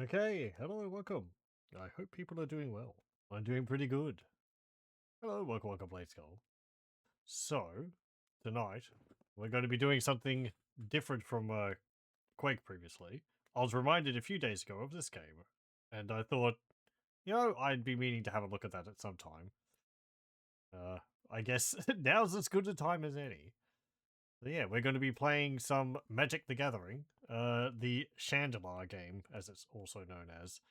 Okay, hello, welcome. I hope people are doing well. I'm doing pretty good. Hello, welcome, Blade Skull. So, tonight, we're going to be doing something different from Quake previously. I was reminded a few days ago of this game, and I thought, I'd be meaning to have a look at that at some time. I guess now's as good a time as any. So yeah, we're going to be playing some Magic the Gathering, the Shandalar game, as it's also known as.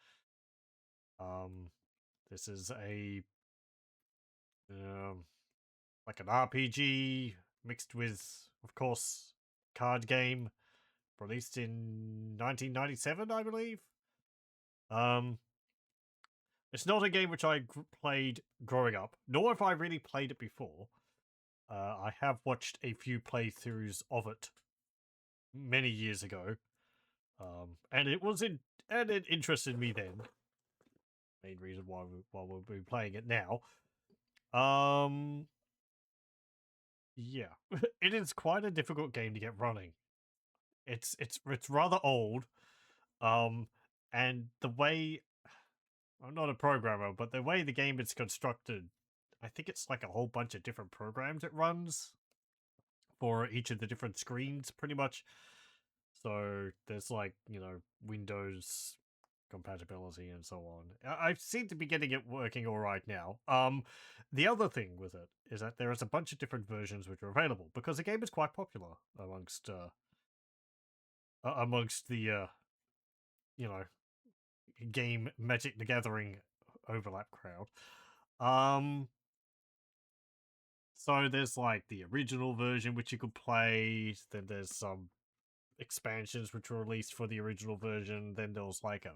This is a like an RPG mixed with, of course, card game, released in 1997, I believe. Um, it's not a game which I played growing up, nor have I really played it before. I have watched a few playthroughs of it many years ago, and it interested me then. Main reason why we'll be playing it now. Yeah, it is quite a difficult game to get running. It's rather old, and the way I'm not a programmer, but the way the game is constructed, I think it's like a whole bunch of different programs it runs for each of the different screens, pretty much. So there's like Windows compatibility and so on. I seem to be getting it working all right now. The other thing with it is that there is a bunch of different versions which are available because the game is quite popular amongst the game Magic the Gathering overlap crowd. So there's like the original version which you could play, then there's some expansions which were released for the original version, then there was like a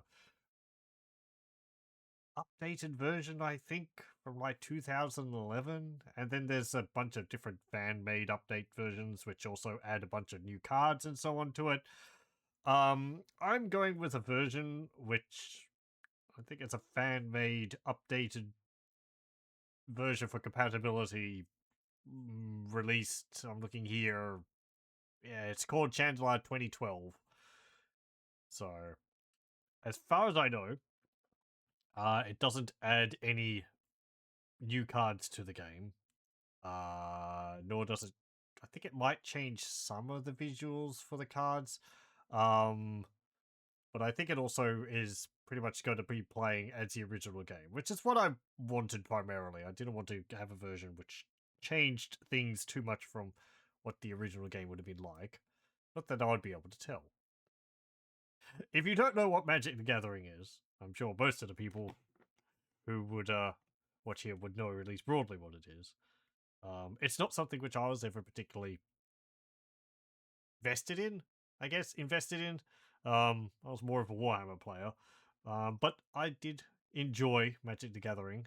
updated version, I think, from like 2011, and then there's a bunch of different fan-made update versions which also add a bunch of new cards and so on to it. I'm going with a version which I think it's a fan-made updated version for compatibility released. I'm looking here. Yeah, it's called Shandalar 2012. So, as far as I know, it doesn't add any new cards to the game. Nor does it. I think it might change some of the visuals for the cards. But I think it also is pretty much going to be playing as the original game, which is what I wanted primarily. I didn't want to have a version which changed things too much from what the original game would have been like. Not that I'd be able to tell. If you don't know what Magic the Gathering is, I'm sure most of the people who would watch here would know at least broadly what it is. It's not something which I was ever particularly vested in, I guess, invested in. I was more of a Warhammer player. But I did enjoy Magic the Gathering,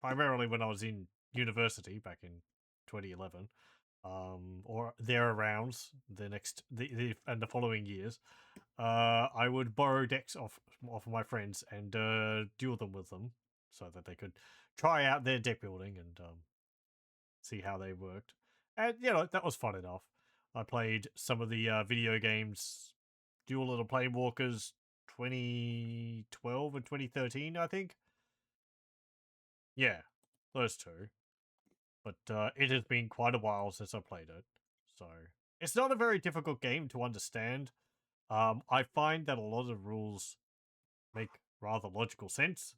primarily when I was in university back in 2011, or thereabouts. The following years, I would borrow decks off of my friends and duel them with them, so that they could try out their deck building and see how they worked. And that was fun enough. I played some of the video games, Duel of the Planewalkers 2012 and 2013, I think. Yeah, those two. But it has been quite a while since I played it. So it's not a very difficult game to understand. I find that a lot of rules make rather logical sense.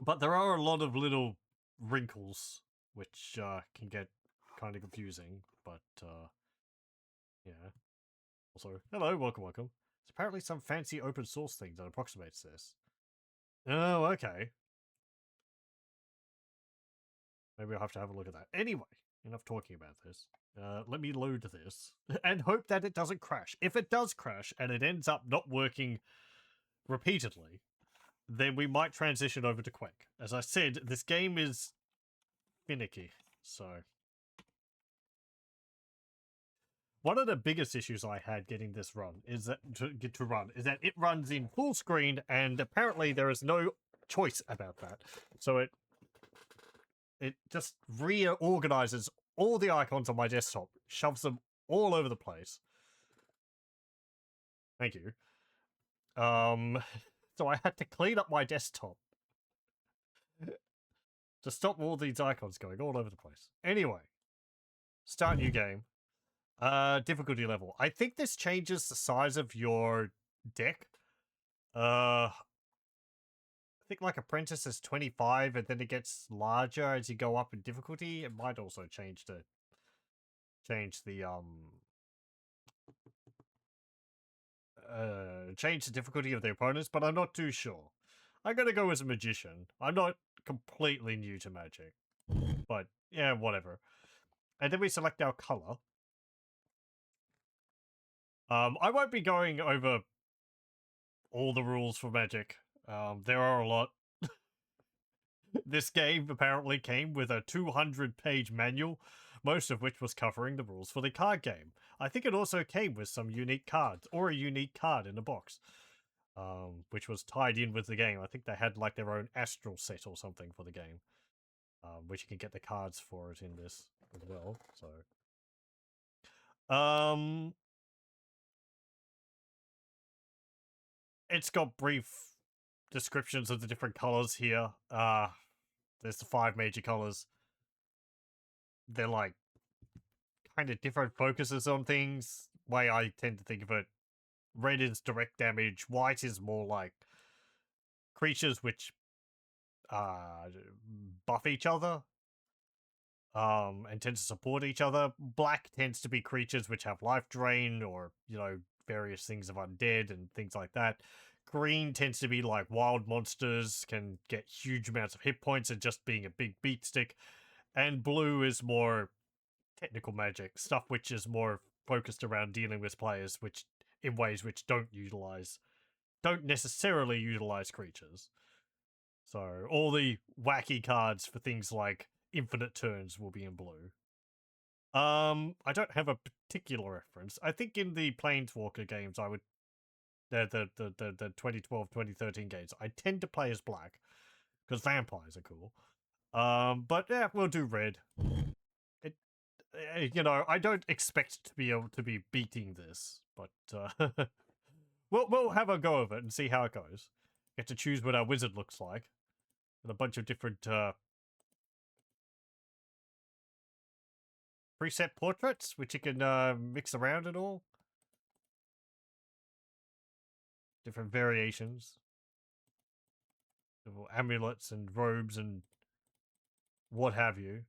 But there are a lot of little wrinkles which can get kind of confusing. But yeah. Also, hello, welcome. There's apparently some fancy open source thing that approximates this. Oh, okay. Maybe I'll have to have a look at that. Anyway, enough talking about this. Let me load this and hope that it doesn't crash. If it does crash and it ends up not working repeatedly, then we might transition over to Quake. As I said, this game is finicky, so... One of the biggest issues I had getting this run is that it runs in full screen, and apparently there is no choice about that. So it just reorganizes all the icons on my desktop, shoves them all over the place. Thank you. So I had to clean up my desktop to stop all these icons going all over the place. Anyway, start new game. Difficulty level. I think this changes the size of your deck. I think like Apprentice is 25 and then it gets larger as you go up in difficulty. It might also change the change the difficulty of the opponents, but I'm not too sure. I'm gonna go as a magician. I'm not completely new to magic, but yeah, whatever. And then we select our color. I won't be going over all the rules for magic. There are a lot. This game apparently came with a 200-page manual, most of which was covering the rules for the card game. I think it also came with some unique cards, or a unique card in a box, which was tied in with the game. I think they had like their own astral set or something for the game, which you can get the cards for it in this as well. So, it's got brief descriptions of the different colors here. There's the 5 major colors. They're like kind of different focuses on things. Way I tend to think of it. Red is direct damage. White is more like creatures which buff each other. And tend to support each other. Black tends to be creatures which have life drain or, you know, various things of undead and things like that. Green tends to be like wild monsters, can get huge amounts of hit points and just being a big beat stick. And blue is more technical magic, stuff which is more focused around dealing with players which in ways which don't necessarily utilize creatures. So all the wacky cards for things like infinite turns will be in blue. I don't have a particular reference. I think in the Planeswalker games, I would the 2012, 2013 games, I tend to play as black because vampires are cool. But yeah, we'll do red. You know, I don't expect to be able to be beating this, but we'll have a go of it and see how it goes. Get to choose what our wizard looks like, and a bunch of different preset portraits, which you can mix around and all. Different variations. Amulets and robes and what have you.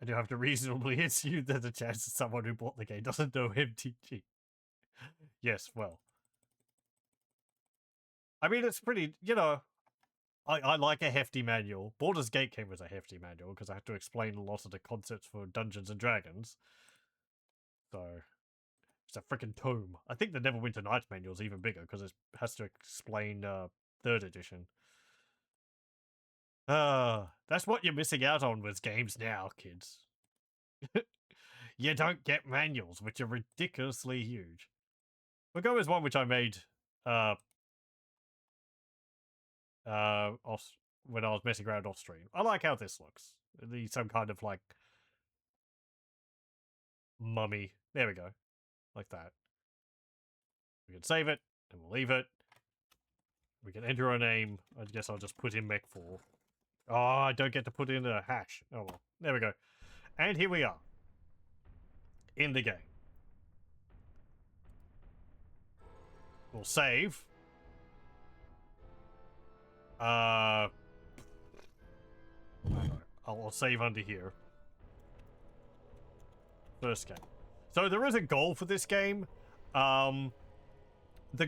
I do have to reasonably assume that the chance that someone who bought the game doesn't know MTG. Yes, well. I mean, it's pretty, you know, I like a hefty manual. Baldur's Gate came with a hefty manual because I had to explain a lot of the concepts for Dungeons and Dragons. So, it's a freaking tome. I think the Neverwinter Nights manual is even bigger because it has to explain 3rd edition. That's what you're missing out on with games now, kids. You don't get manuals, which are ridiculously huge. We'll go with one which I made when I was messing around off stream. I like how this looks. Some kind of like mummy. There we go. Like that. We can save it, and we'll leave it. We can enter a name. I guess I'll just put in Mech4. Oh, I don't get to put in a hash. Oh well. There we go. And here we are. In the game. We'll save. I'll save under here. First game. So there is a goal for this game. The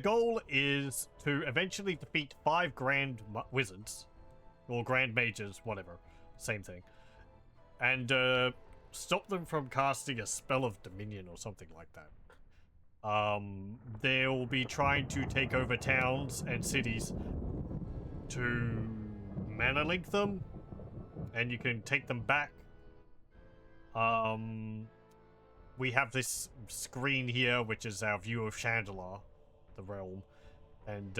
goal is to eventually defeat 5 Grand Wizards. Or Grand Mages, whatever. Same thing. And stop them from casting a spell of Dominion or something like that. They'll be trying to take over towns and cities to mana link them, and you can take them back. We have this screen here, which is our view of Shandalar, the realm, and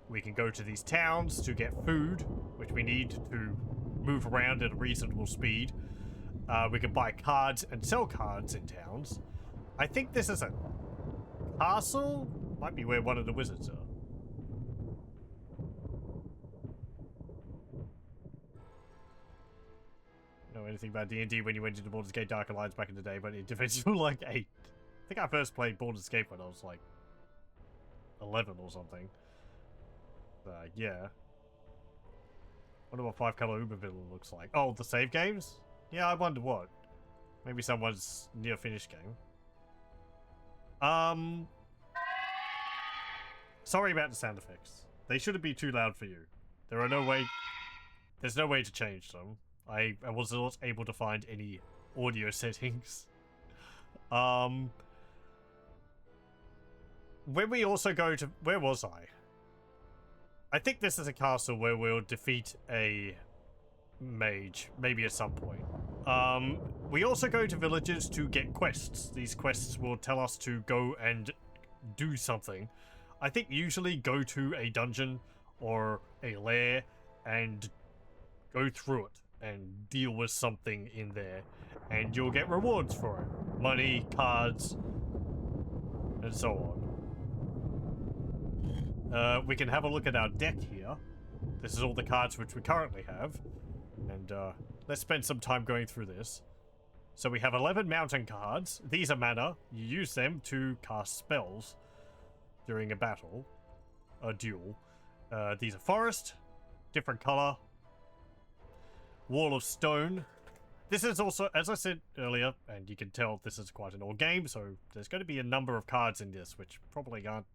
we can go to these towns to get food, which we need to move around at a reasonable speed. We can buy cards and sell cards in towns. I think this is a castle. Might be where one of the wizards are. Know anything about D&D when you went into Baldur's Gate Dark Alliance back in the day, but it defends you like 8. I think I first played Baldur's Gate when I was like 11 or something. Yeah. Wonder what 5-color Uber Villain looks like. Oh, the save games? Yeah, I wonder what. Maybe someone's near finished game. Sorry about the sound effects. They shouldn't be too loud for you. There's no way to change them. I was not able to find any audio settings. When we also go to... Where was I? I think this is a castle where we'll defeat a mage, maybe at some point. We also go to villages to get quests. These quests will tell us to go and do something. I think usually go to a dungeon or a lair and go through it and deal with something in there, and you'll get rewards for it. Money, cards, and so on. We can have a look at our deck here. This is all the cards which we currently have. And let's spend some time going through this. So we have 11 mountain cards. These are mana. You use them to cast spells during a battle, a duel. These are forest, different color. Wall of stone. This is also, as I said earlier, and you can tell this is quite an old game, so there's going to be a number of cards in this which probably aren't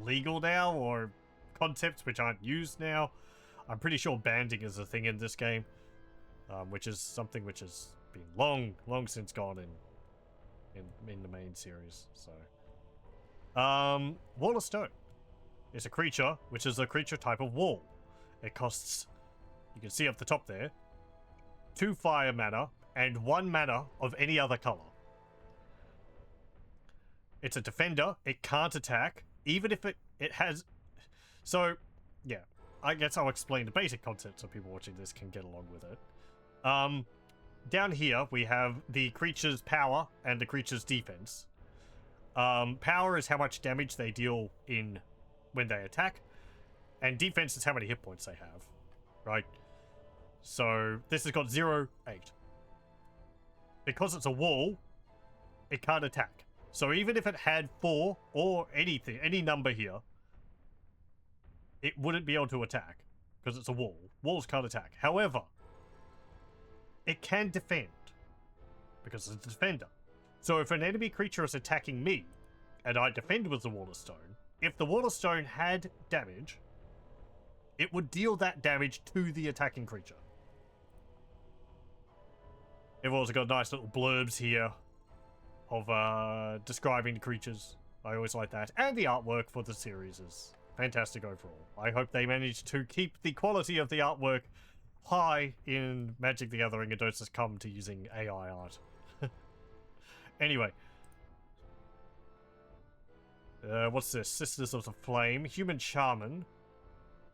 legal now, or concepts which aren't used now. I'm pretty sure banding is a thing in this game, which is something which has been long since gone in the main series. So, Wall of Stone is a creature which is a creature type of wall. It costs, you can see up the top there, 2 fire mana and 1 mana of any other color. It's a defender. It can't attack, even if it has. So, yeah. I guess I'll explain the basic concept so people watching this can get along with it. Down here, we have the creature's power and the creature's defense. Power is how much damage they deal in when they attack, and defense is how many hit points they have, right? So this has got 0, 8. Because it's a wall, it can't attack. So even if it had 4 or anything, any number here, it wouldn't be able to attack because it's a wall. Walls can't attack. However, it can defend because it's a defender. So if an enemy creature is attacking me and I defend with the Wall of Stone, if the Wall of Stone had damage, it would deal that damage to the attacking creature. We've also got nice little blurbs here of describing the creatures. I always like that. And the artwork for the series is fantastic overall. I hope they manage to keep the quality of the artwork high in Magic the Gathering and don't just come to using AI art. Anyway. What's this? Sisters of the Flame. Human Shaman.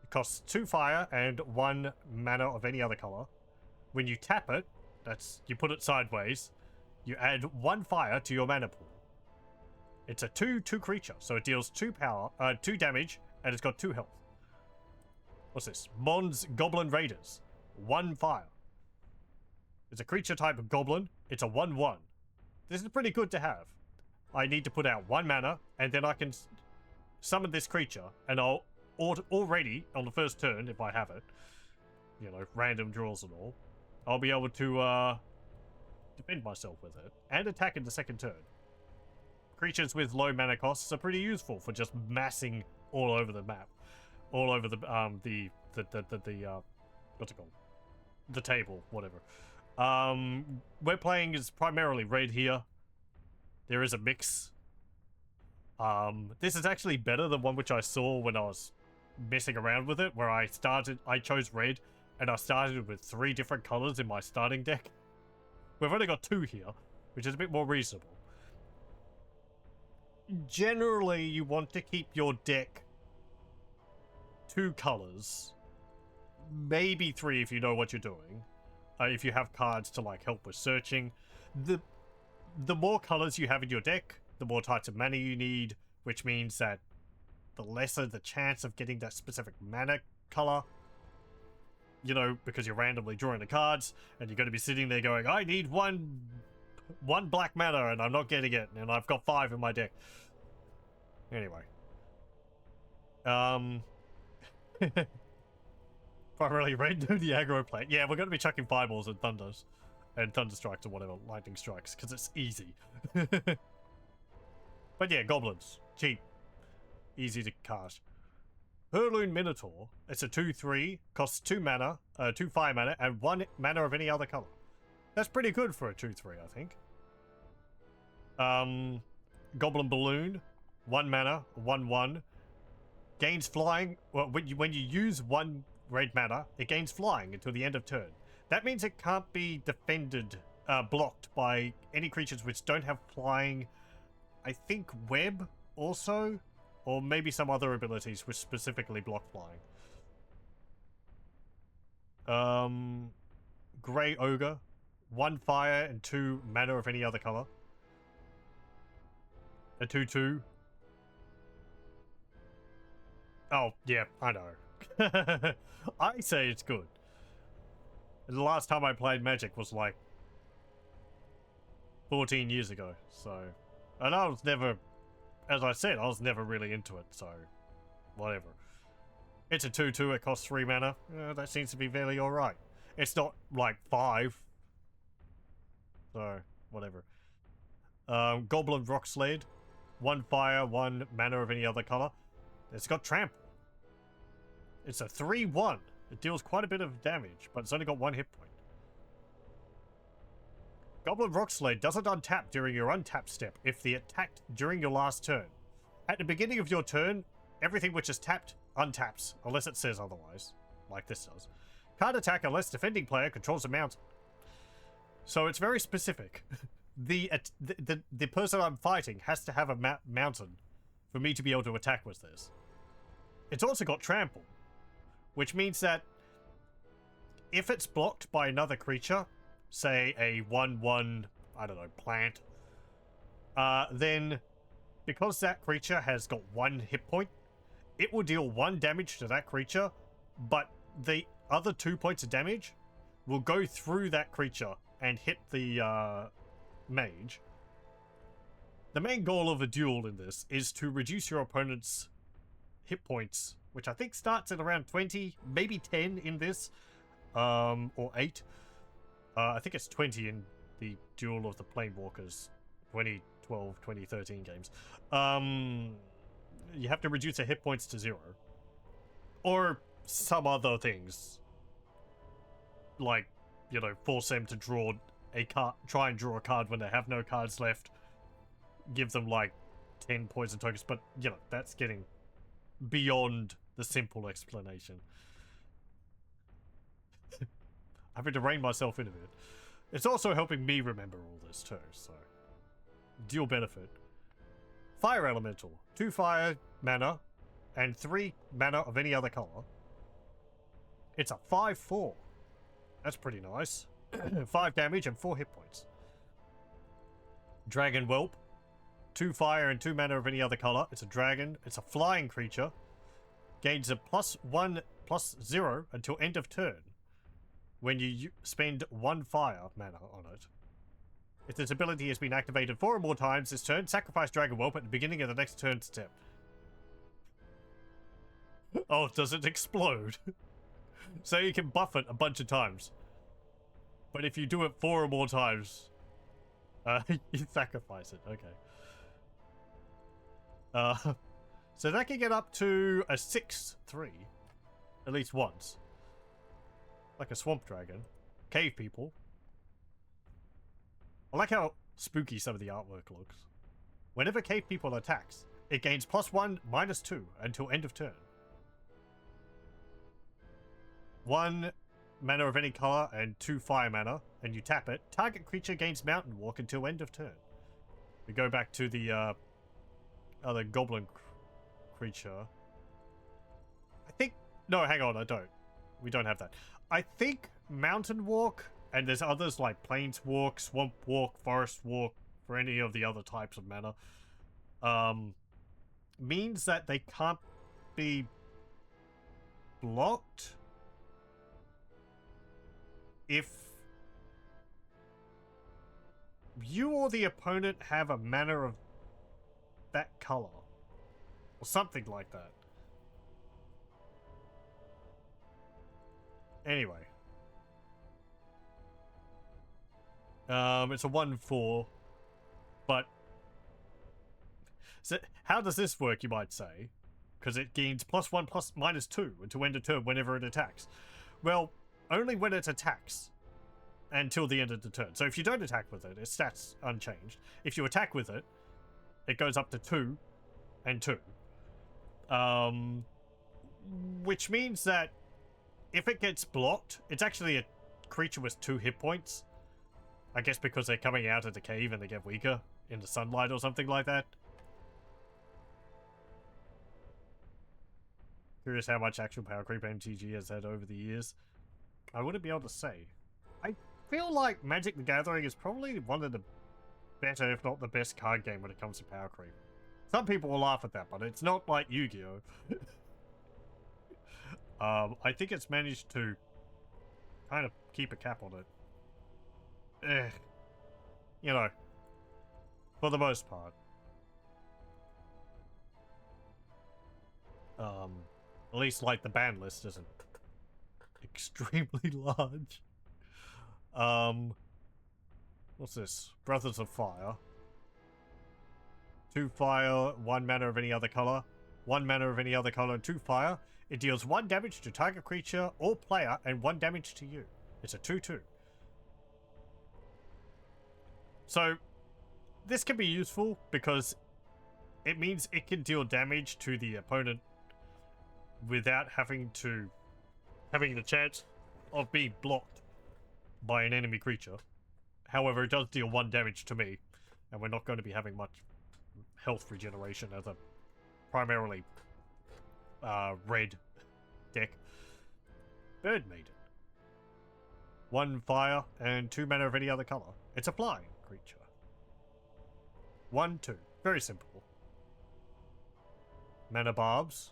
It costs 2 fire and 1 mana of any other color. When you tap it, that's, you put it sideways, you add 1 fire to your mana pool. It's a 2/2 creature, so it deals 2 damage, and it's got 2 health. What's this? Mon's Goblin Raiders. 1 fire. It's a creature type of goblin. It's a 1/1. This is pretty good to have. I need to put out 1 mana, and then I can summon this creature, and I'll already, on the first turn, if I have it, you know, random draws and all, I'll be able to defend myself with it, and attack in the second turn. Creatures with low mana costs are pretty useful for just massing all over the map. All over the what's it called? The table, whatever. We're playing is primarily red here. There is a mix. This is actually better than one which I saw when I was messing around with it, where I chose red, and I started with 3 different colors in my starting deck. We've only got 2 here, which is a bit more reasonable. Generally, you want to keep your deck 2 colors, maybe 3 if you know what you're doing. if you have cards to like help with searching. The more colors you have in your deck, the more types of mana you need, which means that the lesser the chance of getting that specific mana color. You know, because you're randomly drawing the cards, and you're going to be sitting there going, I need one black mana, and I'm not getting it, and I've got 5 in my deck. Anyway. Primarily red, the aggro play. Yeah, we're going to be chucking fireballs and thunders. And thunder strikes or whatever, lightning strikes, because it's easy. But yeah, goblins. Cheap. Easy to cast. Hurloon Minotaur. It's a 2/3, costs 2 mana, 2 fire mana, and 1 mana of any other color. That's pretty good for a 2/3, I think. Goblin Balloon, 1 mana, 1/1. Gains flying. Well, when you use 1 red mana, it gains flying until the end of turn. That means it can't be defended, blocked by any creatures which don't have flying. I think web also, or maybe some other abilities which specifically block flying. Grey Ogre, 1 fire and 2 mana of any other color. A 2/2. Oh, yeah, I know. I say it's good. The last time I played Magic was like 14 years ago, so... And I was never... As I said, I was never really into it, so... Whatever. It's a 2/2, it costs 3 mana. That seems to be fairly alright. It's not like 5. So, whatever. Goblin Rock Sled. 1 fire, 1 mana of any other color. It's got Trample. It's a 3/1. It deals quite a bit of damage, but it's only got 1 hit point. Goblin Rock Sled doesn't untap during your untap step if they attacked during your last turn. At the beginning of your turn, everything which is tapped untaps, unless it says otherwise, like this does. Can't attack unless defending player controls a mountain. So it's very specific. The person I'm fighting has to have a mountain for me to be able to attack with this. It's also got Trample, which means that if it's blocked by another creature, say a 1/1, I don't know, plant, then because that creature has got 1 hit point, it will deal 1 damage to that creature, but the other 2 points of damage will go through that creature and hit the mage. The main goal of a duel in this is to reduce your opponent's hit points, which I think starts at around 20, maybe 10 in this, or 8. I think it's 20 in the Duel of the Planewalkers 2012, 2013 games. You have to reduce their hit points to 0. Or some other things. Like, you know, force them to draw a card, try and draw a card when they have no cards left. Give them like 10 poison tokens, but you know, that's getting beyond the simple explanation. Having to rein myself into it. It's also helping me remember all this too, so. Dual benefit. Fire Elemental. 2 fire mana and 3 mana of any other color. It's a 5/4. That's pretty nice. 5 damage and 4 hit points. Dragon Whelp. 2 fire and 2 mana of any other color. It's a dragon. It's a flying creature. Gains a +1/+0 until end of turn, when you spend 1 fire mana on it. If this ability has been activated 4 or more times this turn, sacrifice Dragon Whelp at the beginning of the next turn step. Oh, does it explode? So you can buff it a bunch of times. But if you do it 4 or more times, you sacrifice it. Okay. So that can get up to a 6/3, at least once. Like a swamp dragon. Cave people. I like how spooky some of the artwork looks. Whenever cave people attacks, it gains +1/-2 until end of turn. 1 mana of any color and 2 fire mana, and you tap it. Target creature gains Mountain Walk until end of turn. We go back to the other goblin creature. I think... No, hang on, I don't. We don't have that. I think Mountain Walk and there's others like Plains Walk, Swamp Walk, Forest Walk, for any of the other types of mana, means that they can't be blocked if you or the opponent have a mana of that color. Or something like that. Anyway. It's a 1/4. But... so how does this work, you might say? Because it gains +1 +/-2 until end of turn whenever it attacks. Well, only when it attacks. Until the end of the turn. So if you don't attack with it, its stats unchanged. If you attack with it, it goes up to 2 and 2. Which means that if it gets blocked, it's actually a creature with 2 hit points. I guess because they're coming out of the cave and they get weaker in the sunlight or something like that. Curious how much actual power creep MTG has had over the years. I wouldn't be able to say. I feel like Magic the Gathering is probably one of the better, if not the best card game when it comes to power creep. Some people will laugh at that, but it's not like Yu-Gi-Oh! I think it's managed to kind of keep a cap on it. You know, for the most part. At least, like, the ban list isn't extremely large. What's this? Brothers of Fire. 2 fire, 1 mana of any other color. 1 mana of any other color and 2 fire. It deals 1 damage to target creature or player and 1 damage to you. It's a 2/2. So, this can be useful because it means it can deal damage to the opponent without having the chance of being blocked by an enemy creature. However, it does deal 1 damage to me, and we're not going to be having much health regeneration as a primarily red deck. Bird Maiden. 1 fire and 2 mana of any other color. It's a flying creature. 1/2. Very simple. Mana Barbs.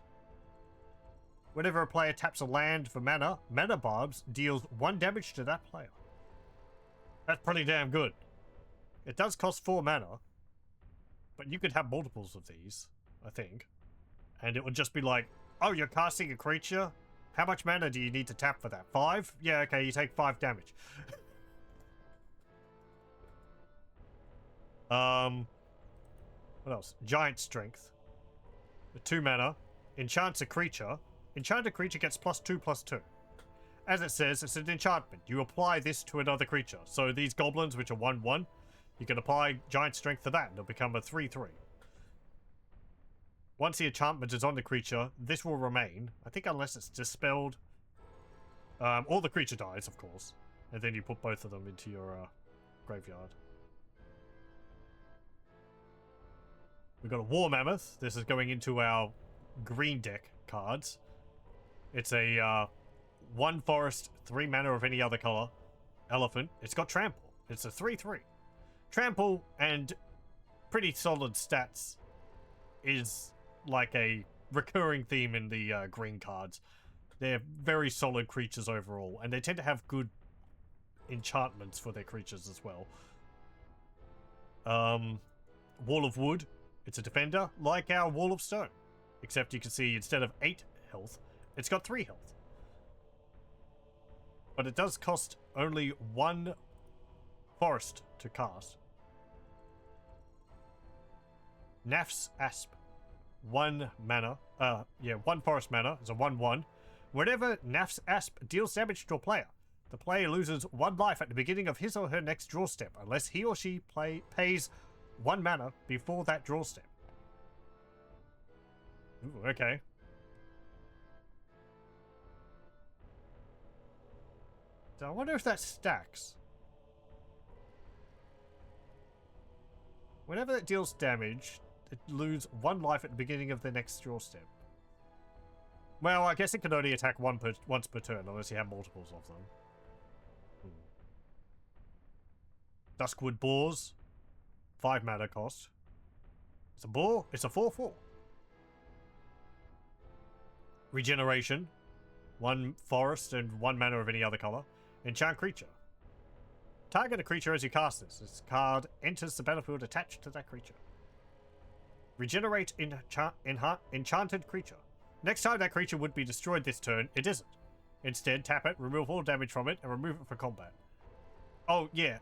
Whenever a player taps a land for mana, Mana Barbs deals 1 damage to that player. That's pretty damn good. It does cost 4 mana, but you could have multiples of these, I think. And it would just be like, oh, you're casting a creature? How much mana do you need to tap for that? 5? Yeah, okay, you take 5 damage. What else? Giant Strength. 2 mana. Enchants a creature. Enchanted creature gets +2/+2. As it says, it's an enchantment. You apply this to another creature. So these goblins, which are 1/1, you can apply Giant Strength to that, and it'll become a 3/3. Once the enchantment is on the creature, this will remain. I think unless it's dispelled. Or the creature dies, of course. And then you put both of them into your graveyard. We've got a War Mammoth. This is going into our green deck cards. It's a 1 forest, 3 mana of any other color. Elephant. It's got Trample. It's a 3/3. Trample and pretty solid stats is like a recurring theme in the green cards. They're very solid creatures overall, and they tend to have good enchantments for their creatures as well. Wall of Wood. It's a defender, like our Wall of Stone. Except you can see instead of 8 health, it's got 3 health. But it does cost only 1 forest to cast. Naf's Asp. 1 mana. 1 forest mana. It's a 1/1. Whenever Naf's Asp deals damage to a player, the player loses 1 life at the beginning of his or her next draw step, unless he or she pays 1 mana before that draw step. Ooh, okay. So I wonder if that stacks. Whenever it deals damage, it loses 1 life at the beginning of the next draw step. Well, I guess it can only attack once per turn, unless you have multiples of them. Duskwood Boars. 5 mana cost. It's a boar. It's a 4/4. Regeneration. 1 forest and 1 mana of any other color. Enchant creature. Target a creature as you cast this. This card enters the battlefield attached to that creature. Regenerate enchanted creature. Next time that creature would be destroyed this turn, it isn't. Instead, tap it, remove all damage from it, and remove it for combat. Oh, yeah,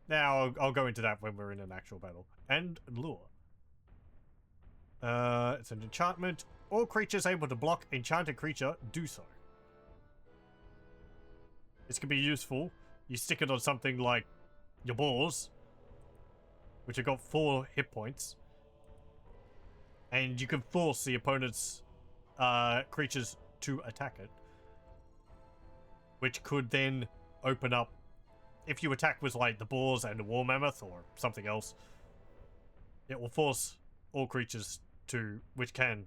now I'll go into that when we're in an actual battle. And lure. It's an enchantment. All creatures able to block enchanted creature do so. This can be useful. You stick it on something like your boars, which have got 4 hit points. And you can force the opponent's creatures to attack it. Which could then open up, if you attack with like the boars and the war mammoth or something else, it will force all creatures to, which can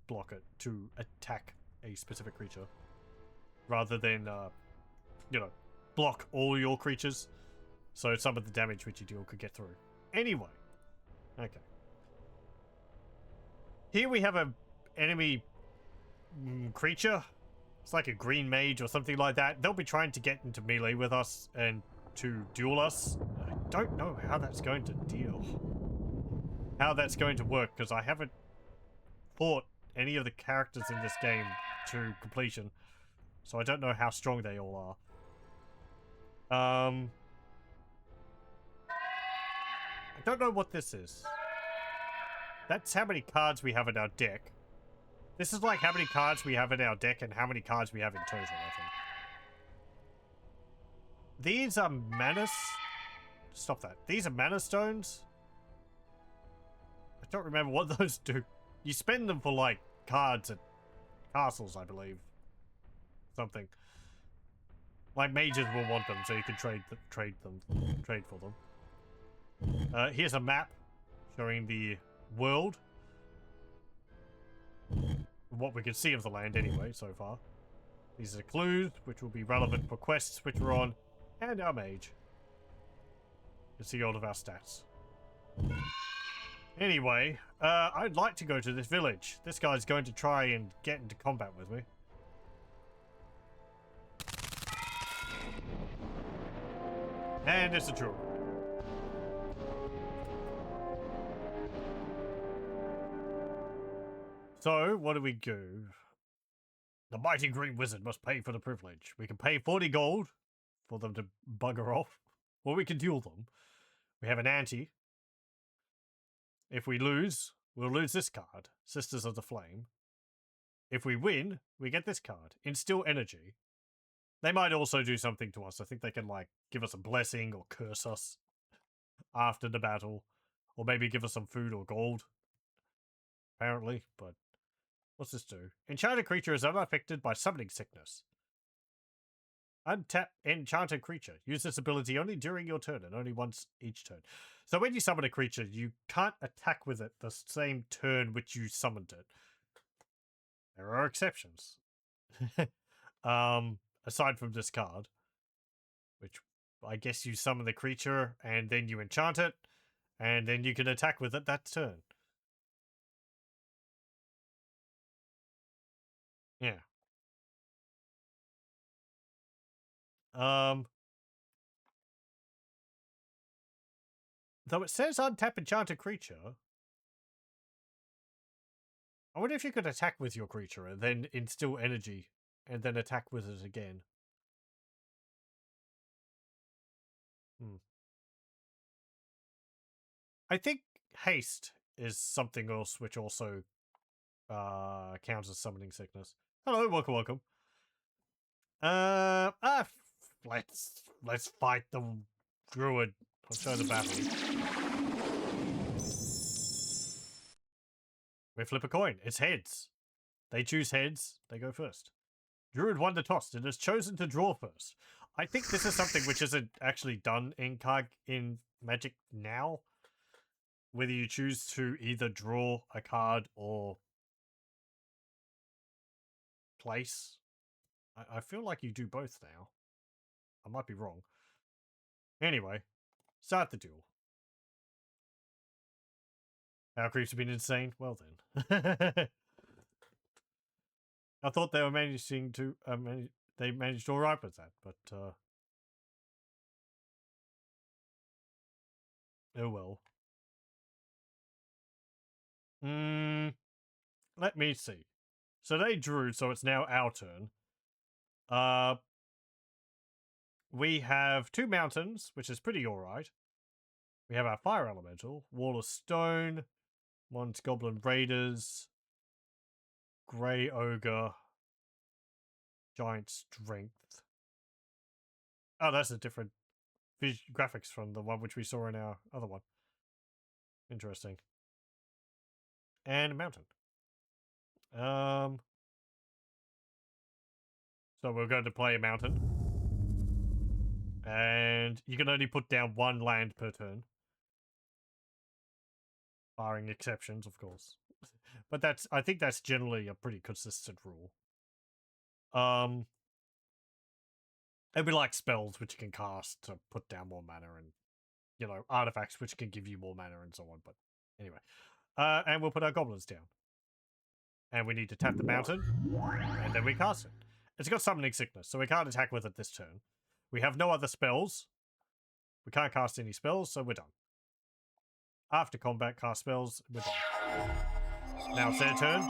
block it, to attack a specific creature. Rather than, you know, block all your creatures. So some of the damage which you deal could get through. Anyway. Okay. Here we have a enemy creature. It's like a green mage or something like that. They'll be trying to get into melee with us and to duel us. I don't know how that's going to deal. How that's going to work, because I haven't fought any of the characters in this game to completion. So I don't know how strong they all are. I don't know what this is. That's how many cards we have in our deck. This is like how many cards we have in our deck and how many cards we have in total, I think. These are mana... Stop that. These are mana stones. I don't remember what those do. You spend them for, like, cards at castles, I believe. Something. Like, mages will want them, so you can trade for them. Here's a map showing the world. What we can see of the land anyway, so far. These are clues, which will be relevant for quests which we're on, and our mage. You can see all of our stats. Anyway, I'd like to go to this village. This guy's going to try and get into combat with me. And it's a true. So, what do we do? The mighty green wizard must pay for the privilege. We can pay 40 gold for them to bugger off, or we can duel them. We have an ante. If we lose, we'll lose this card, Sisters of the Flame. If we win, we get this card, Instill Energy. They might also do something to us. I think they can, like, give us a blessing or curse us after the battle. Or maybe give us some food or gold. Apparently, but what's this do? Enchanted creature is unaffected by summoning sickness. Untap enchanted creature. Use this ability only during your turn and only once each turn. So when you summon a creature, you can't attack with it the same turn which you summoned it. There are exceptions. Aside from this card, which I guess you summon the creature and then you enchant it, and then you can attack with it that turn. Yeah. Though it says untap enchanted creature, I wonder if you could attack with your creature and then instill energy and then attack with it again. I think haste is something else which also counts as summoning sickness. Hello, welcome. Let's fight the druid. I'll show the battle. We flip a coin. It's heads. They choose heads. They go first. Druid won the toss and has chosen to draw first. I think this is something which isn't actually done in Magic now. Whether you choose to either draw a card or place. I feel like you do both now. I might be wrong. Anyway, start the duel. Our creeps have been insane. Well then. I thought they were managing to they managed all right with that, but oh well. Let me see. So they drew, so it's now our turn. We have 2 mountains, which is pretty alright. We have our fire elemental, wall of stone, one's goblin raiders, grey ogre, giant strength. Oh, that's a different graphics from the one which we saw in our other one. Interesting. And a mountain. So we're going to play a mountain. And you can only put down 1 land per turn. Barring exceptions, of course. But I think that's generally a pretty consistent rule. It'd be like spells which you can cast to put down more mana and, you know, artifacts which can give you more mana and so on. But anyway. And we'll put our goblins down. And we need to tap the mountain. And then we cast it. It's got summoning sickness, so we can't attack with it this turn. We have no other spells. We can't cast any spells, so we're done. After combat, cast spells, we're done. Now it's their turn.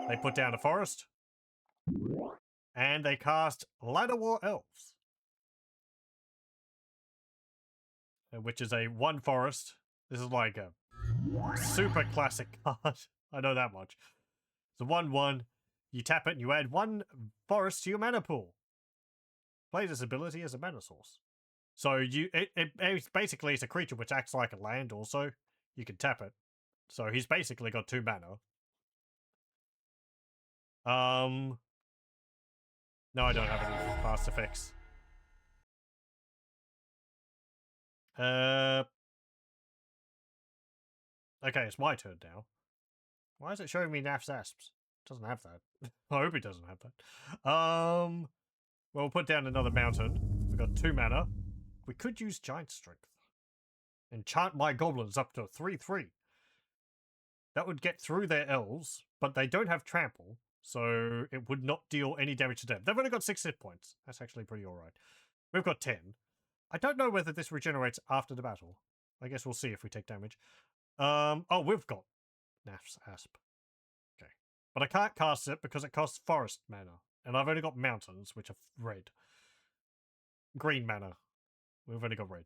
They put down a forest. And they cast Ladder War Elves. Which is a 1 forest. This is like a super classic card. I know that much. It's a 1/1. You tap it and you add 1 forest to your mana pool. Play this ability as a mana source. So it's basically it's a creature which acts like a land also. You can tap it. So he's basically got 2 mana. No, I don't have any fast effects. Okay, it's my turn now. Why is it showing me Naf's Asps? It doesn't have that. I hope it doesn't have that. Well, we'll put down another mountain. We've got 2 mana. We could use Giant Strength. Enchant my goblins up to 3/3. That would get through their elves, but they don't have trample, so it would not deal any damage to them. They've only got 6 hit points. That's actually pretty alright. We've got 10. I don't know whether this regenerates after the battle. I guess we'll see if we take damage. Oh, we've got Naf's Asp. Okay. But I can't cast it because it costs forest mana. And I've only got mountains, which are red. Green mana. We've only got red.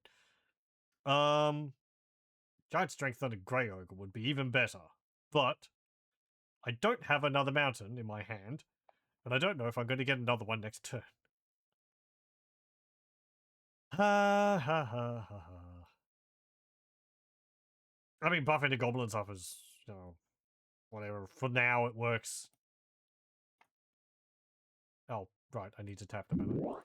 Giant Strength on a Grey Ogre would be even better. But I don't have another mountain in my hand. And I don't know if I'm going to get another one next turn. Ha ha ha ha ha. I mean, buffing the goblins up is, you know, whatever. For now, it works. Oh, right. I need to tap the mana.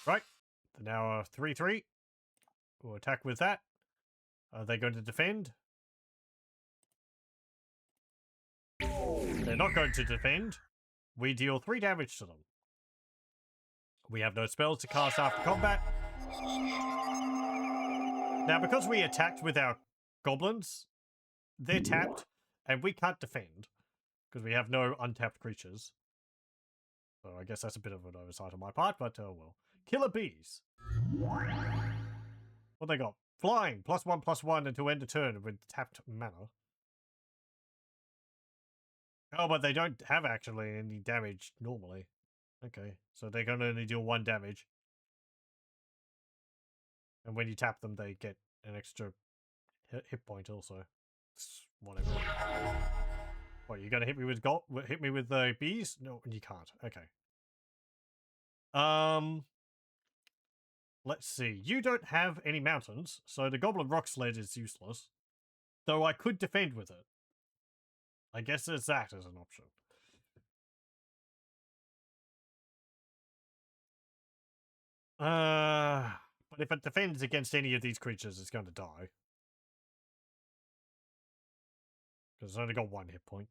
Right. They're now 3/3. We'll attack with that. Are they going to defend? They're not going to defend. We deal 3 damage to them. We have no spells to cast after combat. Now, because we attacked with our goblins, they're tapped, and we can't defend, because we have no untapped creatures. So I guess that's a bit of an oversight on my part, but oh well. Killer bees. What they got? Flying, +1/+1 until end of turn with tapped mana. Oh, but they don't have actually any damage normally. Okay, so they can only deal 1 damage. And when you tap them, they get an extra hit point also. Whatever. What, you gonna hit me with hit me with the bees? No, you can't. Okay. Let's see. You don't have any mountains, so the Goblin Rock Sled is useless. Though I could defend with it. I guess there's that as an option. But if it defends against any of these creatures, it's going to die. Because it's only got 1 hit point.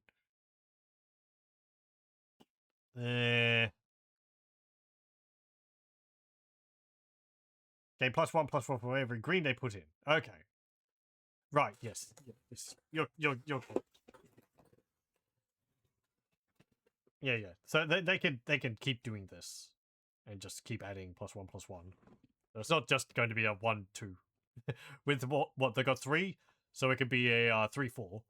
Gain +1/+1 for every green they put in. Okay. Right. Yes. Yes. You're. Yeah. So they can keep doing this, and just keep adding +1/+1. So it's not just going to be a 1/2. With what they got 3, so it could be a 3/4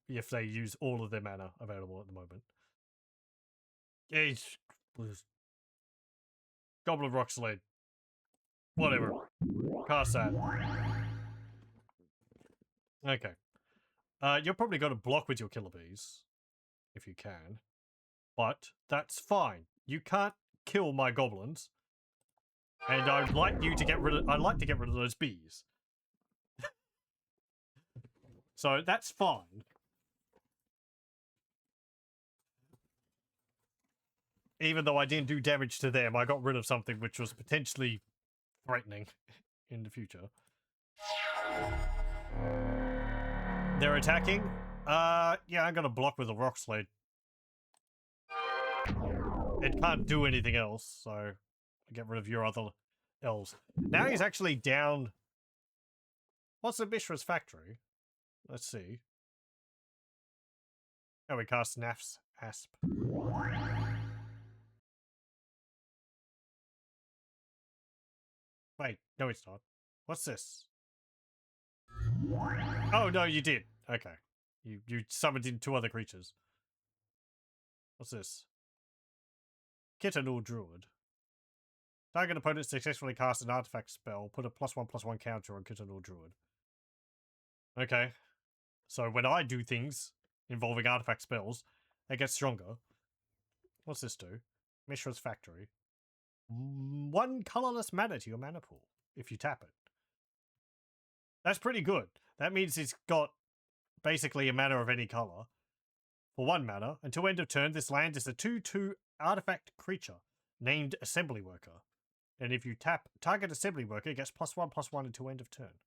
if they use all of their mana available at the moment. It's Goblin Rock Sled. Whatever. Cast that. Okay. You're probably going to block with your Killer Bees, if you can. But that's fine. You can't kill my goblins. And I'd like to get rid of those bees. So that's fine. Even though I didn't do damage to them, I got rid of something which was potentially threatening in the future. They're attacking? Yeah, I'm gonna block with a Rock Sled. It can't do anything else, so I get rid of your other elves. Now he's actually down. What's the Mishra's Factory? Let's see. Oh, we cast Naf's Asp. Wait, no it's not. What's this? Oh, no, you did. Okay. You summoned in 2 other creatures. What's this? Kitten or Druid. Target opponent successfully cast an artifact spell. Put a +1/+1 counter on Kitten or Druid. Okay. So when I do things involving artifact spells, they get stronger. What's this do? Mishra's Factory. 1 colorless mana to your mana pool if you tap it. That's pretty good. That means it's got basically a mana of any color. For 1 mana, until end of turn, this land is a 2/2 artifact creature named Assembly Worker. And if you tap target Assembly Worker, it gets +1/+1 until end of turn.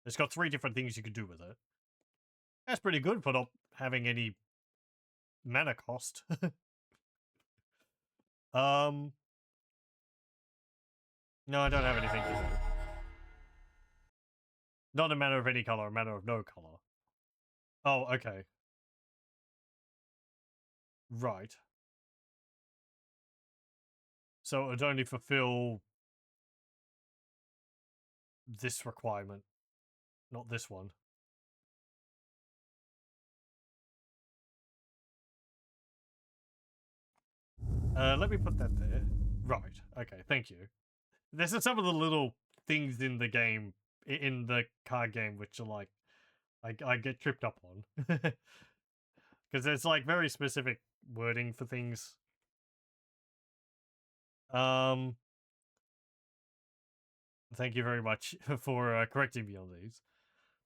It's got 3 different things you can do with it. That's pretty good for not having any mana cost. No, I don't have anything to do. Not a mana of any color, a mana of no color. Oh, okay. Right. So it would only fulfill this requirement, not this one. Let me put that there. Right. Okay, thank you. There's some of the little things in the game, in the card game, which are like, I get tripped up on. Because there's like very specific wording for things. Thank you very much for correcting me on these.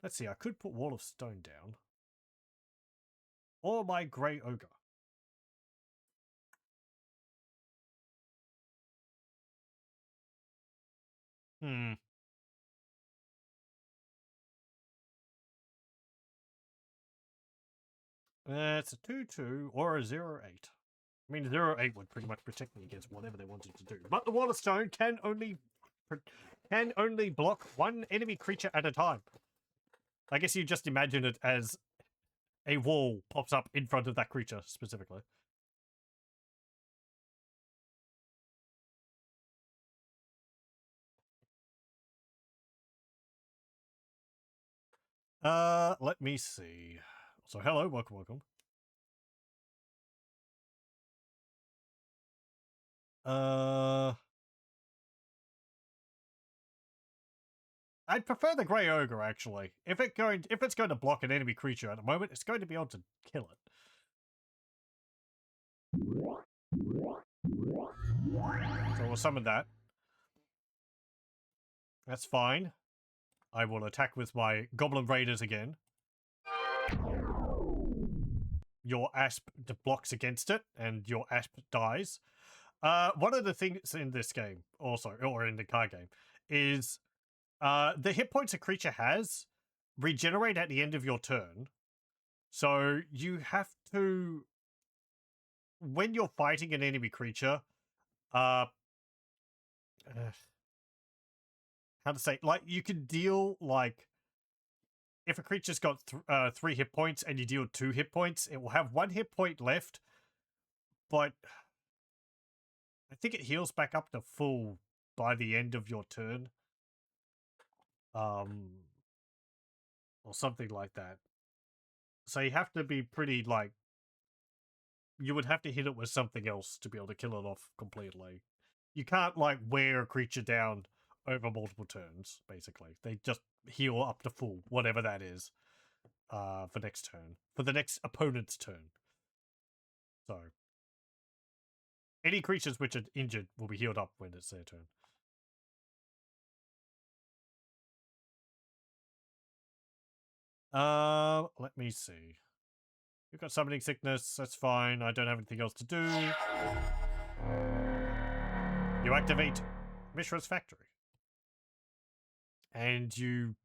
Let's see, I could put Wall of Stone down. Or my Grey Ogre. It's a 2/2 or a 0/8. I mean, 0/8 would pretty much protect me against whatever they wanted to do. But the Wall of Stone can only block 1 enemy creature at a time. I guess you just imagine it as a wall pops up in front of that creature specifically. Let me see. So hello, welcome. I'd prefer the Grey Ogre actually. If it's going to block an enemy creature at the moment, it's going to be able to kill it. So we'll summon that. That's fine. I will attack with my Goblin Raiders again. Your Asp blocks against it, and your Asp dies. One of the things in this game, also, or in the card game, is the hit points a creature has regenerate at the end of your turn. So you have to, when you're fighting an enemy creature, how to say, like, you can deal, like, if a creature's got 3 hit points and you deal 2 hit points, it will have 1 hit point left, but I think it heals back up to full by the end of your turn. Or something like that. So you have to be pretty, like, you would have to hit it with something else to be able to kill it off completely. You can't, like, wear a creature down over multiple turns, basically. They just heal up to full, whatever that is, for next turn. For the next opponent's turn. So, any creatures which are injured will be healed up when it's their turn. Let me see. You've got summoning sickness, that's fine. I don't have anything else to do. You activate Mishra's Factory. And you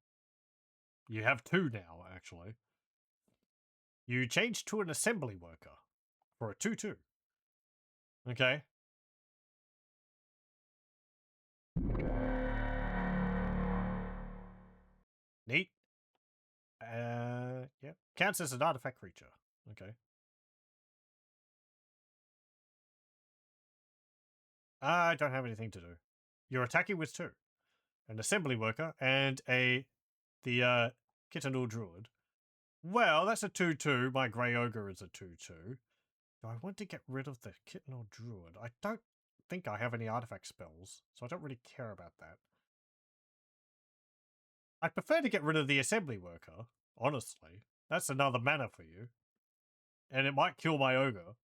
have 2 now, actually. You change to an assembly worker for a 2/2. Okay. Neat. Yeah. Counts as an artifact creature. Okay. I don't have anything to do. You're attacking with 2. An assembly worker and the Kittanul Druid. Well, that's a 2/2. My Grey Ogre is a 2/2. Do I want to get rid of the Kittanul Druid? I don't think I have any artifact spells, so I don't really care about that. I'd prefer to get rid of the assembly worker, honestly. That's another mana for you. And it might kill my ogre.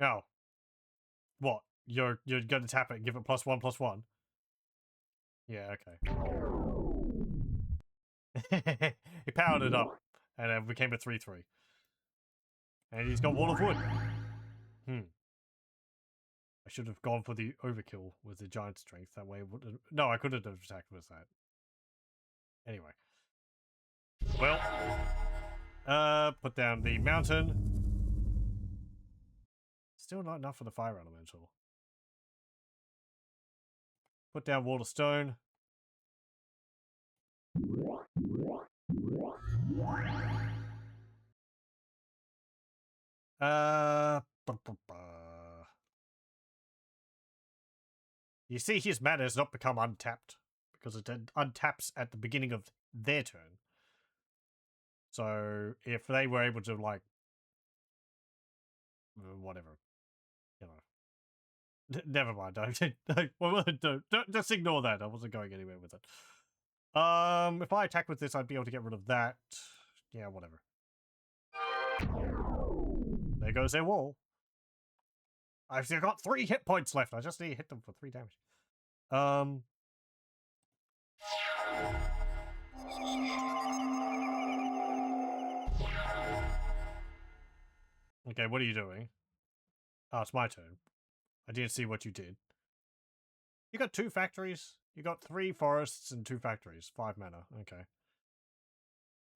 Now, what? You're gonna tap it and give it +1/+1? Yeah, okay. He powered it up, and it became a 3/3. And he's got Wall of Wood. I should have gone for the overkill with the giant strength. That way it wouldn't... No, I couldn't have attacked with that. Anyway. Well. Put down the mountain. Still not enough for the fire elemental. Put down Wall of Stone. You see his mana has not become untapped, because it untaps at the beginning of their turn. So if they were able to, like, whatever, you know, never mind. Don't just ignore that. I wasn't going anywhere with it. If I attack with this, I'd be able to get rid of that. Yeah, whatever. There goes their wall. I've still got 3 hit points left. I just need to hit them for 3 damage. Okay, what are you doing? Oh, it's my turn. I didn't see what you did. You got 2 factories? You got 3 forests and 2 factories. 5 mana. Okay.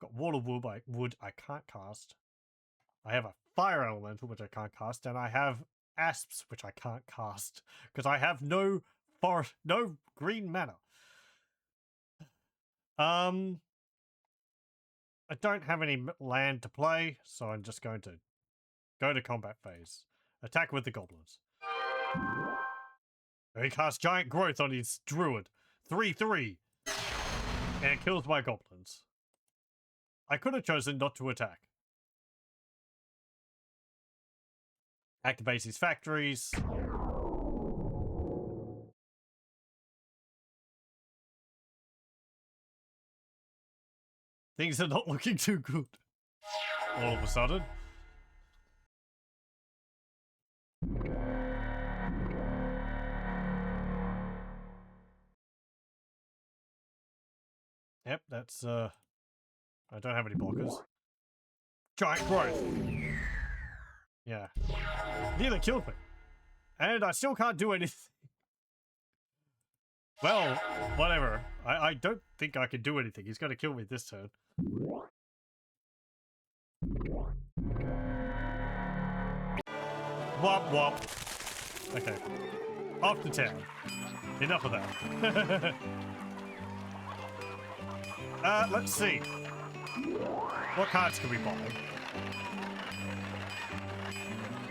Got Wall of Wood I can't cast. I have a Fire Elemental, which I can't cast. And I have Asps, which I can't cast. Because I have no green mana. I don't have any land to play, so I'm just going to go to combat phase. Attack with the goblins. He casts Giant Growth on his druid. 3/3. And it kills my goblins. I could have chosen not to attack. Activates his factories. Things are not looking too good. All of a sudden. Yep, that's, I don't have any blockers. Giant Growth! Yeah. Nearly killed me. And I still can't do anything. Well, whatever. I don't think I can do anything. He's going to kill me this turn. wop wop. Okay. Off to town. Enough of that. Let's see. What cards can we buy?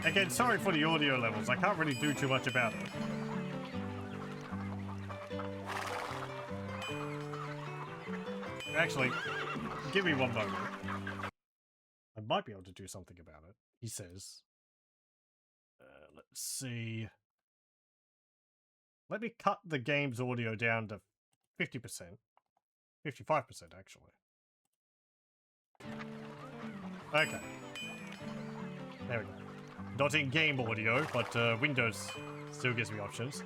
Again, sorry for the audio levels. I can't really do too much about it. Actually, give me one moment. I might be able to do something about it, he says. Let's see. Let me cut the game's audio down to 50%. 55%, actually. Okay. There we go. Not in game audio, but Windows still gives me options.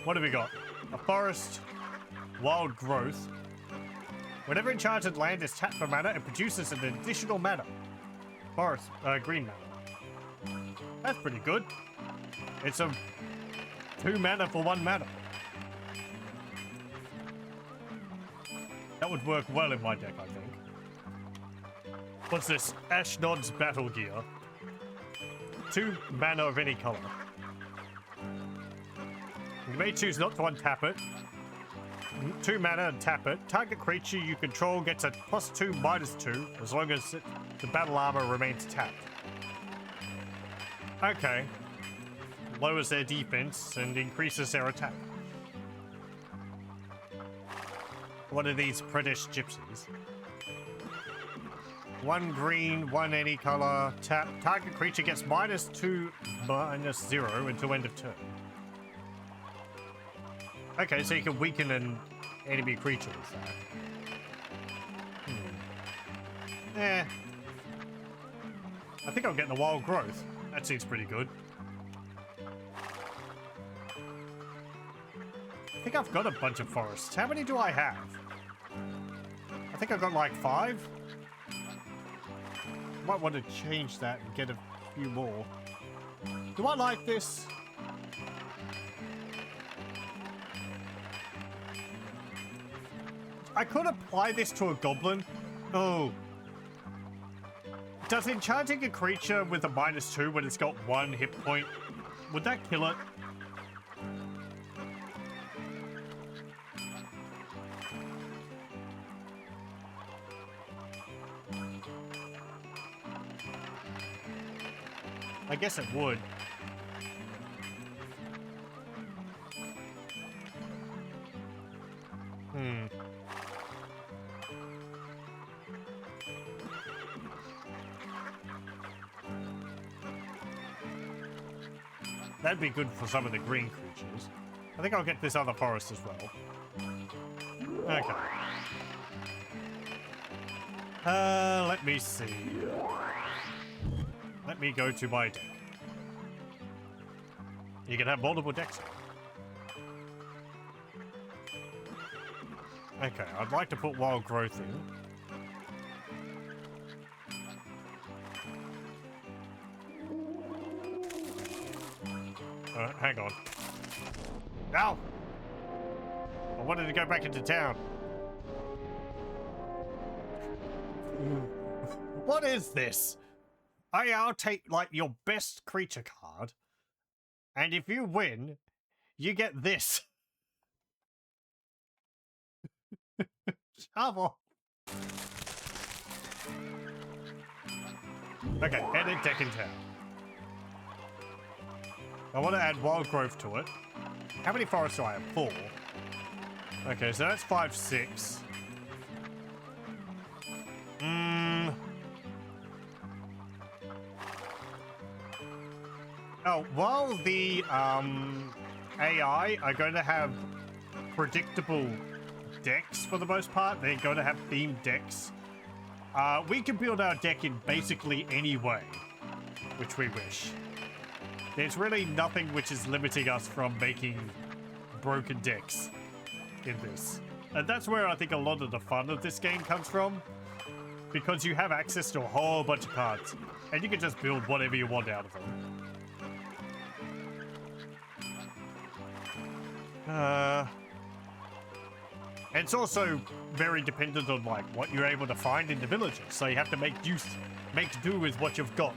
What have we got? A forest, wild growth. Whenever enchanted land is tapped for mana, it produces an additional mana. Forest, green mana. That's pretty good. It's a 2 mana for 1 mana. That would work well in my deck, I think. What's this? Ashnod's Battle Gear. 2 mana of any color. You may choose not to untap it. 2 mana and tap it. Target creature you control gets a +2/-2 as long as the battle armor remains tapped. Okay. Lowers their defense and increases their attack. What are these British gypsies? 1 green, 1 any color. Tap. Target creature gets -2/-0 until end of turn. Okay, so you can weaken an enemy creature with that. I think I'll get the wild growth. That seems pretty good. I think I've got a bunch of forests. How many do I have? I think I've got like 5. Might want to change that and get a few more. Do I like this? I could apply this to a goblin. Oh. Does enchanting a creature with a -2 when it's got 1 hit point, would that kill it? I guess it would. That'd be good for some of the green creatures. I think I'll get this other forest as well. Okay. Let me see. Let me go to my deck. You can have multiple decks. Okay, I'd like to put wild growth in. Hang on. Ow! I wanted to go back into town. What is this? I'll take, like, your best creature card, and if you win, you get this. Shovel. Okay, edit deck in town. I want to add wild growth to it. How many forests do I have? 4. Okay, so that's 5, 6. Oh, while the AI are going to have predictable decks for the most part, they're going to have themed decks. We can build our deck in basically any way, which we wish. There's really nothing which is limiting us from making broken decks in this. And that's where I think a lot of the fun of this game comes from. Because you have access to a whole bunch of cards. And you can just build whatever you want out of them. It's also very dependent on like what you're able to find in the villages. So you have to make do with what you've got.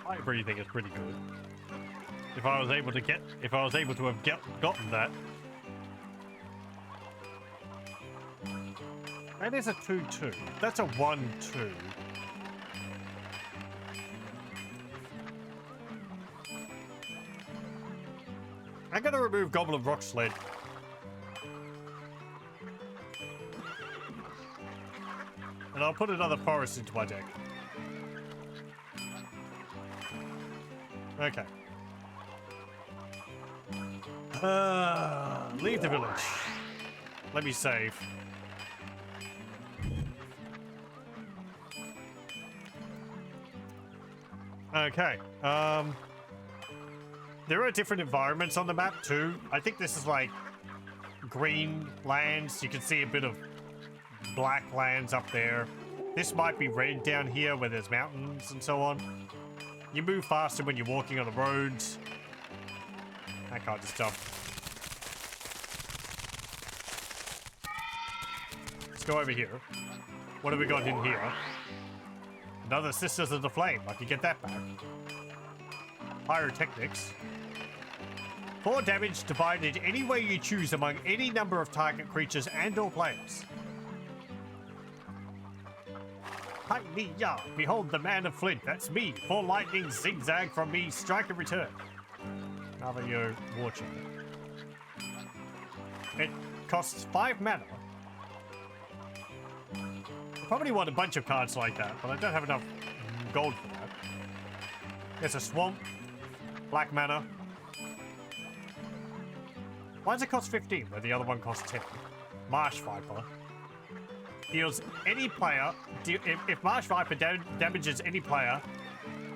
Fire breathing is pretty good. If I was able to have gotten that. That is a 2-2. That's a 1-2. I'm gonna remove Goblin Rock Sled. And I'll put another forest into my deck. Okay. Leave the village. Let me save. Okay. There are different environments on the map too. I think this is like green lands. You can see a bit of black lands up there. This might be red down here where there's mountains and so on. You move faster when you're walking on the roads. I can't just jump. Let's go over here. What have we got in here? Another Sisters of the Flame. I can get that back. Pyrotechnics. 4 damage divided any way you choose among any number of target creatures and or players. Hi me ya, behold the man of flint, that's me. 4 lightning zigzag from me, strike and return. Another war chant. It costs 5 mana. I probably want a bunch of cards like that, but I don't have enough gold for that. There's a swamp, black mana. Why does it cost 15 where the other one costs 10? Marsh Viper. Deals any player, if Marsh Viper damages any player,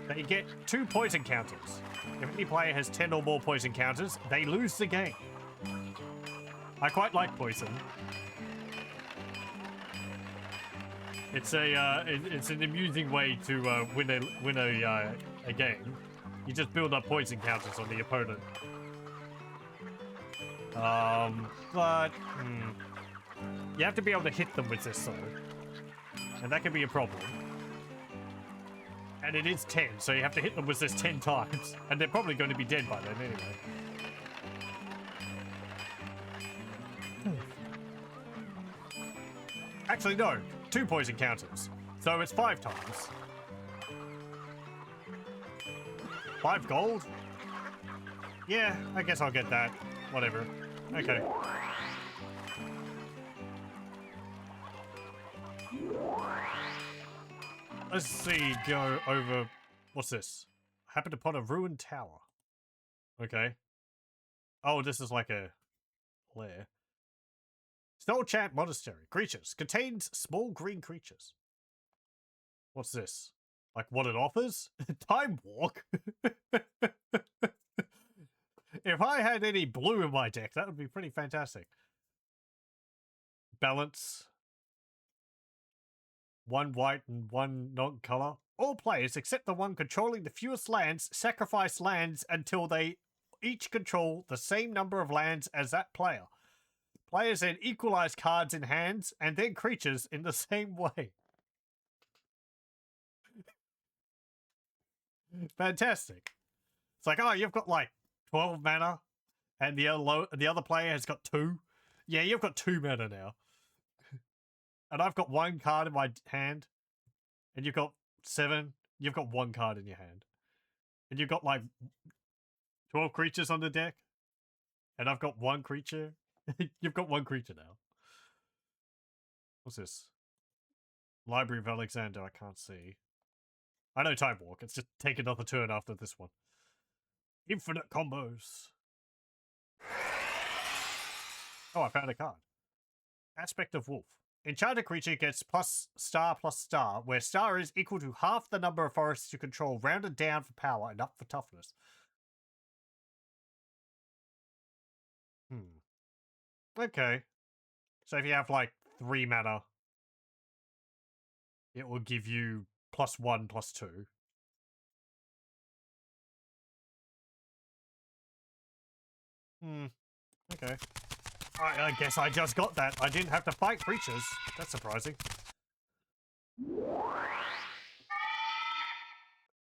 they get 2 poison counters. If any player has 10 or more poison counters, they lose the game. I quite like poison. It's an amusing way to win a game. You just build up poison counters on the opponent. You have to be able to hit them with this though, and that can be a problem. And it is 10, so you have to hit them with this 10 times, and they're probably going to be dead by then anyway. Actually, no. 2 poison counters. So it's 5 times. 5 gold? Yeah, I guess I'll get that. Whatever. Okay. Let's see, go over... What's this? Happened upon a ruined tower. Okay. Oh, this is like a lair. Soulchant Monastery. Creatures. Contains small green creatures. What's this? Like what it offers? Time Walk? If I had any blue in my deck, that would be pretty fantastic. Balance. 1 white and 1 non-color. All players, except the one controlling the fewest lands, sacrifice lands until they each control the same number of lands as that player. Players then equalize cards in hands and then creatures in the same way. Fantastic. It's like, oh, you've got like 12 mana and the other player has got 2. Yeah, you've got 2 mana now. And I've got 1 card in my hand. And you've got 7. You've got 1 card in your hand. And you've got like 12 creatures on the deck. And I've got 1 creature. You've got 1 creature now. What's this? Library of Alexander, I can't see. I know Time Walk. It's just take another turn after this one. Infinite combos. Oh, I found a card. Aspect of Wolf. Enchanted creature gets +*, where star is equal to half the number of forests you control, rounded down for power and up for toughness. Okay. So if you have like 3 mana, it will give you +1, +2. Okay. I guess I just got that. I didn't have to fight creatures. That's surprising.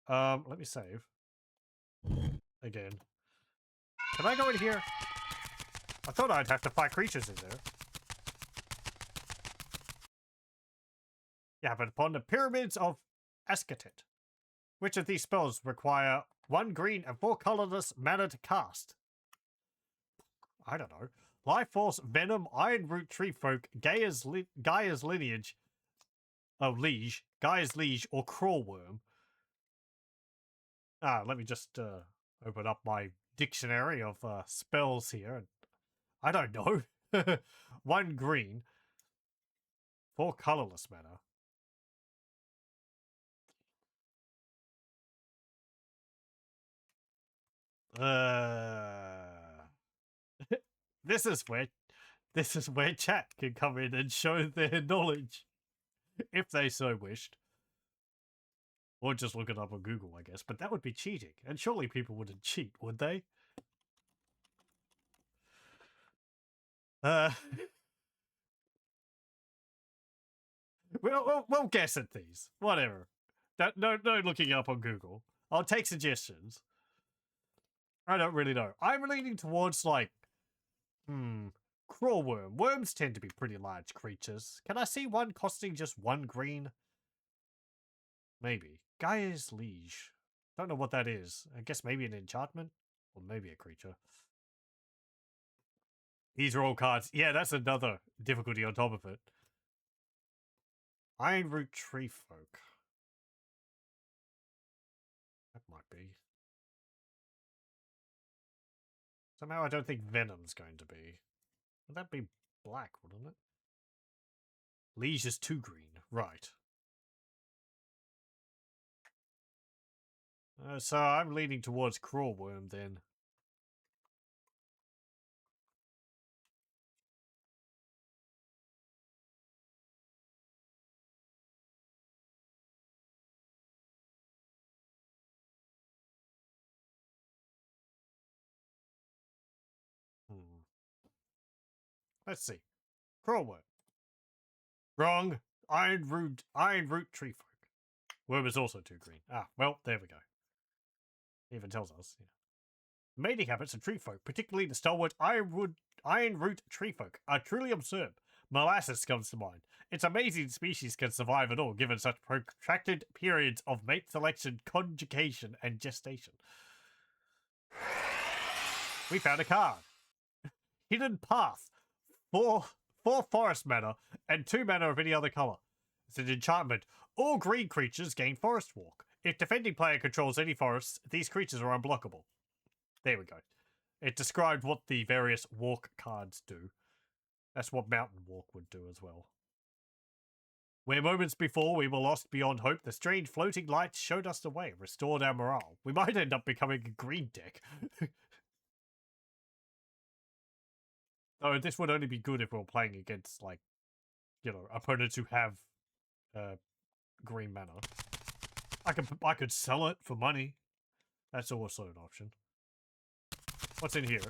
Let me save. Again. Can I go in here? I thought I'd have to fight creatures in there. Yeah, but upon the Pyramids of Ascatet. Which of these spells require 1 green and 4 colorless mana to cast? I don't know. Life Force, Venom, Iron Root, Tree Folk, Gaia's Lineage, Liege, Gaia's Liege, or Crawl Worm. Let me just open up my dictionary of spells here. I don't know. 1 green, 4 colorless mana. This is where chat can come in and show their knowledge, if they so wished. Or just look it up on Google, I guess. But that would be cheating. And surely people wouldn't cheat, would they? We'll guess at these. Whatever. No looking up on Google. I'll take suggestions. I don't really know. I'm leaning towards, like, Crawl Worm. Worms tend to be pretty large creatures. Can I see one costing just 1 green? Maybe. Gaia's Liege. Don't know what that is. I guess maybe an enchantment? Or maybe a creature. These are all cards. Yeah, that's another difficulty on top of it. Iron Root Tree Folk. That might be. Somehow I don't think Venom's going to be. Would that be black, wouldn't it? Liege is 2 green. Right. So I'm leaning towards Crawl Worm then. Let's see. Crawl Worm. Wrong. Iron Root Tree Folk. Worm is also 2 green. Well, there we go. It even tells us. Yeah. Mating habits of tree folk, particularly the stalwart Iron Root Tree Folk, are truly absurd. Molasses comes to mind. It's amazing species can survive at all, given such protracted periods of mate selection, conjugation, and gestation. We found a card. Hidden Path. 4 forest mana, and 2 mana of any other color. It's an enchantment. All green creatures gain Forest Walk. If defending player controls any forests, these creatures are unblockable. There we go. It described what the various walk cards do. That's what Mountain Walk would do as well. Where moments before we were lost beyond hope, the strange floating lights showed us the way, restored our morale. We might end up becoming a green deck. Oh, this would only be good if we were playing against, like, you know, opponents who have green mana. I could sell it for money. That's also an option. What's in here?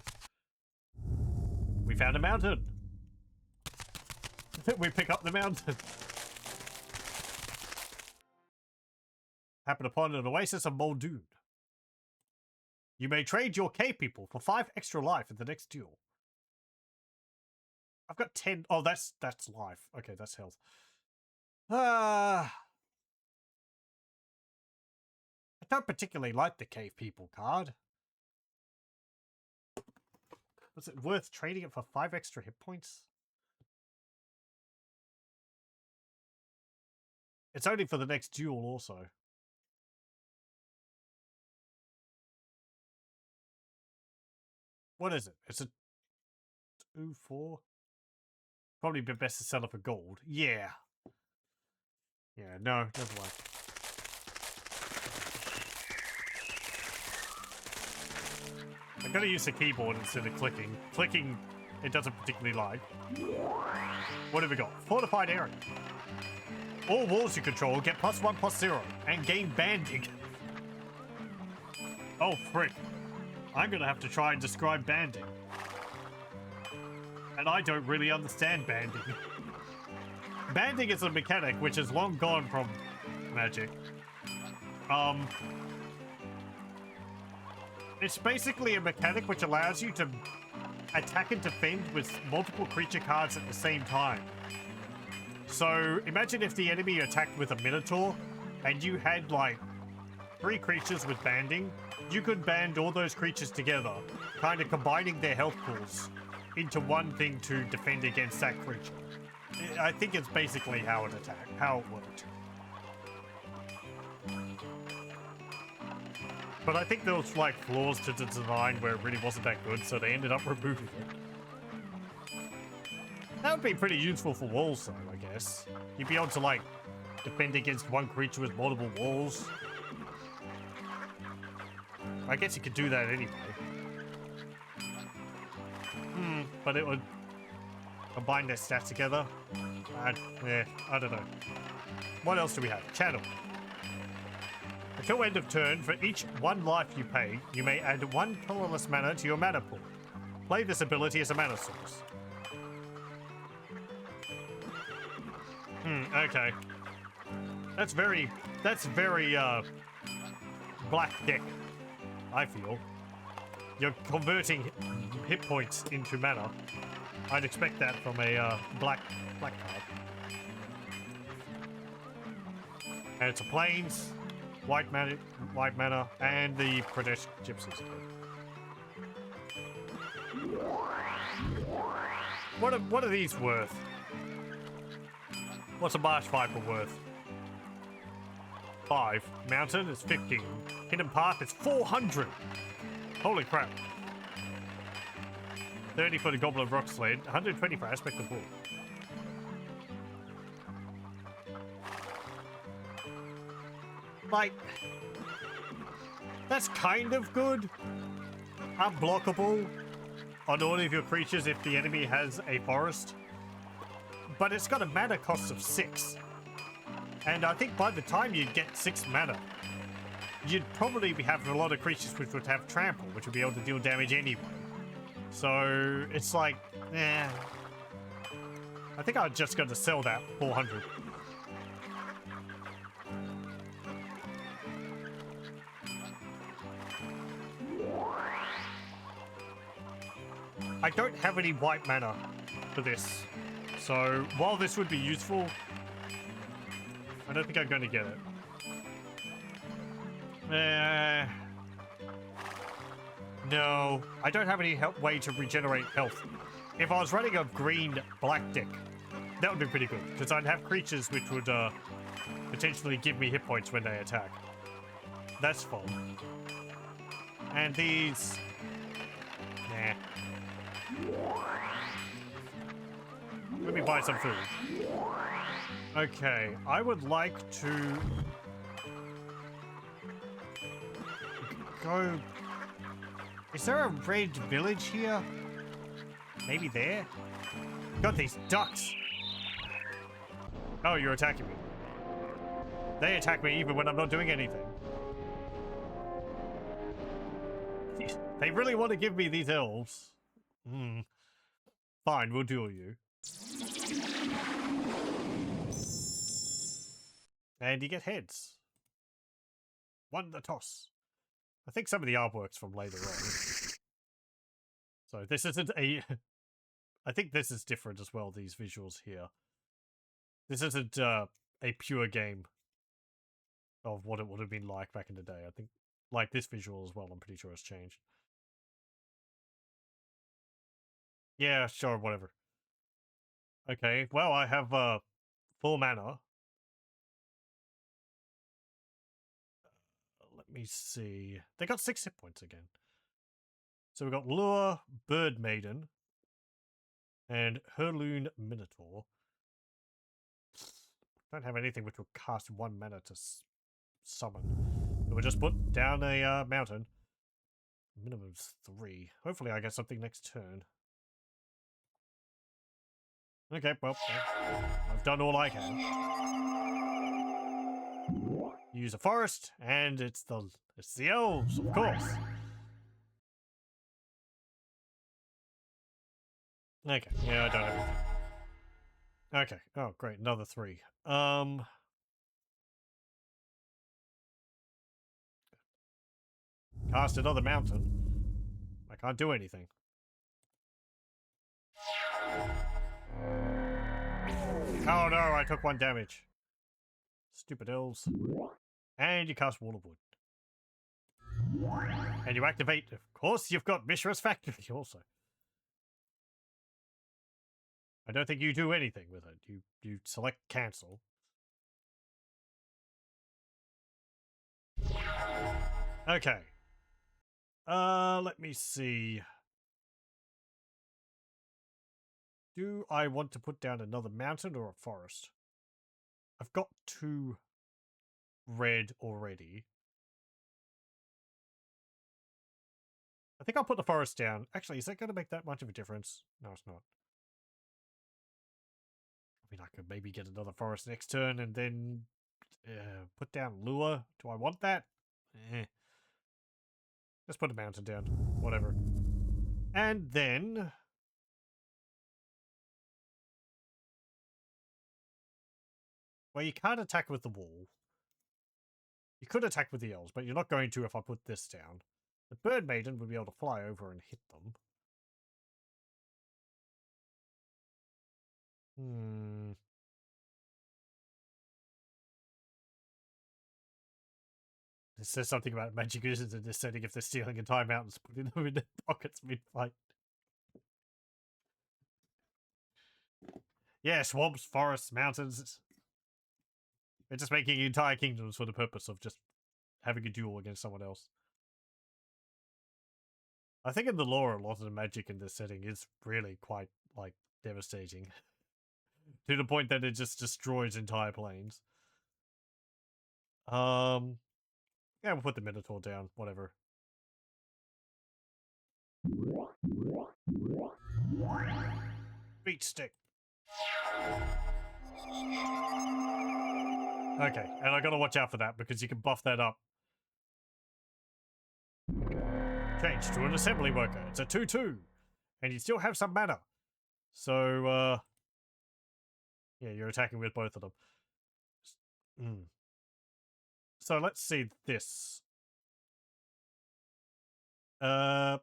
We found a mountain. We pick up the mountain. Happen upon an oasis of Muldoon. You may trade your cave people for 5 extra life in the next duel. I've got 10. Oh, that's life. Okay, that's health. I don't particularly like the cave people card. Was it worth trading it for 5 extra hit points? It's only for the next duel also. What is it? It's a 2-4? Probably be best to sell it for gold. Yeah. Yeah, no, never mind. I'm gonna use the keyboard instead of clicking. Clicking, it doesn't particularly like. What have we got? Fortified area. All walls you control get +1/+0 and gain banding. Oh, frick. I'm gonna have to try and describe banding. And I don't really understand banding. Banding is a mechanic which is long gone from Magic. It's basically a mechanic which allows you to attack and defend with multiple creature cards at the same time. So imagine if the enemy attacked with a Minotaur and you had like 3 creatures with banding, you could band all those creatures together, kind of combining their health pools into one thing to defend against that creature. I think it's basically how it worked. But I think there was like flaws to the design where it really wasn't that good, so they ended up removing it. That would be pretty useful for walls though, I guess. You'd be able to like defend against one creature with multiple walls. I guess you could do that anyway. But it would combine their stats together. I don't know. What else do we have? Channel. Until end of turn, for each 1 life you pay, you may add 1 colorless mana to your mana pool. Play this ability as a mana source. Okay. That's very black deck, I feel. You're converting hit points into mana. I'd expect that from a black card. And it's a plains, white mana, and the Pradesh Gypsies. What are these worth? What's a Marsh Viper worth? 5. Mountain is 15. Hidden Path is 400. Holy crap. 30 for the Goblin Rock Sled, 120 for Aspect of Bull. Like, that's kind of good. Unblockable on all of your creatures if the enemy has a forest. But it's got a mana cost of 6. And I think by the time you get 6 mana, you'd probably be having a lot of creatures which would have trample, which would be able to deal damage anyway. So it's like, I think I'm just going to sell that 400. I don't have any white mana for this. So while this would be useful, I don't think I'm going to get it. No, I don't have any way to regenerate health. If I was running a green black deck, that would be pretty good, because I'd have creatures which would potentially give me hit points when they attack. That's fun. And these... Nah. Let me buy some food. Okay, I would like to go... Is there a red village here? Maybe there? Got these ducks. Oh, you're attacking me. They attack me even when I'm not doing anything. They really want to give me these elves. Fine, we'll duel you. And you get heads. 1 the toss. I think some of the artwork's from later on. So this isn't a... I think this is different as well, these visuals here. This isn't a pure game of what it would have been like back in the day. I think, like this visual as well, I'm pretty sure it's changed. Yeah, sure, whatever. Okay, well, I have 4 mana. Let me see. They got 6 hit points again. So we've got Lure, Bird Maiden, and Hurloon Minotaur. Don't have anything which will cast 1 mana to summon. So we'll just put down a mountain. Minimum 3. Hopefully I get something next turn. Okay, well, I've done all I can. Use a forest, and it's the elves, of course. Okay, yeah, I don't have anything. Okay, oh great, another 3. Cast another mountain. I can't do anything. Oh no, I took 1 damage. Stupid elves. And you cast Wall of Wood. And you activate, of course, you've got Mishra's Factory also. I don't think you do anything with it. You select cancel. Okay. Let me see. Do I want to put down another mountain or a forest? I've got 2 red already. I think I'll put the forest down. Actually, is that going to make that much of a difference? No, it's not. I mean, I could maybe get another forest next turn and then put down lure. Do I want that? Eh. Let's put a mountain down. Whatever. And then... well, you can't attack with the wall. You could attack with the elves, but you're not going to if I put this down. The bird maiden would be able to fly over and hit them. It says something about magic users in this setting if they're stealing entire mountains, putting them in their pockets mid-fight. Yeah, swamps, forests, mountains. They're just making entire kingdoms for the purpose of just having a duel against someone else. I think in the lore, a lot of the magic in this setting is really quite, like, devastating. To the point that it just destroys entire planes. Yeah, we'll put the Minotaur down, whatever. Beat stick. Okay, and I gotta watch out for that because you can buff that up. Change to an assembly worker. It's a 2-2. And you still have some mana. So, yeah, you're attacking with both of them. So let's see this. Oh,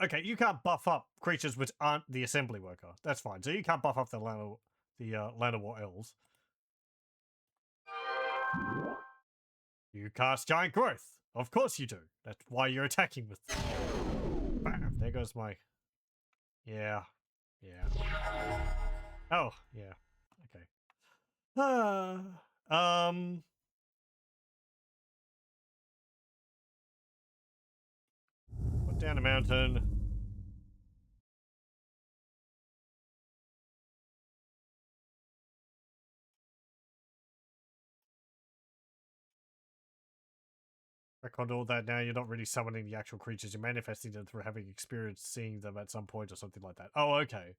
okay, you can't buff up creatures which aren't the assembly worker. That's fine. So you can't buff up the Llanowar elves. You cast Giant Growth. Of course you do. That's why you're attacking with them. Bam, there goes my... yeah. Yeah. Oh, yeah. Okay. Put down a mountain. Back on all that now, you're not really summoning the actual creatures, you're manifesting them through having experienced seeing them at some point or something like that. Oh, okay.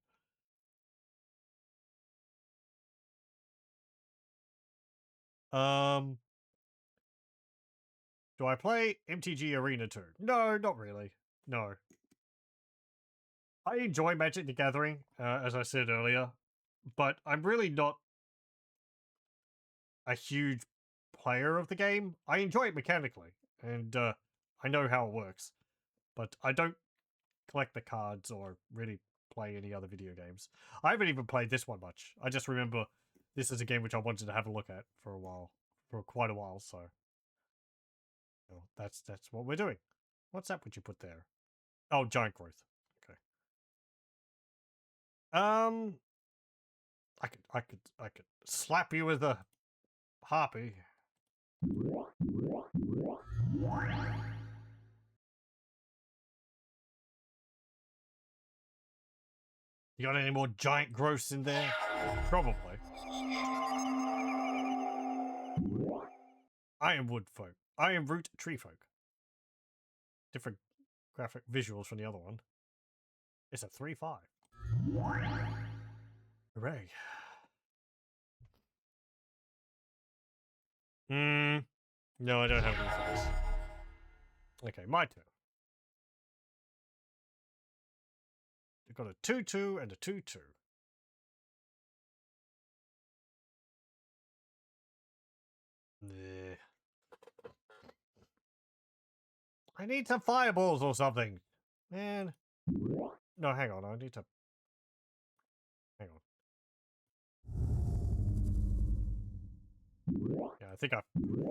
Do I play MTG Arena 2? No, not really. No. I enjoy Magic the Gathering, as I said earlier, but I'm really not a huge player of the game. I enjoy it mechanically, and I know how it works, but I don't collect the cards or really play any other video games. I haven't even played this one much. I just remember this is a game which I wanted to have a look at for a while, for quite a while, so well, that's what we're doing. What's that would you put there? Oh, Giant Growth. Okay. I could slap you with a harpy. You got any more giant growths in there? Probably. I am wood folk. I am root tree folk. Different graphic visuals from the other one. It's a 3/5. Hooray. No, I don't have any effects. Okay, my turn. We've got a 2/2 and a 2/2. Nah. I need some fireballs or something. Man. No, hang on. I need to... Hang on. Yeah, I think I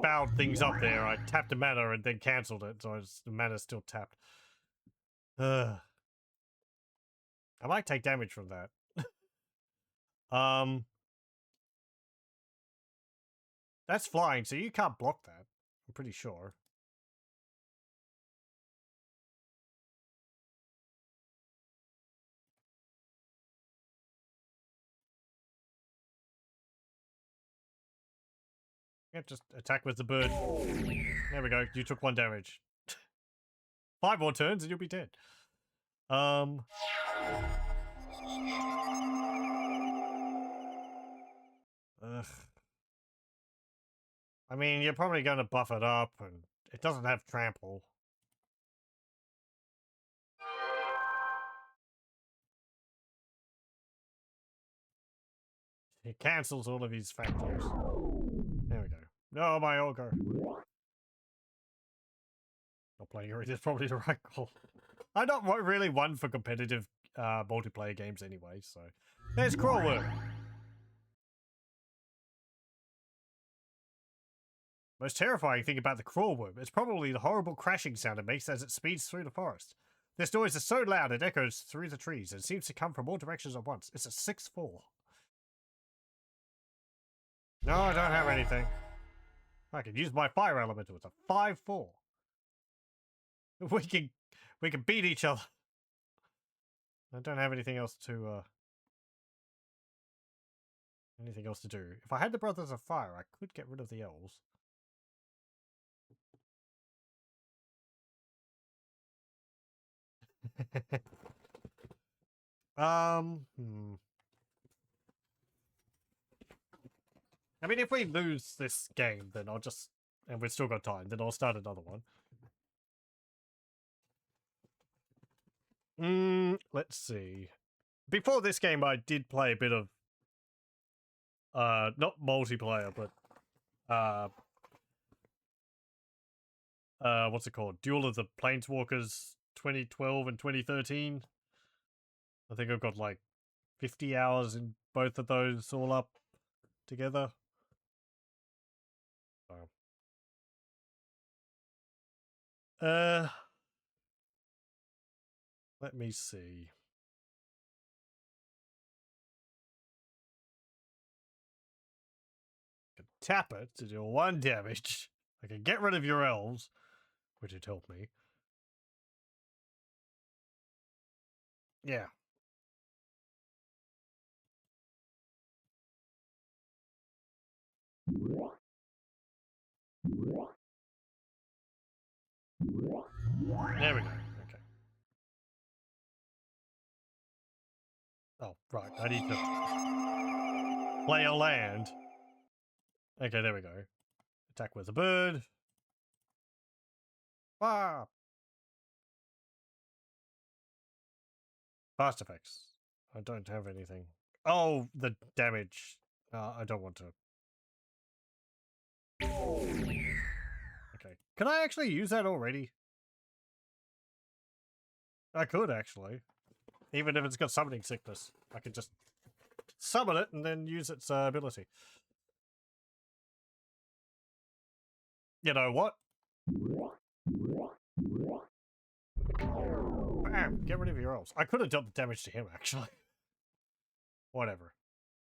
fouled things up there. I tapped a mana and then cancelled it, so the mana's still tapped. I might take damage from that. That's flying, so you can't block that. I'm pretty sure. Yeah, just attack with the bird. There we go. You took 1 damage. 5 more turns and you'll be dead. Ugh. I mean, you're probably going to buff it up, and it doesn't have trample. It cancels all of his factors. There we go. No, my ogre. Not playing it is probably the right call. I'm not really one for competitive multiplayer games anyway, so... There's Crawlworm. Most terrifying thing about the Crawlworm is probably the horrible crashing sound it makes as it speeds through the forest. This noise is so loud it echoes through the trees and seems to come from all directions at once. It's a 6/4. No, I don't have anything. I can use my fire elemental. It's a 5/4. We can beat each other. I don't have anything else to do. If I had the Brothers of Fire, I could get rid of the elves. I mean, if we lose this game, then I'll just... And we've still got time, then I'll start another one. Let's see. Before this game, I did play a bit of... not multiplayer, but... what's it called? Duel of the Planeswalkers 2012 and 2013. I think I've got like 50 hours in both of those all up together. Let me see. I can tap it to deal 1 damage. I can get rid of your elves, which would help me. Yeah. There we go. Okay. Oh, right. I need to play a land. Okay, there we go. Attack with a bird. Ah! Fast effects. I don't have anything. Oh, the damage. I don't want to. Okay. Can I actually use that already? I could, actually. Even if it's got summoning sickness. I could just summon it and then use its ability. You know what? Bam! Get rid of your elves. I could have dealt the damage to him, actually. Whatever.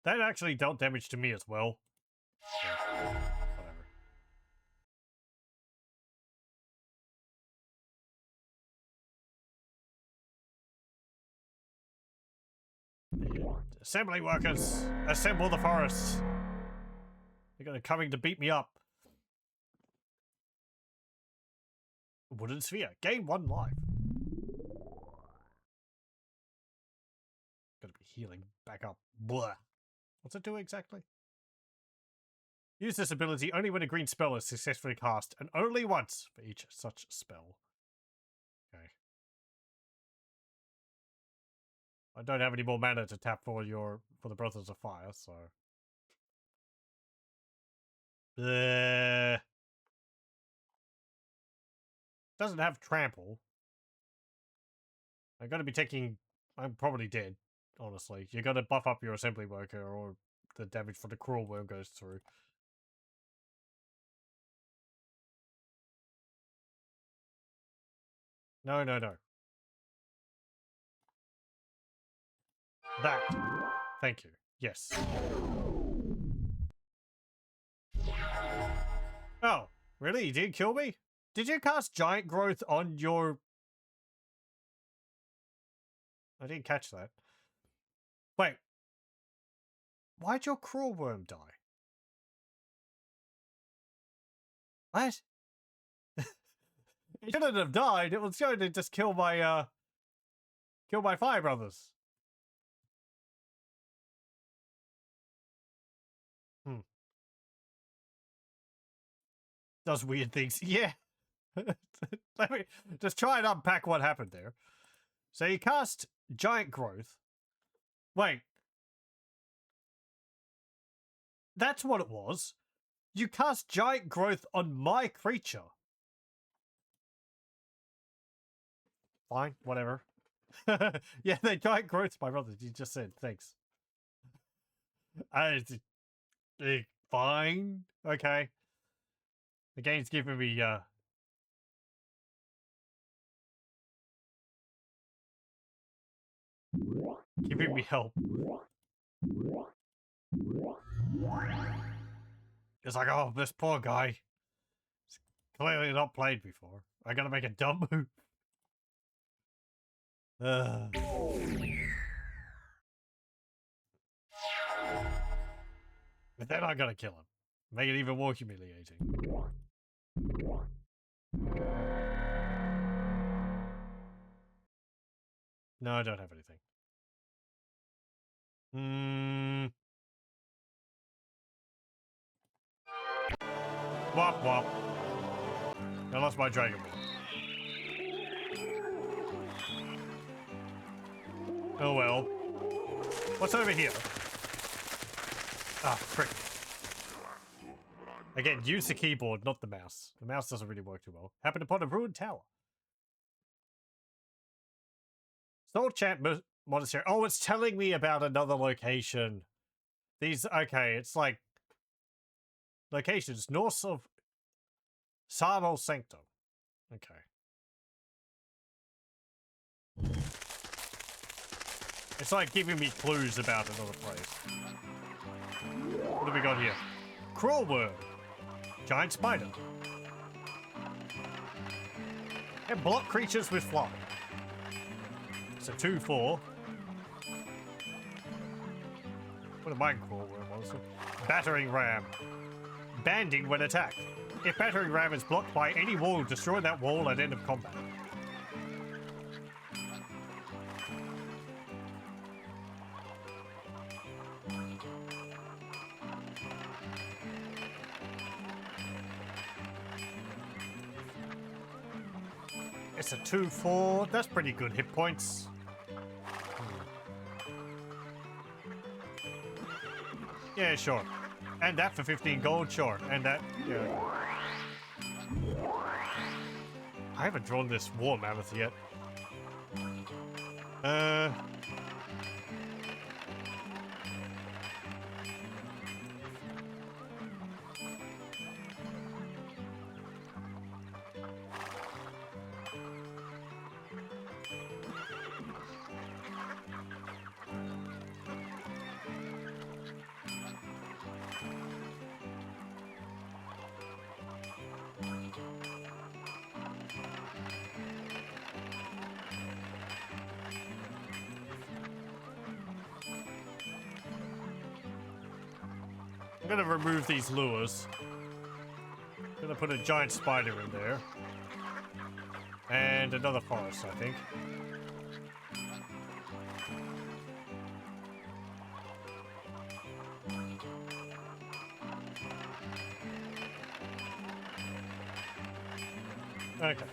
That actually dealt damage to me as well. Yeah, whatever. Assembly workers! Assemble the forests! They're coming to beat me up. Wooden sphere. Gain 1 life. Gotta be healing back up. Blah. What's it do exactly? Use this ability only when a green spell is successfully cast, and only once for each such spell. I don't have any more mana to tap for the Brothers of Fire, so. Doesn't have trample. I'm gonna be taking. I'm probably dead, honestly. You're gonna buff up your assembly worker, or the damage for the cruel worm goes through. No, no, no. That. Thank you. Yes. Oh, really? You did kill me? Did you cast Giant Growth on your... I didn't catch that. Wait. Why'd your cruel worm die? What? It shouldn't have died. It was going to just kill my fire brothers. Does weird things. Yeah. Let me just try and unpack what happened there. So you cast Giant Growth. Wait. That's what it was. You cast Giant Growth on my creature. Fine, whatever. Yeah, they Giant Growth, my brother. You just said, thanks. Fine. Okay. The game's giving me, giving me help. It's like, oh, this poor guy. He's clearly not played before. I gotta make a dumb move. But then I gotta kill him. Make it even more humiliating. No, I don't have anything. Wop wop. I lost my Dragon Ball. Oh well. What's over here? Ah, frick. Again, use the keyboard, not the mouse. The mouse doesn't really work too well. Happened upon a ruined tower. Soul Chant Monastery. Oh, it's telling me about another location. These, okay, it's like locations north of Sarmo Sanctum. Okay. It's like giving me clues about another place. What have we got here? Cruel worm. Giant spider. And block creatures with fly. It's a 2/4. What a mind cruel worm, honestly. Battering ram. Banding when attacked. If battering ram is blocked by any wall, destroy that wall at end of combat. It's a 2/4. That's pretty good hit points. Yeah, sure. And that for 15 gold, sure. And that, yeah. I haven't drawn this war mammoth yet. I'm gonna remove these lures. I'm gonna put a giant spider in there. And another forest, I think. Okay.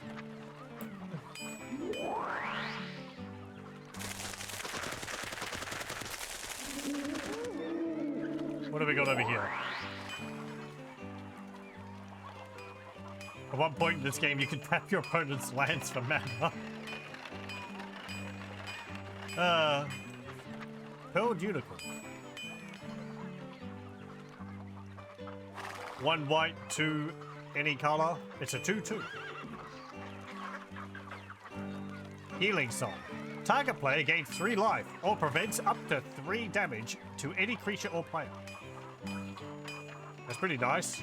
got over here? At one point in this game, you can tap your opponent's lands for mana. Pearl Unicorn. 1 white, 2 any color. It's a 2/2. Healing Song. Target player gains 3 life or prevents up to 3 damage to any creature or player. That's pretty nice.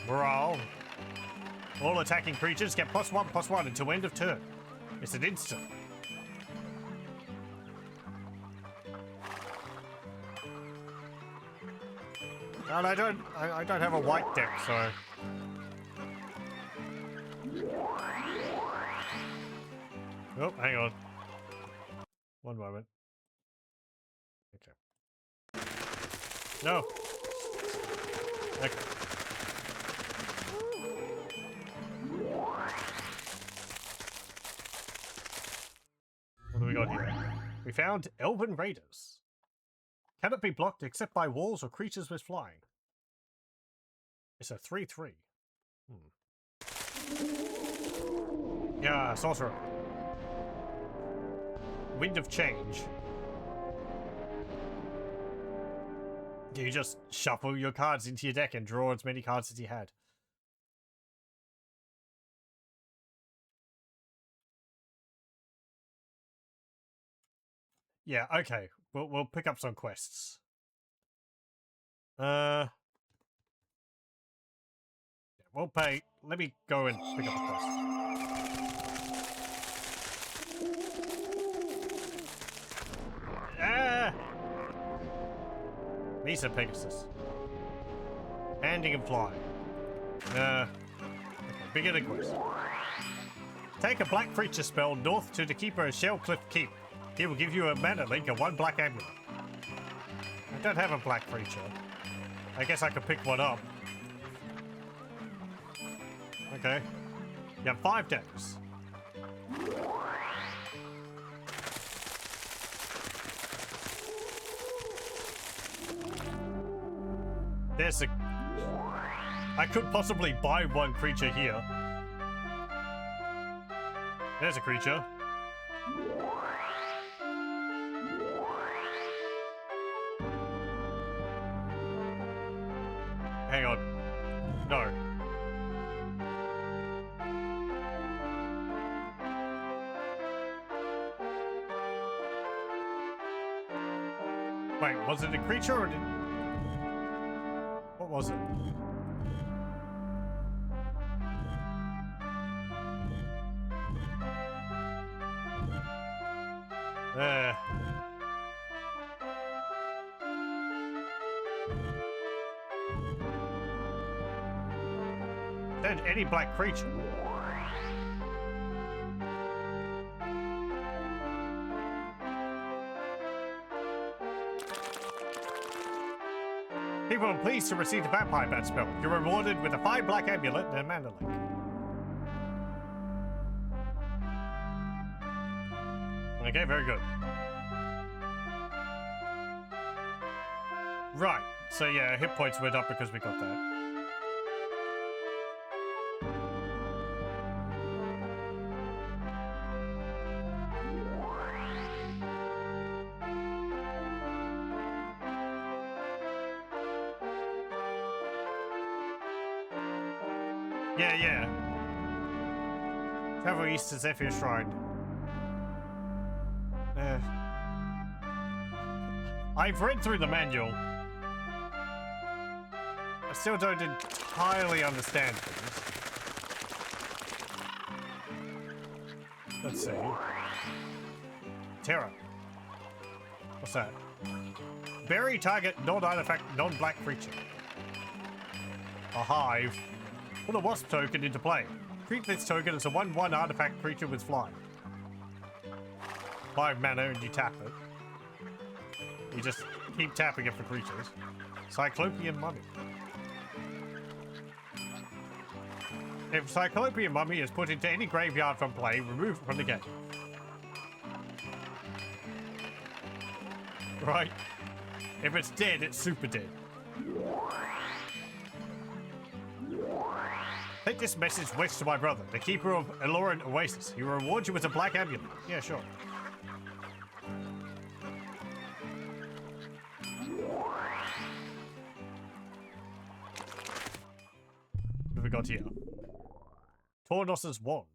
Morale. All attacking creatures get +1/+1 until end of turn. It's an instant. And I don't have a white deck, so. Oh, hang on. One moment. Okay. No. Okay. What do we got here? We found Elven Raiders. Cannot be blocked except by walls or creatures with flying. It's a 3/3. Yeah, sorcerer. Wind of Change. You just shuffle your cards into your deck and draw as many cards as you had. Yeah, okay. We'll pick up some quests. We'll pay. Let me go and pick up a quest. Ah! Mesa Pegasus. Landing and flying. Okay, beginner quest. Take a black creature spell north to the keeper of Shellcliff Keep. He will give you a mana link and 1 black amulet. I don't have a black creature. I guess I could pick one up. Okay. You have 5 days. There's a... I could possibly buy 1 creature here. There's a creature. Hang on. No. Wait, was it a creature or did... What was it? Then any black creature. People are pleased to receive the Vampire Bat spell. You're rewarded with a 5 black amulet and a mana link. Okay, very good. Right, so yeah, hit points went up because we got that. Yeah. Travel east to Zephyr Shrine. I've read through the manual. I still don't entirely understand things. Let's see. Terror. What's that? Bury target non-artifact, non-black creature. A hive. Put a wasp token into play. Treat this token as a 1/1 artifact creature with flying. 5 mana and you tap it. You just keep tapping it for creatures. Cyclopean Mummy. If Cyclopean Mummy is put into any graveyard from play, remove it from the game. Right? If it's dead, it's super dead. Take this message west to my brother, the keeper of Eloran Oasis. He will reward you with a black amulet. Yeah, sure. What have we got here? Tornos's Wand.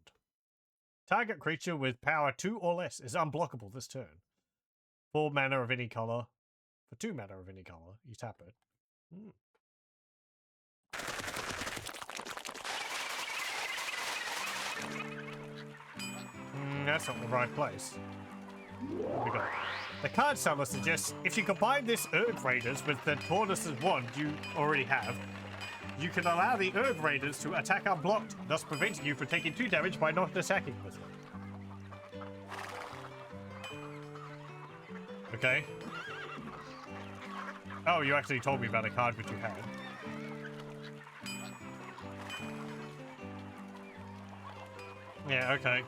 Target creature with power 2 or less is unblockable this turn. 4 mana of any color. For 2 mana of any color, you tap it. That's not the right place. What we got? The card seller suggests if you combine this Urg Raiders with the Tornos's Wand you already have, you can allow the Urg Raiders to attack unblocked, thus preventing you from taking 2 damage by not attacking with them. Okay. Oh, you actually told me about a card which you had. Yeah, okay.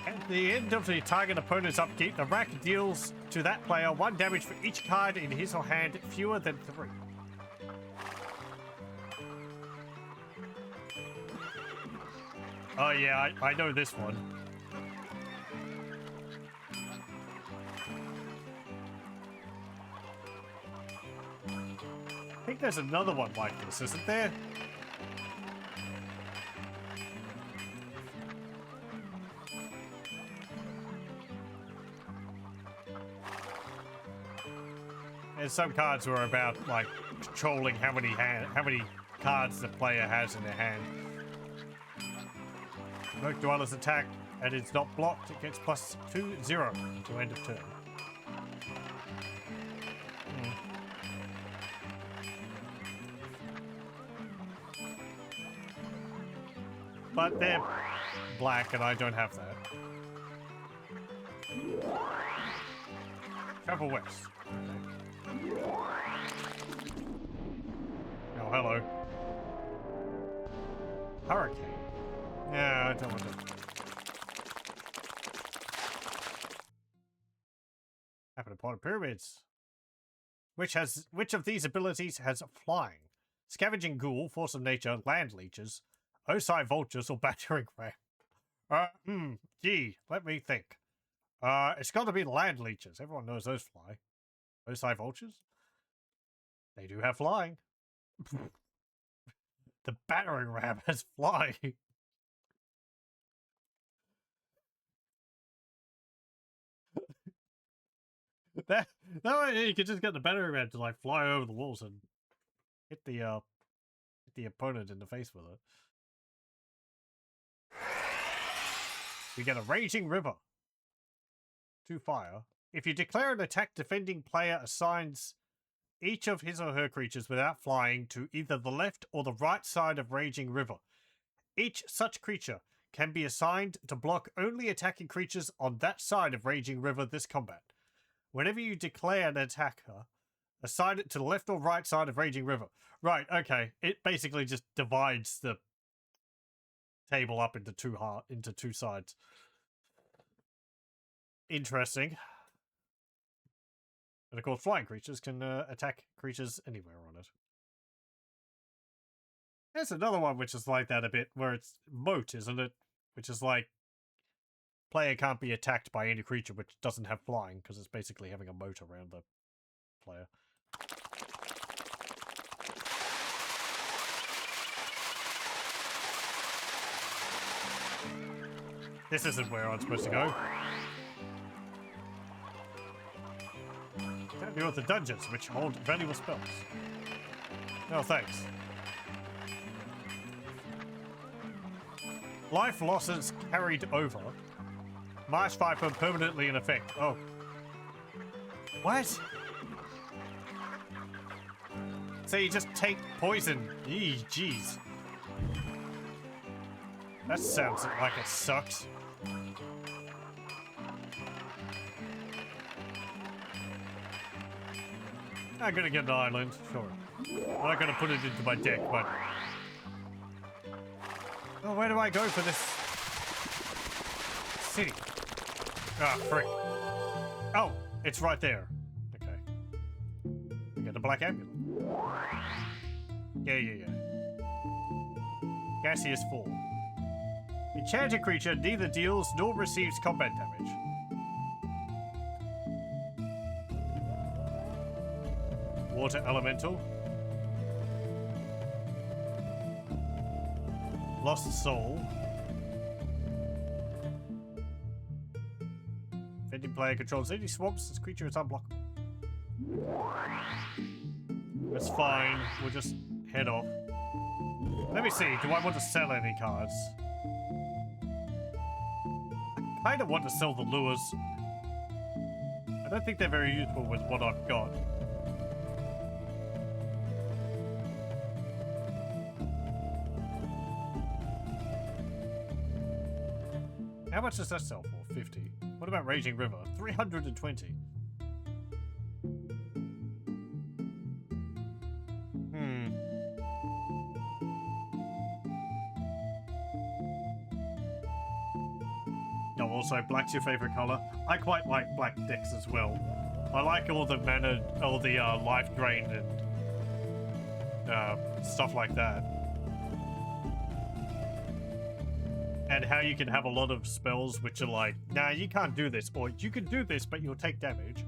At the end of the target opponent's upkeep, the rack deals to that player 1 damage for each card in his or hand fewer than 3. Oh yeah, I know this one. I think there's another one like this, isn't there? And some cards were about like controlling how many cards the player has in their hand. Merc Dweller's attack and it's not blocked, it gets +2/0 to end of turn. But they're black and I don't have that. Travel west. Okay. Oh, hello. Hurricane. Yeah, I don't want to. Happen upon pyramids. Which of these abilities has flying? Scavenging Ghoul, Force of Nature, Land Leeches, Osai Vultures, or Battering Ram? Gee, let me think. It's got to be Land Leeches. Everyone knows those fly. Osai Vultures? They do have flying. The Battering Ram has flying. that way you could just get the Battering Ram to like fly over the walls and hit the opponent in the face with it. You get a Raging River. 2 fire. If you declare an attack, defending player assigns each of his or her creatures without flying to either the left or the right side of Raging River. Each such creature can be assigned to block only attacking creatures on that side of Raging River this combat. Whenever you declare an attacker, assign it to the left or right side of Raging River. Right, okay. It basically just divides the table up into two sides. Interesting. And of course, flying creatures can attack creatures anywhere on it. There's another one which is like that a bit, where it's moat, isn't it? Which is like, player can't be attacked by any creature which doesn't have flying, because it's basically having a moat around the player. This isn't where I'm supposed to go. Tell me about the dungeons, which hold valuable spells. No, thanks. Life losses carried over. Marsh Viper permanently in effect. Oh. What? So you just take poison. Eee, jeez. That sounds like it sucks. I'm gonna get an island, sure. I'm not gonna put it into my deck, but... Oh, where do I go for this city? Ah, frick. Oh, it's right there. the black amulet. Yeah. Gaseous form. Enchanted creature neither deals nor receives combat damage. Water elemental. Lost soul. Vending player controls any swamps. This creature is unblockable. That's fine. We'll just head off. Let me see. Do I want to sell any cards? I kind of want to sell the lures. I don't think they're very useful with what I've got. How much does that sell for? 50. What about Raging River? 320. Oh, also, black's your favorite color. I quite like black decks as well. I like all the mana, all the life drain and stuff like that. And how you can have a lot of spells which are like, nah, you can't do this, or you can do this, but you'll take damage.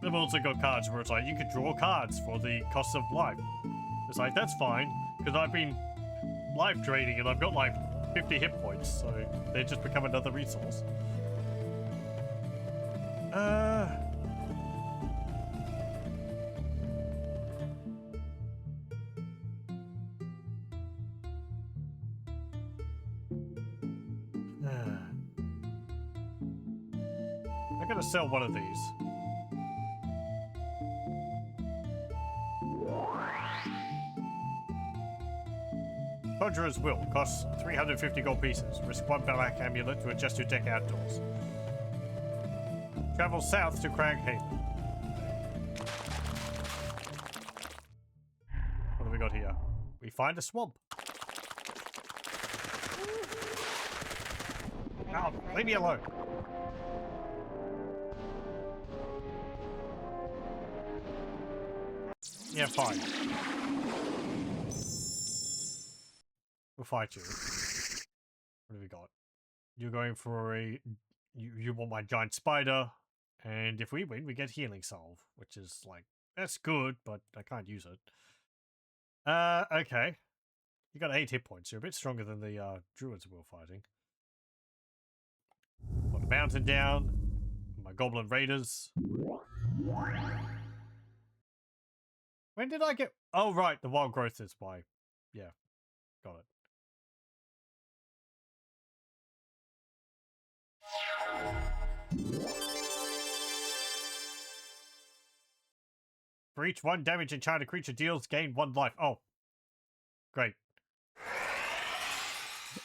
I've also got cards where it's like, you could draw cards for the cost of life. It's like, that's fine, because I've been life draining and I've got like 50 hit points, so they just become another resource. I'm gonna sell one of these. Conjurer's Will costs 350 gold pieces. Risk one black amulet to adjust your deck outdoors. Travel south to Crag Haven. What have we got here? We find a swamp. Oh, leave me alone. Yeah, fine. We'll fight you. What have we got? You're going for a... You want my giant spider. And if we win, we get healing salve. Which is like... That's good, but I can't use it. Okay. You got 8 hit points. You're a bit stronger than the druids we were fighting. Put the mountain down. My goblin raiders. When did I get... Oh, right. The wild growth is why. Yeah. Got it. For each 1 damage enchanted creature deals, gain 1 life. Oh. Great.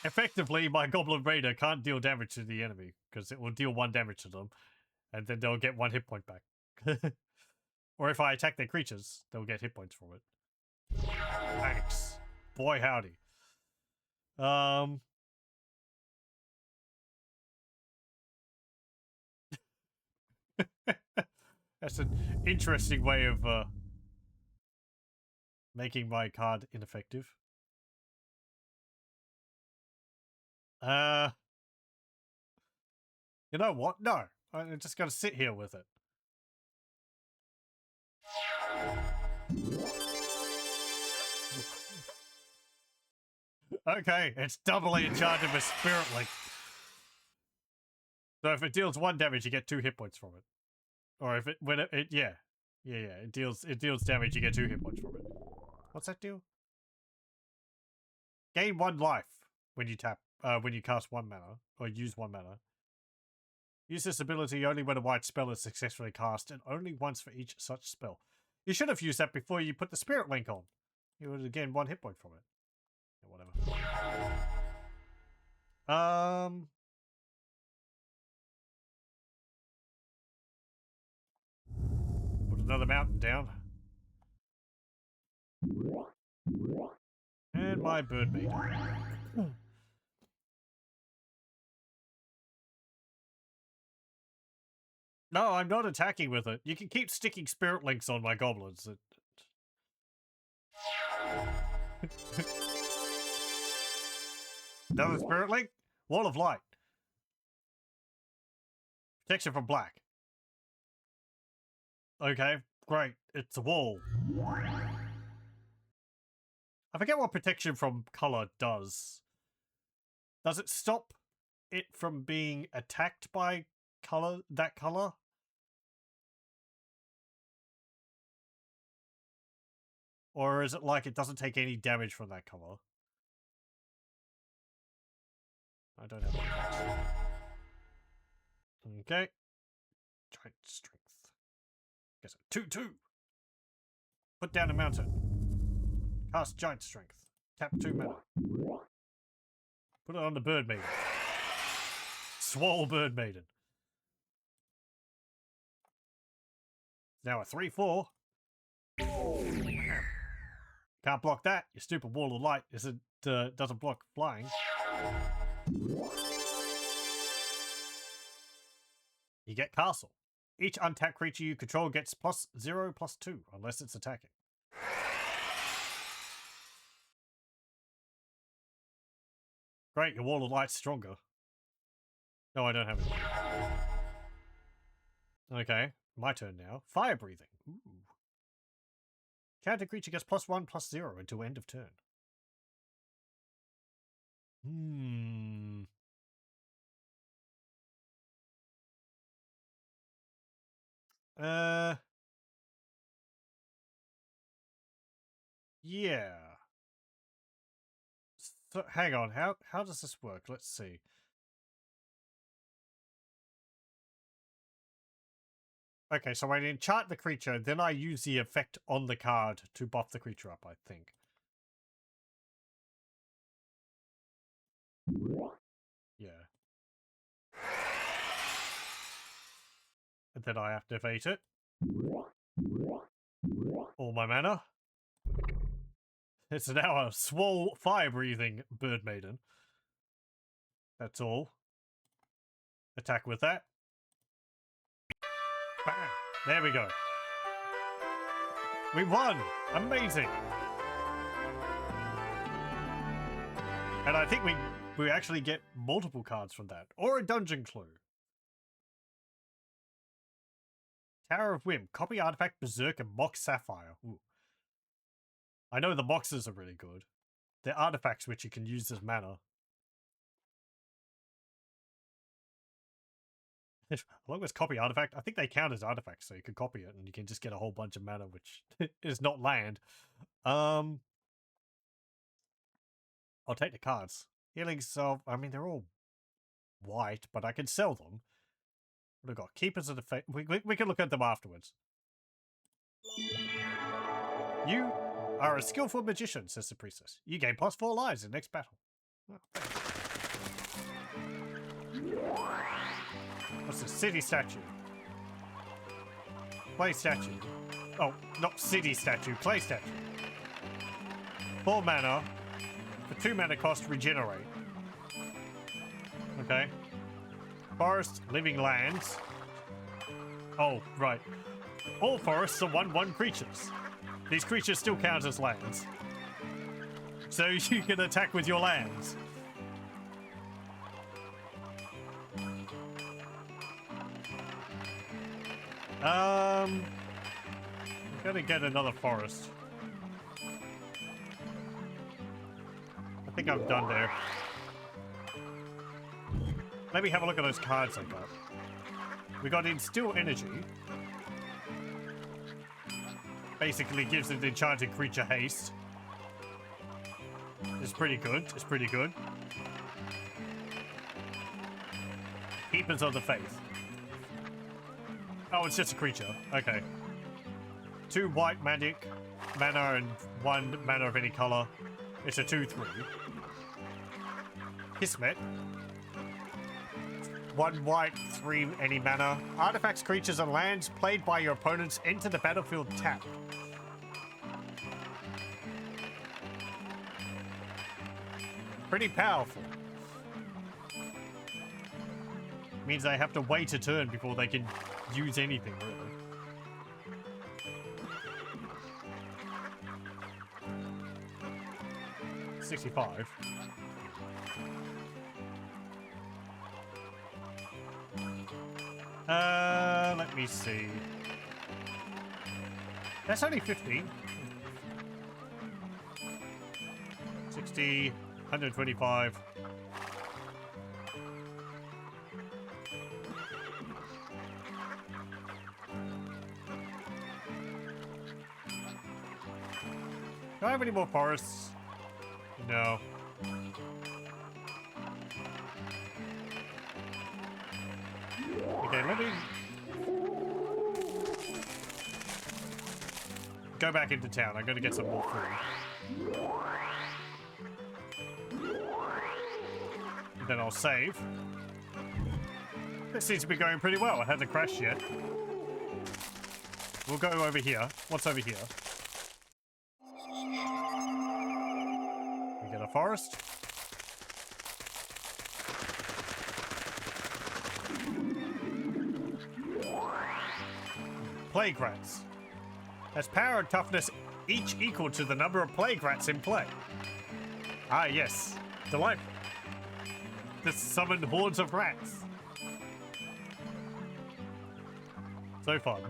Effectively, my Goblin Raider can't deal damage to the enemy, because it will deal 1 damage to them, and then they'll get 1 hit point back. Or if I attack their creatures, they'll get hit points from it. Thanks. Boy howdy. That's an interesting way of making my card ineffective. You know what? No. I'm just going to sit here with it. Okay, it's doubly enchanted with Spirit Link. So if it deals 1 damage, you get 2 hit points from it. Or if it, when it yeah. It deals damage, you get 2 hit points from it. What's that do? Gain 1 life when you when you cast 1 mana, or use 1 mana. Use this ability only when a white spell is successfully cast, and only once for each such spell. You should have used that before you put the Spirit Link on. You would have gained 1 hit point from it. Yeah, whatever. Put another mountain down. And my bird meter. No, I'm not attacking with it. You can keep sticking spirit links on my goblins. Another spirit link? Wall of light. Protection from black. Okay, great. It's a wall. I forget what protection from color does. Does it stop it from being attacked by that color? Or is it like it doesn't take any damage from that color? I don't have any. Okay. Giant strength. Guess 2/2. Put down a mountain. Cast giant strength. Tap 2 mana. Put it on the bird maiden. Swole bird maiden. Now a 3/4. Can't block that. Your stupid wall of light doesn't block flying. You get castle. Each untapped creature you control gets +0/+2 unless it's attacking. Great, your wall of light's stronger. No, I don't have it. Okay, my turn now. Fire breathing. Ooh. Counter creature gets +1/+0 until end of turn. Yeah. So, hang on, how does this work? Let's see. Okay, so I enchant the creature, then I use the effect on the card to buff the creature up, I think. Yeah. And then I activate it. All my mana. It's now a swole fire-breathing bird maiden. That's all. Attack with that. Bam! There we go. We won! Amazing! And I think we actually get multiple cards from that. Or a dungeon clue. Tower of Whim. Copy Artifact, Berserk, and Mox Sapphire. Ooh. I know the boxes are really good. They're artifacts which you can use as mana. Along with copy artifact, I think they count as artifacts, so you can copy it and you can just get a whole bunch of mana, which is not land. I'll take the cards. Healing Self, I mean, they're all white, but I can sell them. What have I got? Keepers of the Faith. We can look at them afterwards. You are a skillful magician, says the priestess. You gain +4 lives in the next battle. Oh, what's this? City statue. Clay statue. Oh, not city statue, clay statue. 4 mana. For 2 mana cost, regenerate. Okay. Forest, living lands. Oh, right. All forests are 1/1 creatures. These creatures still count as lands. So you can attack with your lands. I'm gonna get another forest. I think I'm done there. Let me have a look at those cards I got. We got Instill Energy. Basically gives an enchanted creature haste. It's pretty good. It's pretty good. Keepers of the Faith. Oh, it's just a creature. Okay. 2 white magic mana and 1 mana of any color. It's a 2/3. Kismet. 1 white, 3 any mana. Artifacts, creatures, and lands played by your opponents enter the battlefield tapped. Pretty powerful. Means they have to wait a turn before they can use anything, really. $65. Let me see. That's only 15. 60, 125. Do I have any more forests? No. Okay, let me go back into town. I'm gonna get some more food. And then I'll save. This seems to be going pretty well. It hasn't crashed yet. We'll go over here. What's over here? We get a forest. Plague rats. Has power and toughness each equal to the number of plague rats in play. Ah, yes. Delightful. This summoned hordes of rats. So fun.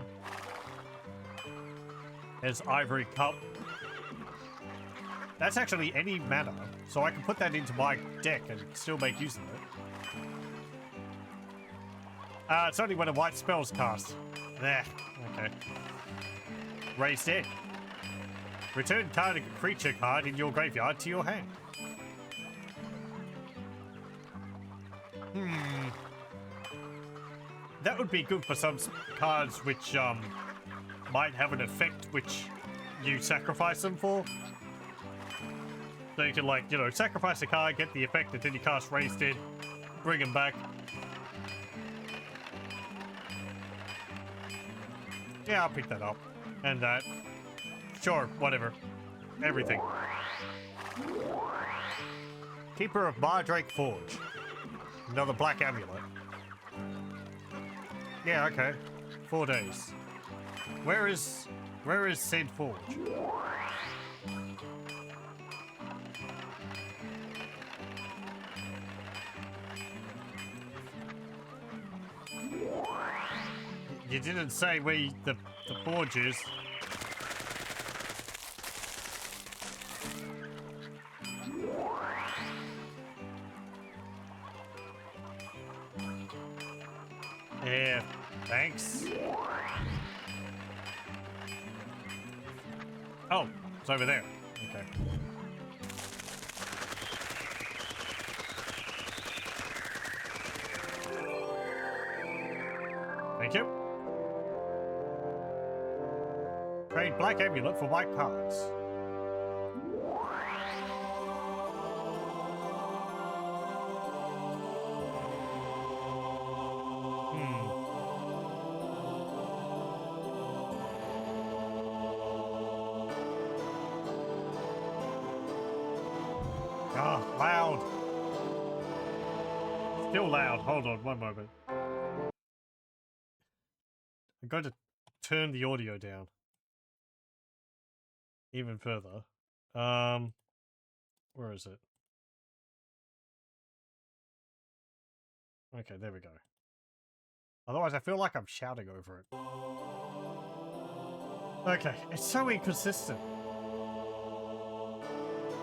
There's Ivory Cup. That's actually any mana, so I can put that into my deck and still make use of it. It's only when a white spell's cast. There. Okay. Raised Dead. Return target creature card in your graveyard to your hand. That would be good for some cards which might have an effect which you sacrifice them for. So you can, like, you know, sacrifice a card, get the effect, and then you cast Raised Dead, bring him back. Yeah, I'll pick that up. And that. Sure, whatever. Everything. Keeper of Mardrake Forge. Another black amulet. Yeah, okay. 4 days. Where is said forge? You didn't say where the forge is. Yeah, thanks. Oh, it's over there. Okay. Thank you. Trade black amulet for white cards. Ah, loud. Still loud. Hold on one moment. I'm going to turn the audio down even further. Where is it? Okay, there we go. Otherwise, I feel like I'm shouting over it. Okay, it's so inconsistent.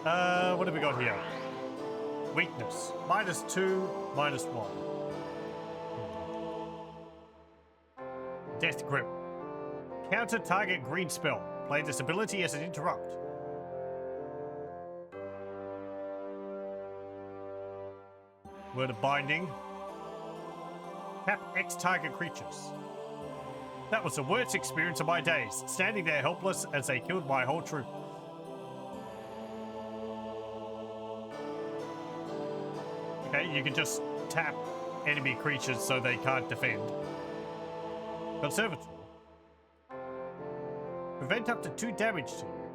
What have we got here? Weakness. -2, -1. Death Grip. Counter target green spell. Play this ability as an interrupt. Word of Binding. Tap X target creatures. That was the worst experience of my days, standing there helpless as they killed my whole troop. Okay, you can just tap enemy creatures so they can't defend. Conservator. Prevent up to 2 damage to you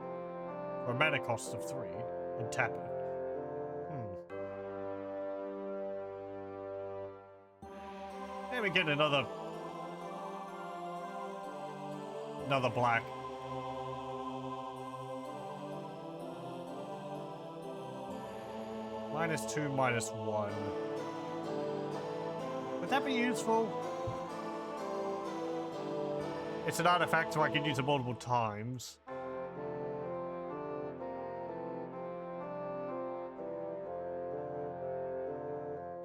for a mana cost of 3 and tap it. There we get another black. -2, -1. Would that be useful? It's an artifact, so I can use it multiple times.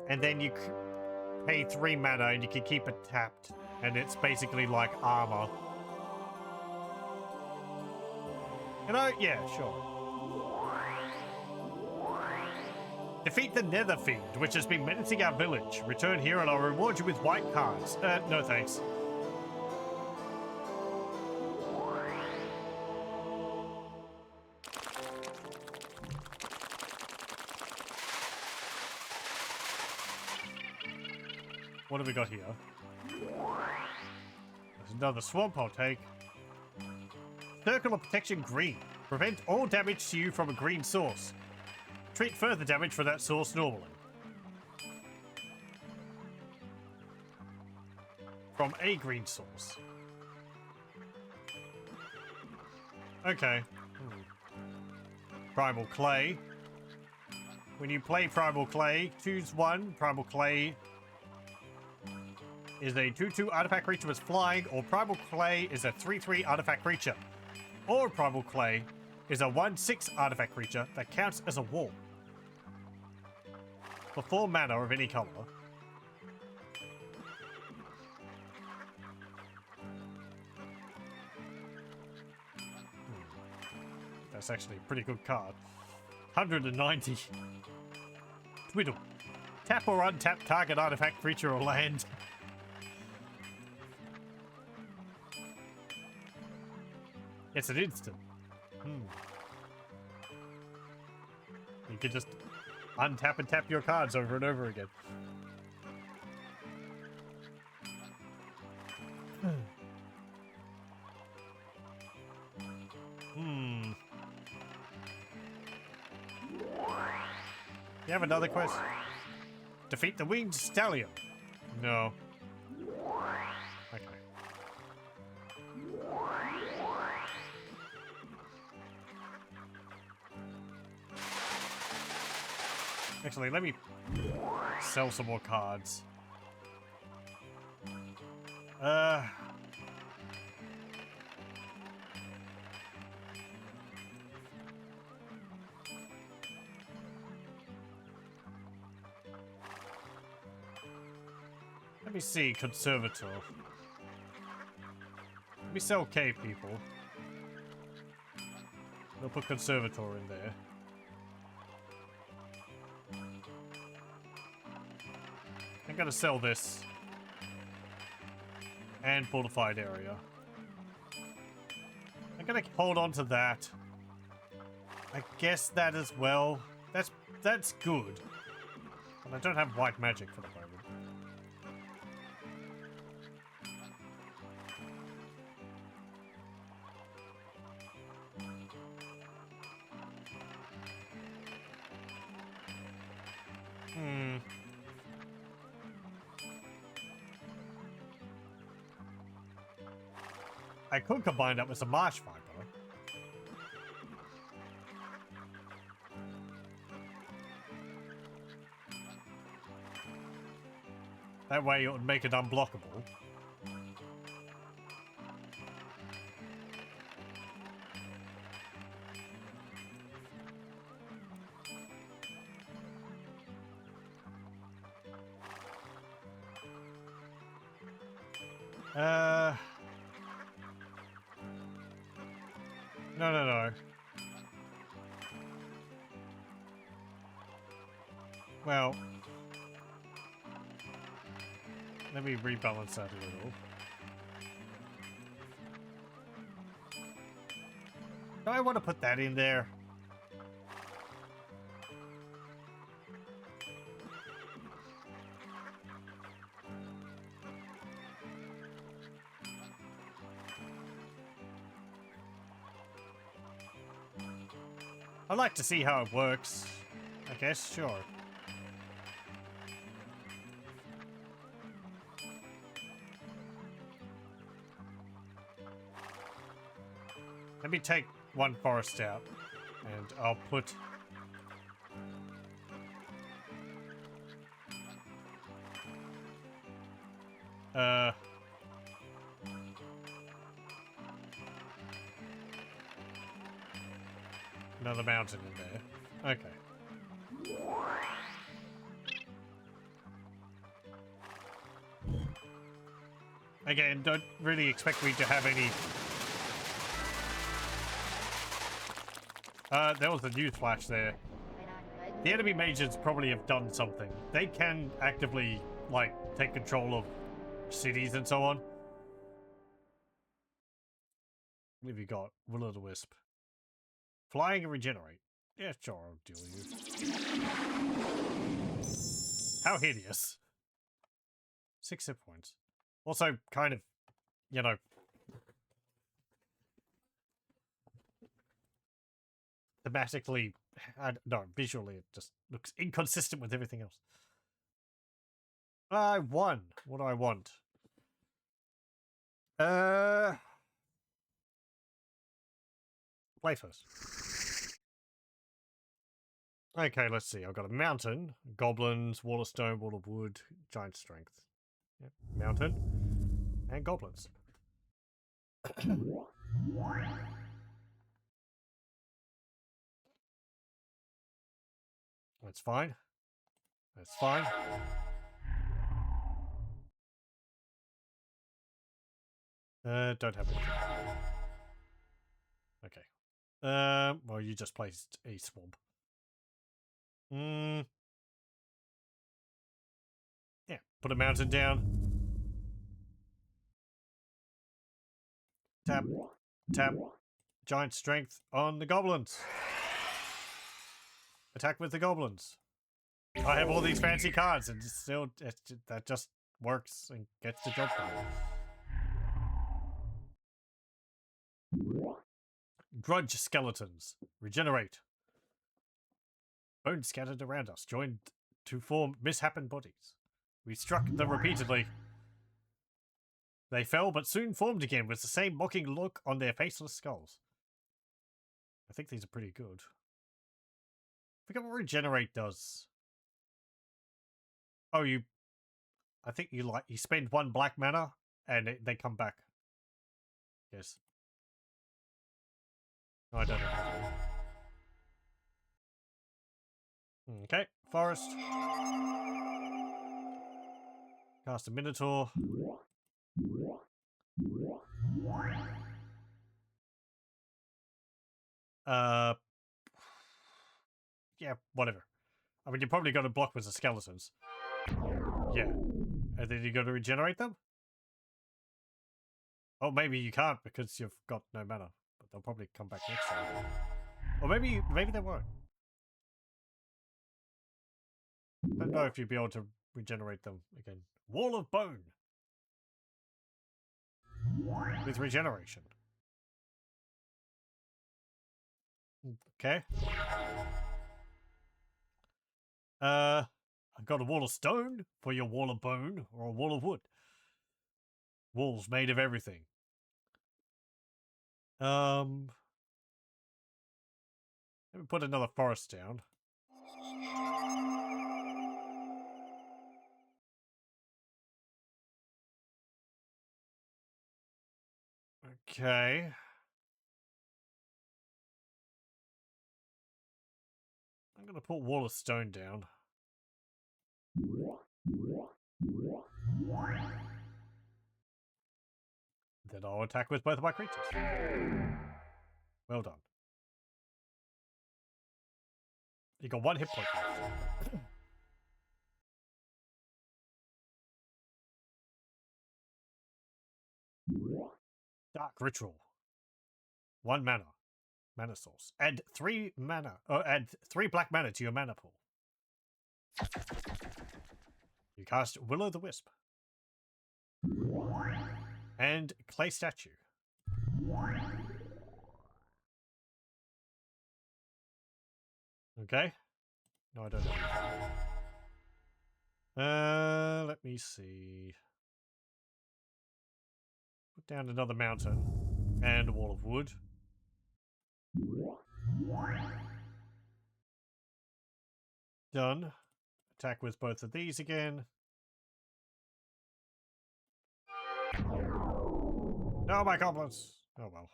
And then you pay 3 mana and you can keep it tapped. And it's basically like armor. You know, yeah, sure. Defeat the Nether Fiend, which has been menacing our village. Return here and I'll reward you with white cards. No thanks. What have we got here? There's another swamp I'll take. Circle of Protection Green. Prevent all damage to you from a green source. Treat further damage for that source normally. From a green source. Okay. Primal Clay. When you play Primal Clay, choose one. Primal Clay is a 2/2 artifact creature with flying, or Primal Clay is a 3/3 artifact creature. Or Primal Clay is a 1/6 artifact creature that counts as a wall. For 4 mana of any color. That's actually a pretty good card. 190. Twiddle. Tap or untap target artifact, creature, or land. It's an instant. You can just untap and tap your cards over and over again. You have another quest? Defeat the Winged Stallion. No. Okay. Actually, let me sell some more cards. Let me see, Conservator. Let me sell cave people. We'll put Conservator in there. I'm gonna sell this. And fortified area. I'm gonna hold on to that. I guess that as well. That's good. But I don't have white magic for the moment. I could combine that with some marsh fiber. That way it would make it unblockable. No. Well, let me rebalance that a little. Do I want to put that in there? I'd like to see how it works. I guess, sure. Let me take one forest out, and I'll put... another mountain in there. Okay. Again, don't really expect me to have any... there was a news flash there. The enemy mages probably have done something. They can actively, like, take control of cities and so on. What have you got? Will-o'-the-wisp. Flying and regenerate. Yeah, sure, I'll deal with you. How hideous. 6 hit points. Also, kind of, you know... thematically... no, visually it just looks inconsistent with everything else. I won. What do I want? Play first. Okay, let's see. I've got a mountain, goblins, wall of stone, wall of wood, giant strength. Yep. Mountain and goblins. That's fine. That's fine. Don't have anything. Okay. Well, you just placed a swamp. Yeah, put a mountain down. Tap. Tap. Giant strength on the goblins. Attack with the goblins. I have all these fancy cards and still, that just works and gets the job done. Grudge skeletons. Regenerate. Bones scattered around us, joined to form misshapen bodies. We struck them repeatedly. They fell, but soon formed again with the same mocking look on their faceless skulls. I think these are pretty good. I forget what regenerate does. Oh, I think you spend 1 black mana and they come back. Yes. Oh, I don't know. Okay, forest. Cast a Minotaur. Yeah, whatever. I mean, you probably got to block with the skeletons. Yeah. And then you got to regenerate them? Oh, maybe you can't because you've got no mana. But they'll probably come back next time. Or maybe they won't. I don't know if you'd be able to regenerate them again. Wall of Bone. With regeneration. Okay. I've got a wall of stone for your wall of bone or a wall of wood. Walls made of everything. Let me put another forest down. Okay. I'm gonna put wall of stone down. Then I'll attack with both of my creatures. Well done. You got 1 hit point left. Dark Ritual. 1 mana. Mana source. Add 3 mana. Add 3 black mana to your mana pool. You cast Will-o'-the-Wisp. And Clay Statue. Okay. No, I don't know. Let me see. Put down another mountain. And a wall of wood. Done. Attack with both of these again. No, my goblins. Oh well.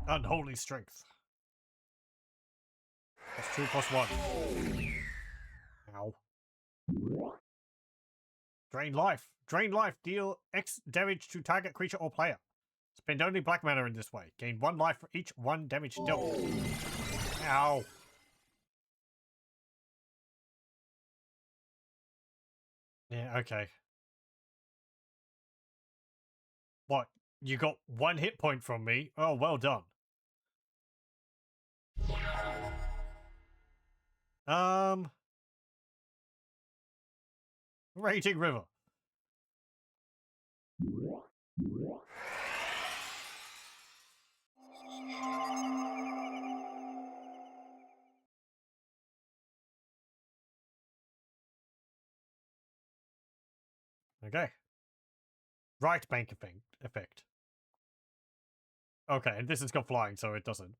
Unholy strength. +2 +1. Ow. Drain life. Drain life. Deal X damage to target creature or player. Spend only black mana in this way. Gain 1 life for each 1 damage dealt. Ow. Yeah, okay. What? You got 1 hit point from me? Oh, well done. Raging River. Okay. Right bank effect. Okay, and this has got flying, so it doesn't.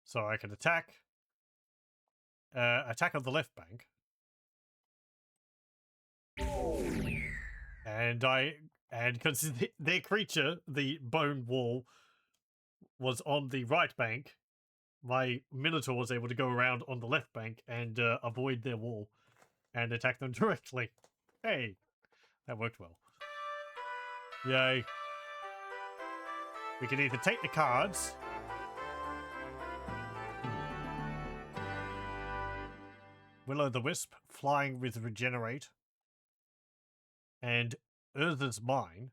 So I can attack. Attack on the left bank. And because their creature, the bone wall, was on the right bank, my Minotaur was able to go around on the left bank and avoid their wall and attack them directly. Hey, that worked well. Yay. We can either take the cards. Will-o'-the-Wisp, flying with Regenerate. And Urza's Mine,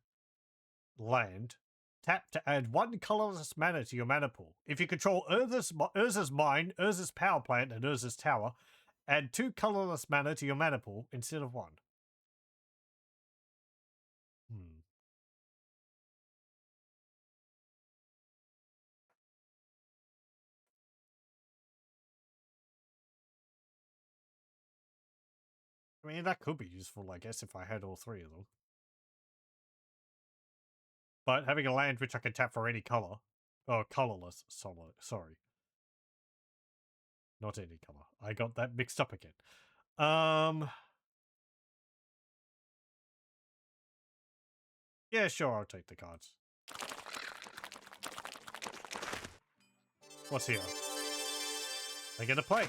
land. Tap to add 1 colorless mana to your mana pool. If you control Urza's Mine, Urza's Power Plant, and Urza's Tower, add 2 colorless mana to your mana pool instead of 1. I mean, that could be useful, I guess, if I had all 3 of them. But having a land which I can tap for any color. Oh, colorless. Sorry. Not any color. I got that mixed up again. Yeah, sure, I'll take the cards. What's here? I get a play.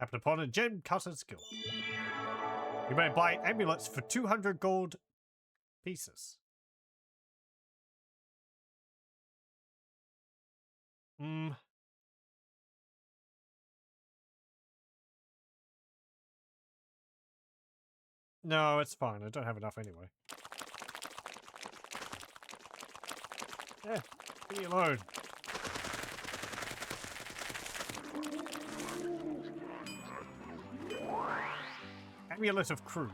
Happen upon a gem cutter skill. You may buy amulets for 200 gold pieces. No, it's fine. I don't have enough anyway. Yeah, leave me alone. Amulet of Krug.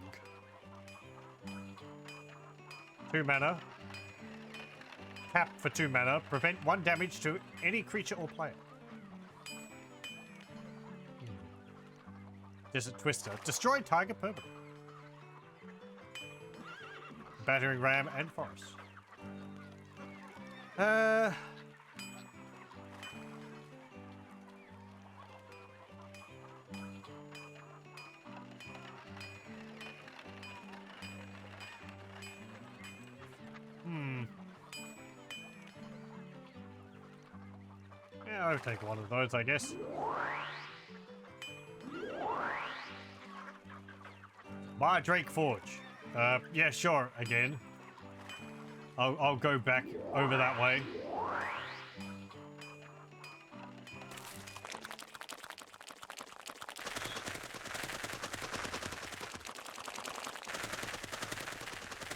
2 mana. Tap for 2 mana. Prevent 1 damage to any creature or player. Desert Twister. Destroy target permanent. Battering Ram and Forest. Yeah, I'll take one of those, I guess. Buy Drake Forge. Yeah, sure, again. I'll go back over that way.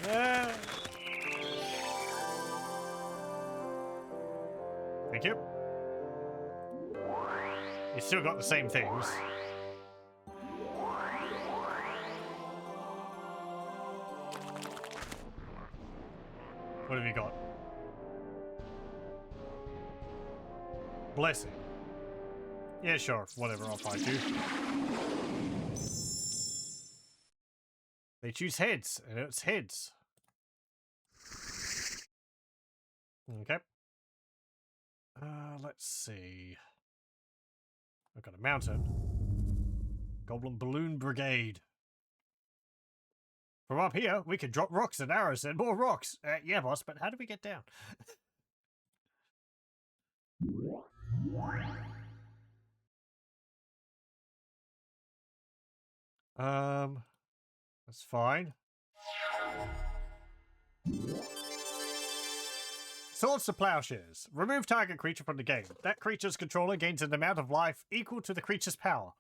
Yeah. Thank you. You still got the same things. What have you got? Blessing. Yeah, sure. Whatever, I'll fight you. They choose heads, and it's heads. Okay. Let's see. I've got a mountain. Goblin Balloon Brigade. From up here, we can drop rocks and arrows and more rocks. Yeah, boss, but how do we get down? That's fine. Swords to Plowshares. Remove target creature from the game. That creature's controller gains an amount of life equal to the creature's power.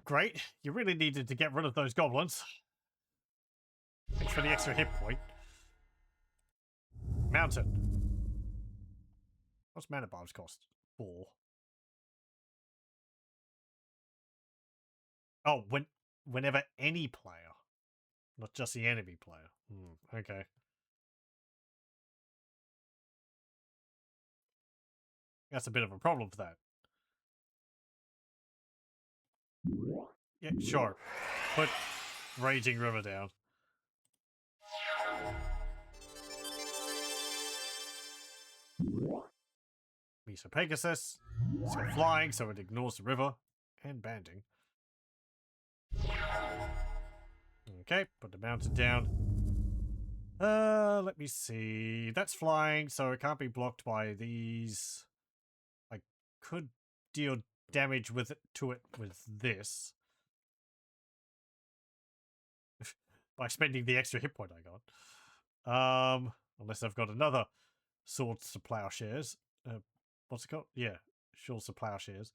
Great. You really needed to get rid of those goblins. Thanks for the extra hit point. Mountain. What's mana barbs cost? 4. Oh, whenever any player. Not just the enemy player. Okay. That's a bit of a problem for that. Yeah, sure. Put Raging River down. Miso Pegasus. It's got flying, so it ignores the river. And banding. Okay, put the mountain down. Let me see. That's flying, so it can't be blocked by these. I could deal damage to it with this. By spending the extra hit point I got. Unless I've got another Swords to Plowshares. What's it called? Yeah, Swords to Plowshares.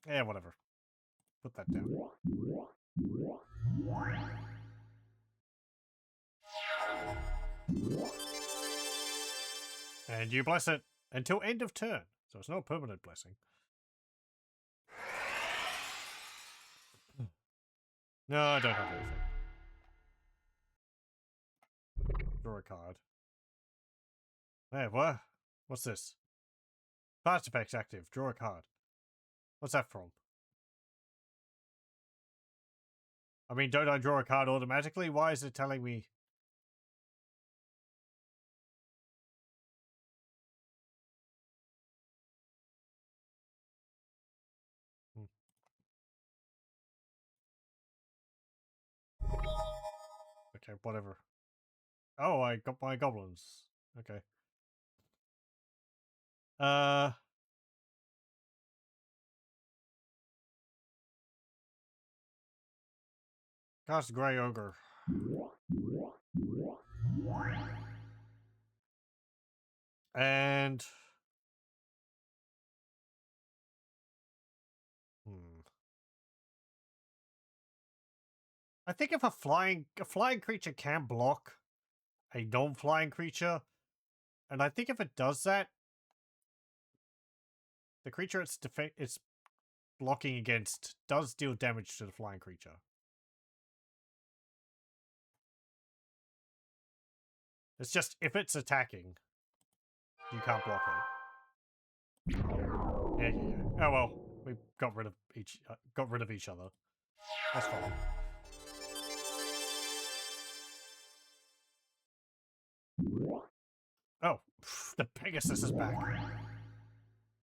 Yeah, whatever. Put that down. And you bless it until end of turn. So it's not a permanent blessing. No, I don't have anything. Draw a card. Hey, what? What's this? Fast effects active. Draw a card. What's that from? I mean, don't I draw a card automatically? Why is it telling me? Okay, whatever. Oh, I got my goblins. Okay. Cast Grey Ogre. And I think if a flying creature can block a non-flying creature, and I think if it does that, the creature it's blocking against does deal damage to the flying creature. It's just if it's attacking, you can't block it. Yeah. Oh well, we got rid of each other. That's fine. Oh, the Pegasus is back.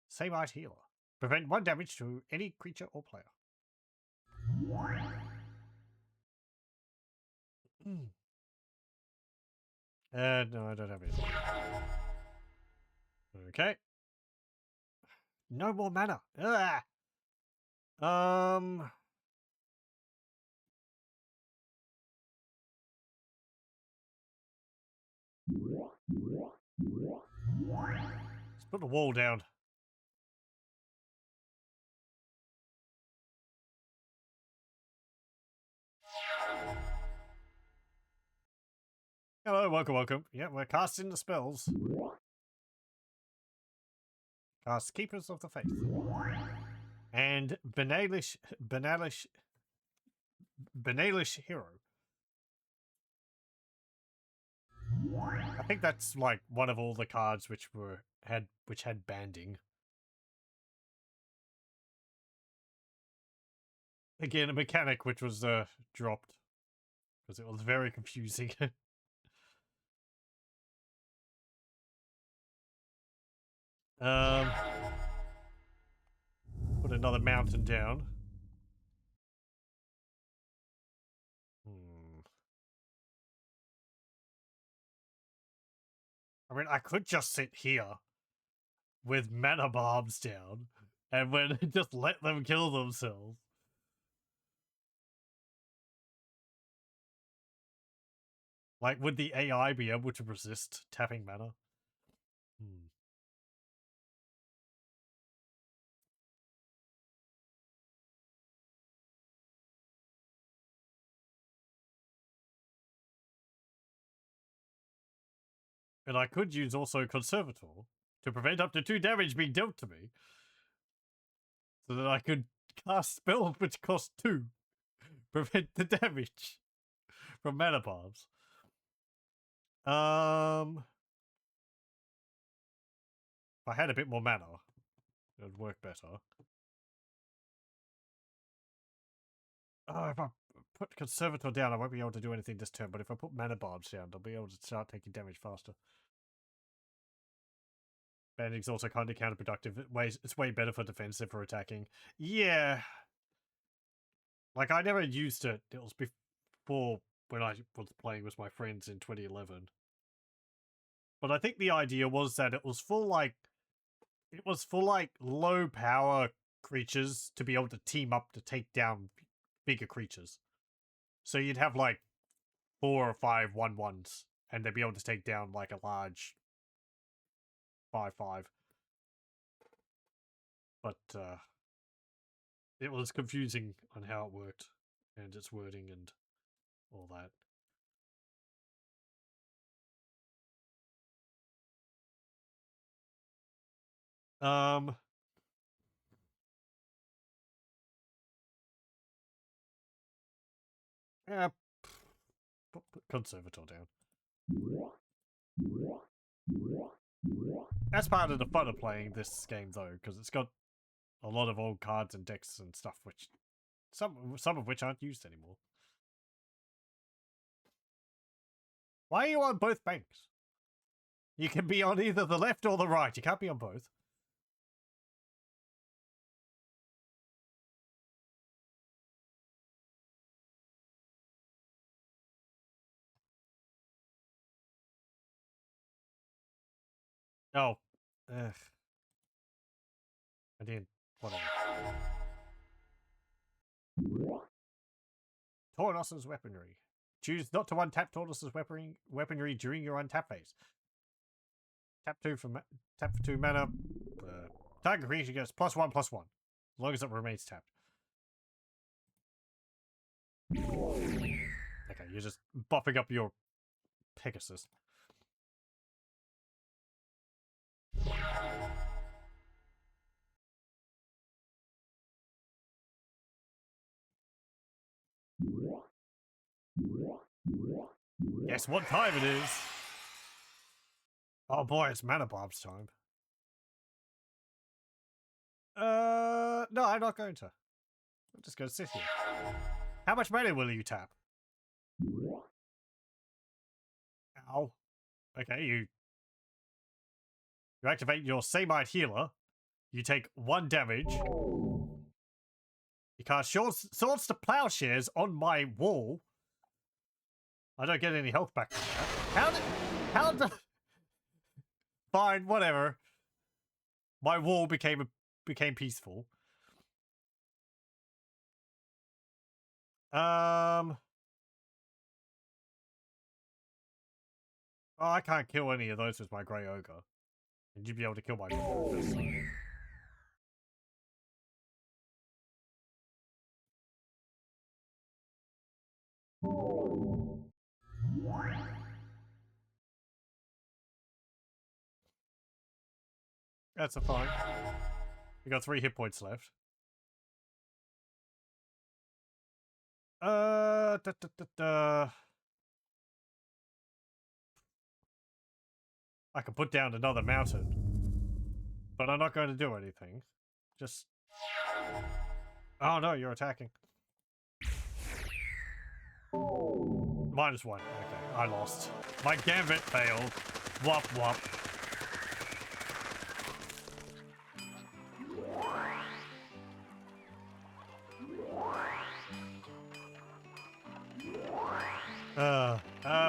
Samite Healer. Prevent 1 damage to any creature or player. No, I don't have anything. Okay. No more mana. Ugh. Let's put the wall down. Hello, welcome. Yeah, we're casting the spells. Keepers of the Faith. And Banalish Hero. I think that's like one of all the cards which had banding. Again, a mechanic which was dropped because it was very confusing. Put another mountain down. I mean, I could just sit here with mana bombs down and when just let them kill themselves. Like, would the AI be able to resist tapping mana? And I could use also Conservator to prevent up to 2 damage being dealt to me. So that I could cast spells which cost 2. Prevent the damage from mana bombs. If I had a bit more mana, it would work better. If I put Conservator down, I won't be able to do anything this turn, but if I put mana bombs down, I'll be able to start taking damage faster. Banding's also kind of counterproductive. It's way better for defensive for attacking. Yeah. Like, I never used it. It was before when I was playing with my friends in 2011. But I think the idea was that it was for like low power creatures to be able to team up to take down bigger creatures. So you'd have like 4 or 5 1/1s, and they'd be able to take down like a large 5/5. But it was confusing on how it worked and its wording and all that. Yeah, put Conservator down. That's part of the fun of playing this game, though, because it's got a lot of old cards and decks and stuff, which some of which aren't used anymore. Why are you on both banks? You can be on either the left or the right. You can't be on both. Oh. Ugh. I didn't. Whatever. Tornos's Weaponry. Choose not to untap Tornos's weaponry during your untap phase. Tap for 2 mana. Target creature gets +1/+1, as long as it remains tapped. Okay, you're just buffing up your Pegasus. Guess what time it is? Oh boy, it's mana bombs time. No, I'm not going to. I'm just going to sit here. How much mana will you tap? Ow. Okay, you activate your Samite Healer. You take 1 damage. You cast Swords to Plowshares on my wall. I don't get any health back from that. How did... Fine, whatever. My wall became peaceful. Oh, I can't kill any of those with my Grey Ogre. And you'd be able to kill my dog. That's a fine. We got 3 hit points left. I can put down another mountain, but I'm not going to do anything. Just... Oh no, you're attacking. -1. Okay, I lost. My gambit failed. Wop wop.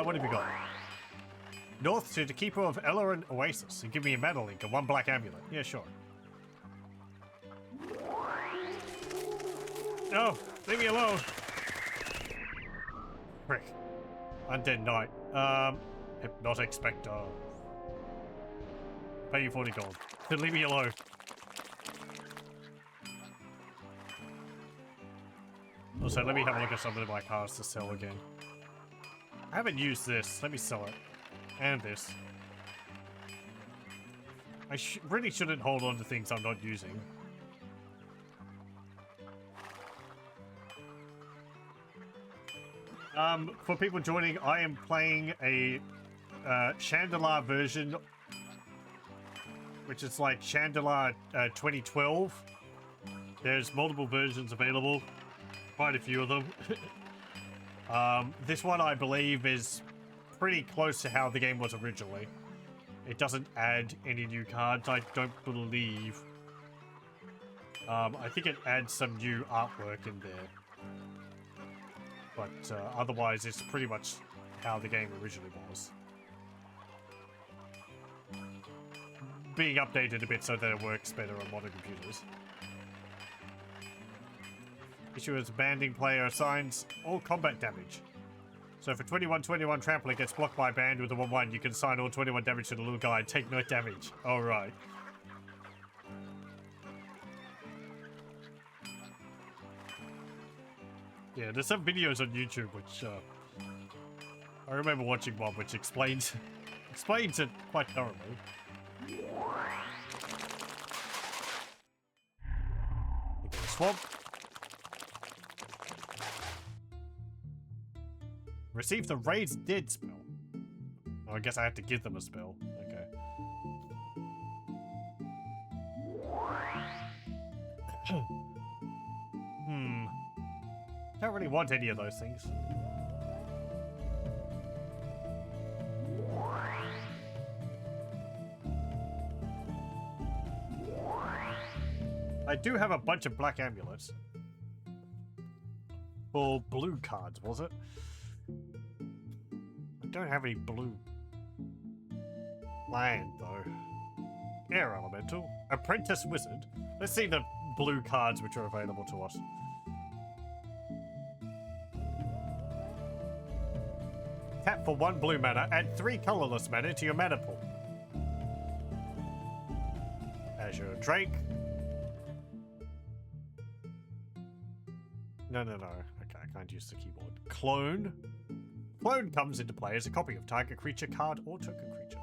What have you got? North to the Keeper of Ellerin Oasis and give me a mana link and 1 black amulet. Yeah, sure. No, leave me alone. Frick. Undead Knight. Hypnotic Spectre. Pay you 40 gold. Leave me alone. Also, let me have a look at some of my cards to sell again. I haven't used this. Let me sell it. And this. I really shouldn't hold on to things I'm not using. For people joining, I am playing a Shandalar version, which is like Shandalar 2012. There's multiple versions available, quite a few of them. This one, I believe, is pretty close to how the game was originally. It doesn't add any new cards, I don't believe. I think it adds some new artwork in there. But otherwise, it's pretty much how the game originally was. Being updated a bit so that it works better on modern computers. Issue is banding player assigns all combat damage. So for 21-21 trampling gets blocked by a band with a 1-1, you can assign all 21 damage to the little guy and take no damage. Alright. Yeah, there's some videos on YouTube which I remember watching one which explains it quite thoroughly. Okay, swamp. Receive the Raise Dead spell. Oh, I guess I have to give them a spell. Okay. Don't really want any of those things. I do have a bunch of black amulets. For blue cards, was it? I don't have any blue land, though. Air Elemental. Apprentice Wizard. Let's see the blue cards which are available to us. Tap for 1 blue mana, add 3 colorless mana to your mana pool. Azure Drake. No. Okay, I can't use the keyboard. Clone. Clone comes into play as a copy of target creature card or token creature.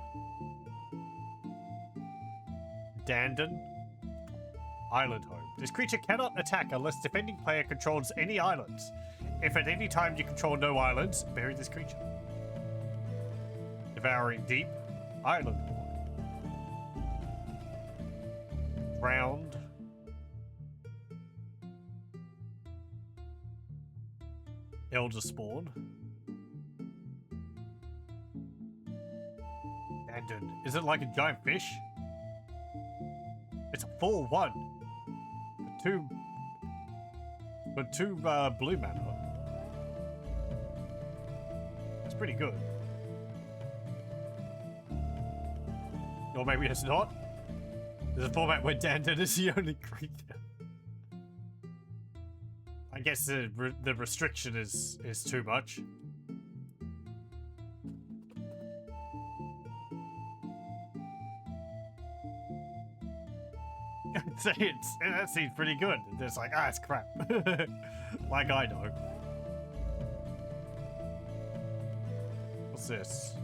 Dandon. Island Home. This creature cannot attack unless defending player controls any islands. If at any time you control no islands, bury this creature. Devouring Deep. Island Lord. Drowned. Elder Spawn. Abandoned. Is it like a giant fish? It's a 4-1. For two blue mana. That's pretty good. Or maybe it's not. There's a format where Dandon is the only creature. I guess the restriction is too much. That seems pretty good. It's like, it's crap. Like I know. What's this?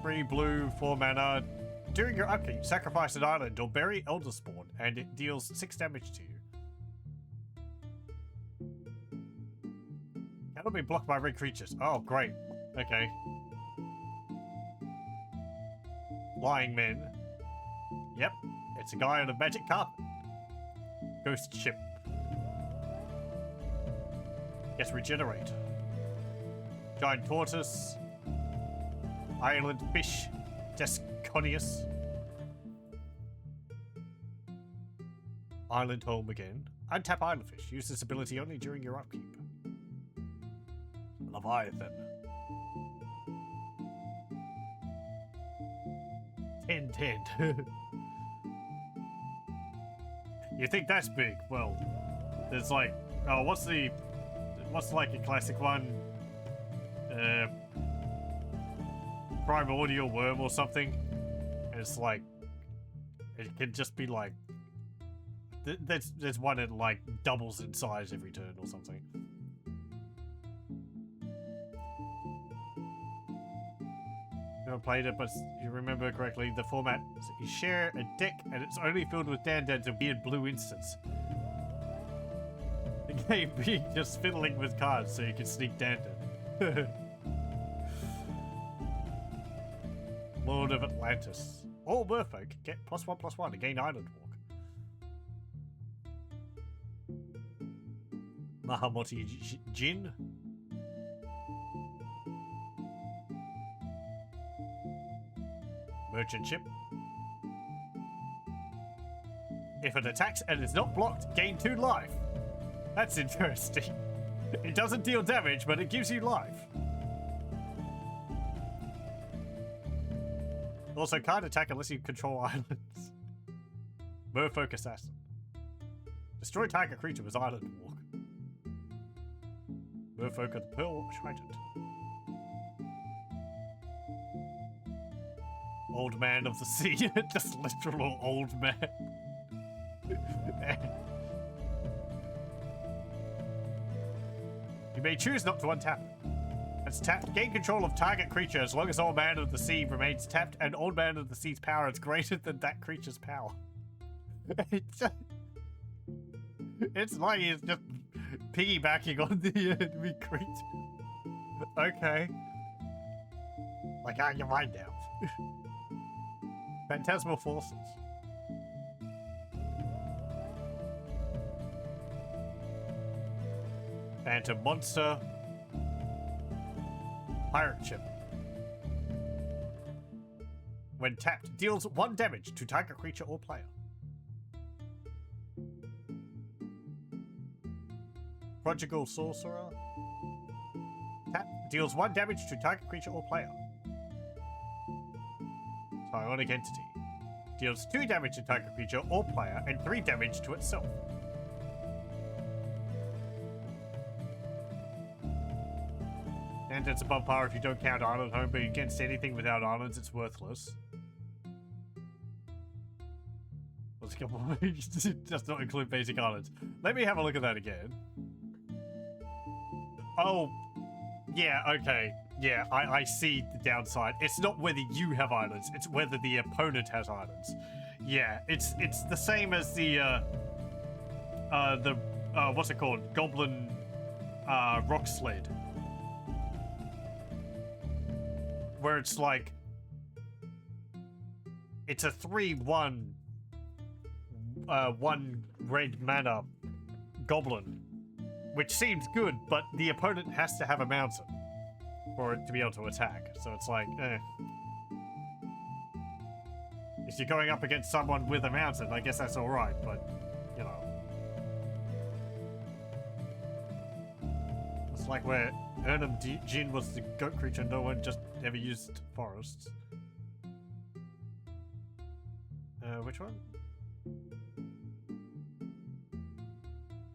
3 blue, 4 mana, During your upkeep, sacrifice an island or bury Elder Spawn, and it deals 6 damage to you. Cannot be blocked by red creatures. Oh, great. Okay. Flying men. Yep, it's a guy on a magic carpet. Ghost ship. Gets regenerate. Giant tortoise. Island fish. Desconius. Island home again. Untap island fish. Use this ability only during your upkeep. Leviathan. 10-10. You think that's big? Well, there's like, oh, what's like a classic one? Primordial worm or something. And it's like, it can just be like, there's one that like doubles in size every turn or something. Never played it, but you remember correctly, the format is you share a deck and it's only filled with dandans and weird blue instants. The game being just fiddling with cards so you can sneak dandan. Lord of Atlantis. All merfolk get +1/+1 to gain Island Walk. Mahamoti Jin. Merchant ship. If it attacks and is not blocked, gain 2 life. That's interesting. It doesn't deal damage, but it gives you life. Also, can't attack unless you control islands. Merfolk Assassin. Destroy target creature with Island Walk. Merfolk of the Pearl Trident. Old Man of the Sea. Just literal old man. You may choose not to untap it. It's tapped. Gain control of target creature as long as Old Man of the Sea remains tapped and Old Man of the Sea's power is greater than that creature's power. It's like he's just piggybacking on the enemy creature. Okay. Like, you're mine now. Phantasmal Forces. Phantom Monster. Pirate Ship. When tapped, deals 1 damage to target creature or player. Prodigal Sorcerer. Tap, deals 1 damage to target creature or player. Psionic Entity. Deals 2 damage to target creature or player and 3 damage to itself. And it's above par if you don't count Island Home, but against anything without islands, it's worthless. What's a couple of does not include basic islands. Let me have a look at that again. Oh, yeah, okay. Yeah, I see the downside. It's not whether you have islands, it's whether the opponent has islands. Yeah, it's the same as the what's it called? Goblin Rock Sled. Where it's like, it's a 3/1, 1 red mana goblin, which seems good, but the opponent has to have a mountain for it to be able to attack. So it's like, if you're going up against someone with a mountain, I guess that's alright, but, you know. It's like where Ernum Jin was the goat creature, no one just ever used forests. Which one?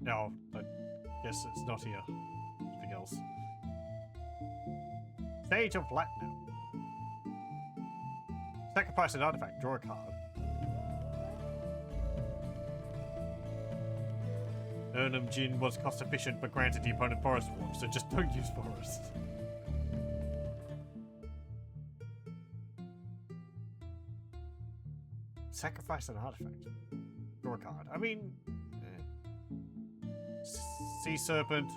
No, I guess it's not here. Something else. Stage of Platinum. Sacrifice an artifact, draw a card. Ernum Jin was cost efficient but granted the opponent forest warp, so just don't use forests. Sacrifice an artifact. Draw a card. I mean... Sea Serpent.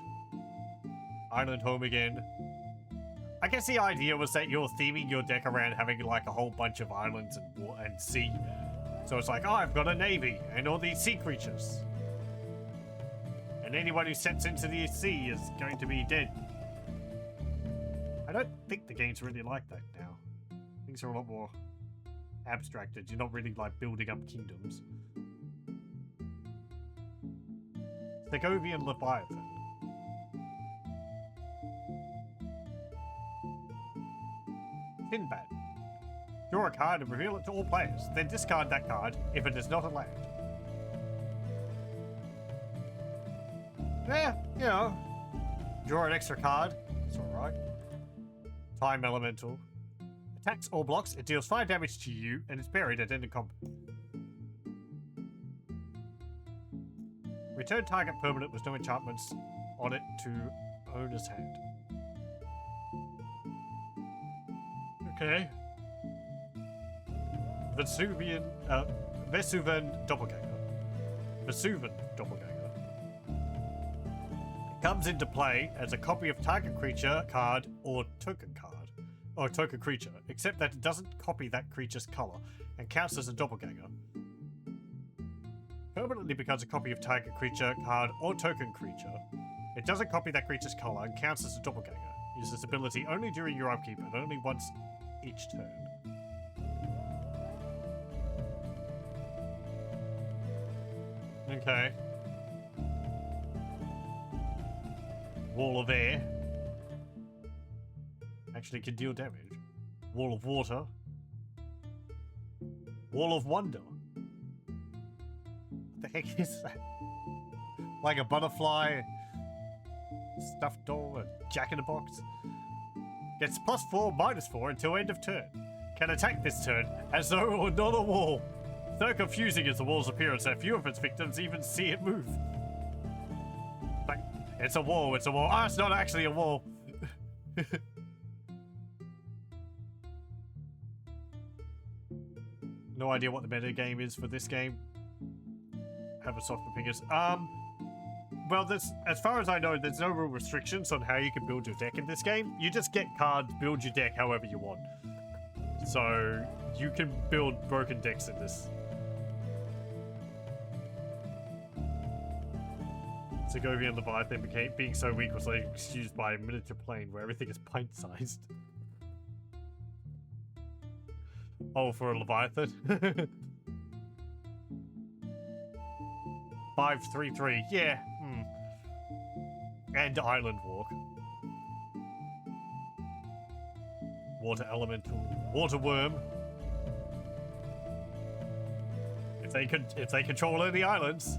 Island home again. I guess the idea was that you're theming your deck around having like a whole bunch of islands and sea. So it's like, oh, I've got a navy and all these sea creatures. And anyone who steps into the sea is going to be dead. I don't think the game's really like that now. Things are a lot more abstracted. You're not really like building up kingdoms. Segovian Leviathan. Sinbad. Draw a card and reveal it to all players. Then discard that card if it is not a land. Yeah, you know. Draw an extra card. It's alright. Time Elemental. Attacks all blocks, it deals 5 damage to you, and it's buried at end of combat. Return target permanent with no enchantments on it to owner's hand. Okay. Vesuvian Doppelganger. Vesuvian Doppelganger. It comes into play as a copy of target creature card or token card. Or token creature, except that it doesn't copy that creature's color and counts as a doppelganger. Permanently becomes a copy of target creature card or token creature. It doesn't copy that creature's color and counts as a doppelganger. Uses this ability only during your upkeep and only once each turn. Okay. Wall of Air. Actually can deal damage. Wall of Water. Wall of Wonder. What the heck is that? Like a butterfly, stuffed doll, a jack-in-a-box. Gets +4/-4 until end of turn. Can attack this turn as though it were not a wall. So confusing is the wall's appearance that few of its victims even see it move. Like, it's a wall, it's a wall. Ah, it's not actually a wall. No idea what the meta game is for this game. Have a soft opinions. Well, there's, as far as I know, there's no real restrictions on how you can build your deck in this game. You just get cards, build your deck however you want. So you can build broken decks in this. Segovian Leviathan being so weak was like excused by a miniature plane where everything is pint-sized. Oh, for a Leviathan? 5/3/3, yeah. And Island Walk. Water Elemental. Water Worm. If they control any islands,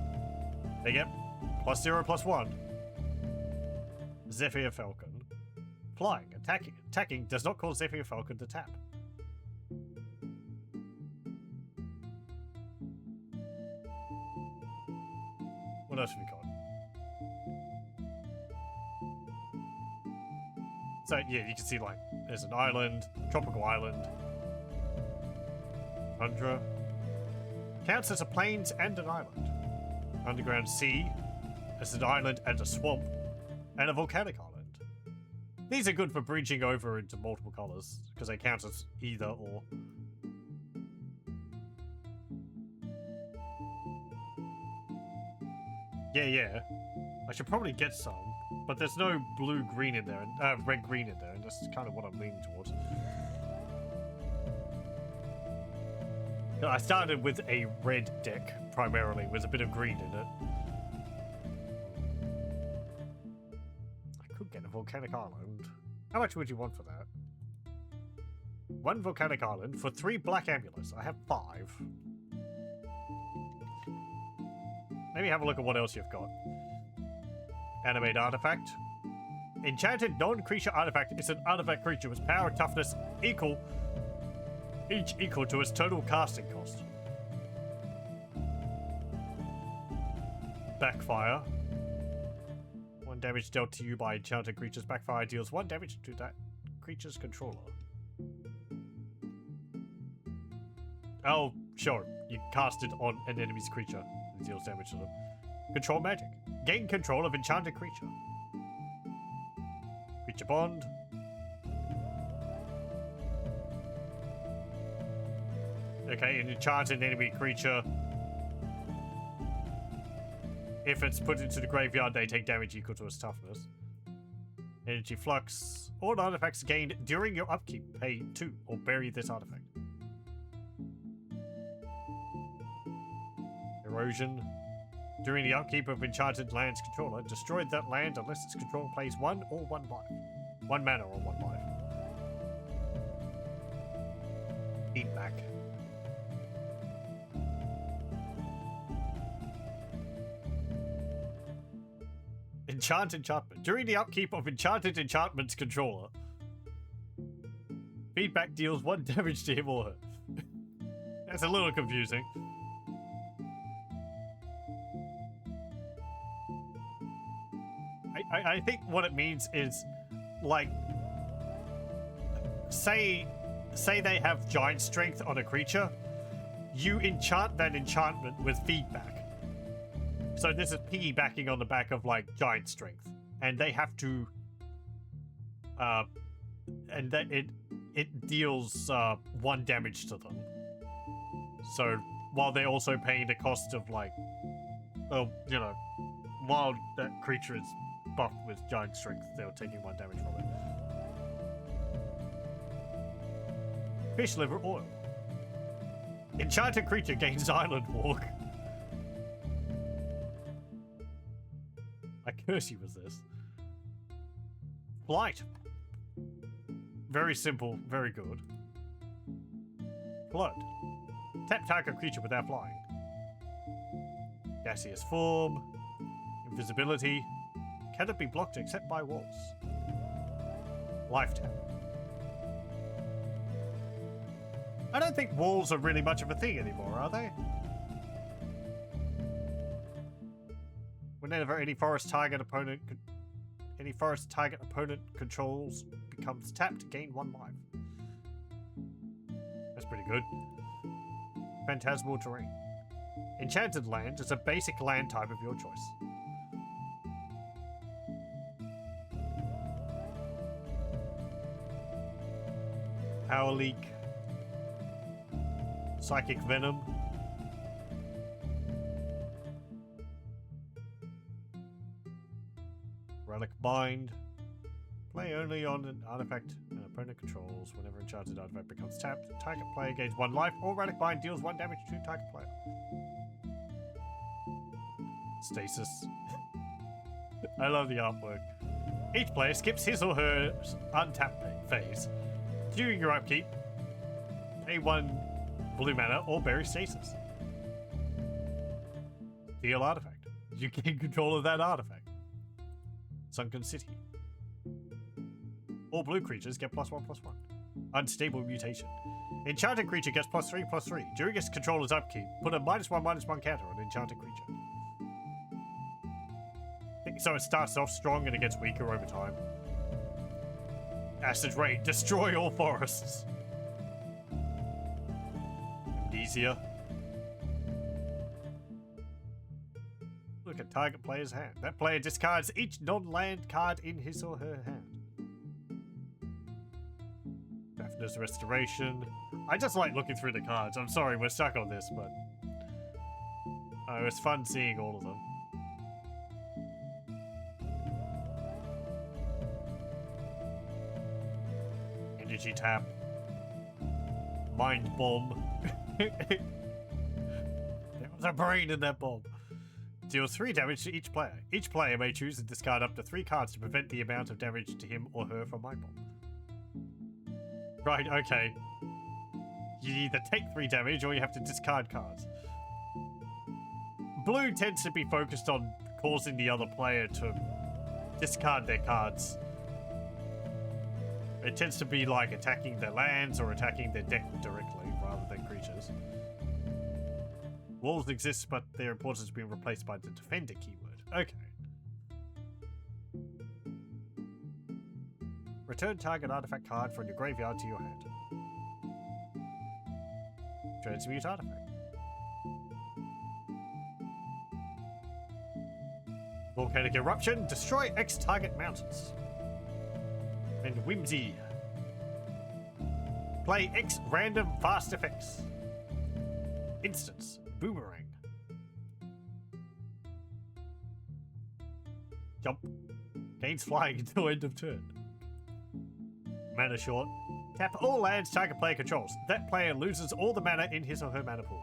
they get +0/+1. Zephyr Falcon. Flying. Attacking does not cause Zephyr Falcon to tap. What else have we got? So yeah, you can see like there's an island, tropical island, tundra. Counts as a plains and an island. Underground sea, as an island and a swamp, and a volcanic island. These are good for bridging over into multiple colors because they count as either or. Yeah. I should probably get some, but there's no blue-green in there, red-green in there, and that's kind of what I'm leaning towards. I started with a red deck, primarily, with a bit of green in it. I could get a volcanic island. How much would you want for that? 1 volcanic island for 3 black amulets. I have 5. Maybe have a look at what else you've got. Animate artifact. Enchanted non-creature artifact is an artifact creature with power and toughness equal to its total casting cost. Backfire. 1 damage dealt to you by enchanted creatures. Backfire deals 1 damage to that creature's controller. Oh, Sure, you cast it on an enemy's creature. It deals damage to them. Control magic. Gain control of enchanted creature. Creature bond. Okay, an enchanted enemy creature. If it's put into the graveyard, they take damage equal to its toughness. Energy flux. All artifacts gained during your upkeep pay 2 or bury this artifact. Erosion. During the upkeep of enchanted land's controller, destroy that land unless its controller plays 1 or 1 life. 1 mana or 1 life. Feedback. Enchantment. During the upkeep of enchanted enchantment's controller, feedback deals 1 damage to him or her. That's a little confusing. I think what it means is, like, say they have giant strength on a creature, you enchant that enchantment with feedback. So this is piggybacking on the back of, like, giant strength, and they have to, and that it deals 1 damage to them. So while they're also paying the cost of, like, well, you know, while that creature is buffed with giant strength, they're taking 1 damage from it. Fish liver oil. Enchanted creature gains island walk. I curse you with this. Flight. Very simple, very good. Flood. Tap target creature without flying. Gaseous form. Invisibility. Cannot be blocked except by walls. Life tap. I don't think walls are really much of a thing anymore, are they? Whenever any forest target opponent controls becomes tapped, gain 1 life. That's pretty good. Phantasmal terrain. Enchanted land is a basic land type of your choice. Power leak. Psychic venom. Relic bind. Play only on an artifact an opponent controls. Whenever enchanted artifact becomes tapped, target player gains 1 life, or relic bind deals 1 damage to target player. Stasis. I love the artwork. Each player skips his or her untapped phase. During your upkeep, pay 1 blue mana or bury stasis. Deal artifact. You gain control of that artifact. Sunken City. All blue creatures get +1/+1. Unstable mutation. Enchanted creature gets +3/+3. During its controller's upkeep, put a -1/-1 counter on enchanted creature. So it starts off strong and it gets weaker over time. Acid Rain. Destroy all forests. Amnesia. Look at target player's hand. That player discards each non-land card in his or her hand. Daphne's Restoration. I just like looking through the cards. I'm sorry we're stuck on this, but it was fun seeing all of them. Energy tap. Mind bomb. There was a brain in that bomb. Deal 3 damage to each player. Each player may choose to discard up to 3 cards to prevent the amount of damage to him or her from mind bomb. Right, okay. You either take 3 damage or you have to discard cards. Blue tends to be focused on causing the other player to discard their cards. It tends to be like attacking their lands or attacking their deck directly rather than creatures. Walls exist, but their importance has been replaced by the defender keyword. Okay. Return target artifact card from your graveyard to your hand. Transmute artifact. Volcanic eruption. Destroy X target mountains. And whimsy. Play X random fast effects. Instance. Boomerang. Jump. Gains flying until end of turn. Mana short. Tap all lands target player controls. That player loses all the mana in his or her mana pool.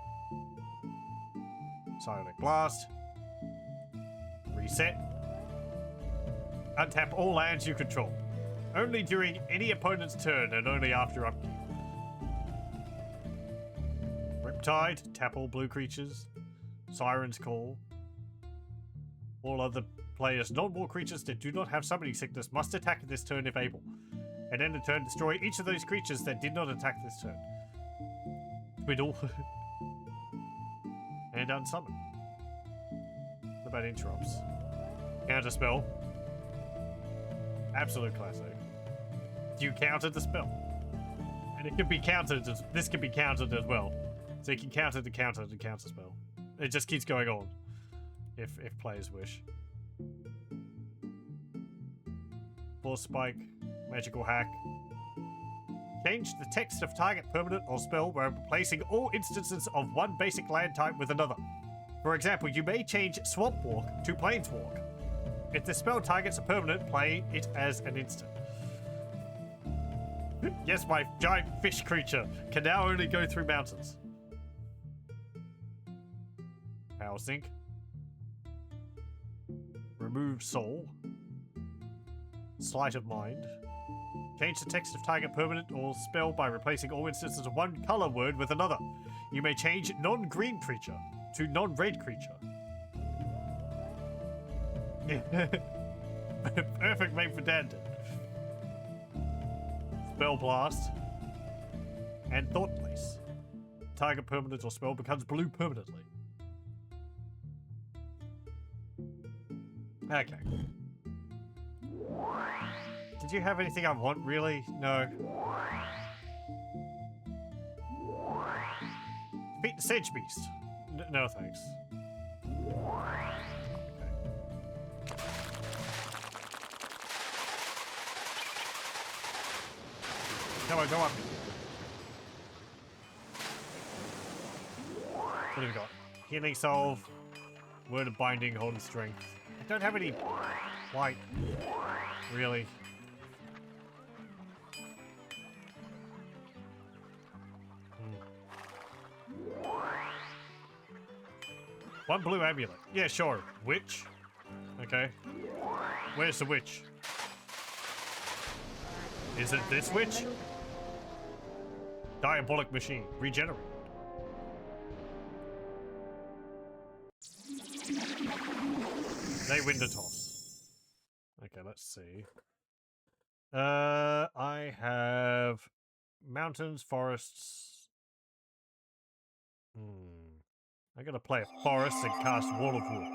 Psionic Blast. Reset. Untap all lands you control. Only during any opponent's turn and only after upkeep. Riptide. Tap all blue creatures. Siren's Call. All other players' non-war creatures that do not have summoning sickness must attack this turn if able. And end of turn, destroy each of those creatures that did not attack this turn. Twiddle. And unsummon. What about interrupts? Counter spell. Absolute classic. You counter the spell. And it can be countered, this can be countered as well. So you can counter the counter the counter spell. It just keeps going on. If players wish. Force Spike. Magical Hack. Change the text of target permanent or spell by replacing all instances of one basic land type with another. For example, you may change Swamp Walk to Planeswalk. If the spell targets a permanent, play it as an instant. Yes, my giant fish creature can now only go through mountains. Power Sync. Remove Soul. Sleight of Mind. Change the text of target permanent or spell by replacing all instances of one color word with another. You may change non-green creature to non-red creature. Perfect mate for Dandon. Spell Blast. And Thought Place. Target permanent or spell becomes blue permanently. Okay. Did you have anything I want, really? No. Beat the Sedge Beast. No thanks. Okay. Come on, go up. What have we got? Healing Solve. Word of Binding, Hold and Strength. I don't have any white. Really. One blue amulet. Yeah, sure. Witch. Okay. Where's the witch? Is it this witch? Diabolic Machine. Regenerate. They win the toss. Okay, let's see. I have mountains, forests. I'm gonna play a forest and cast Wall of Wood.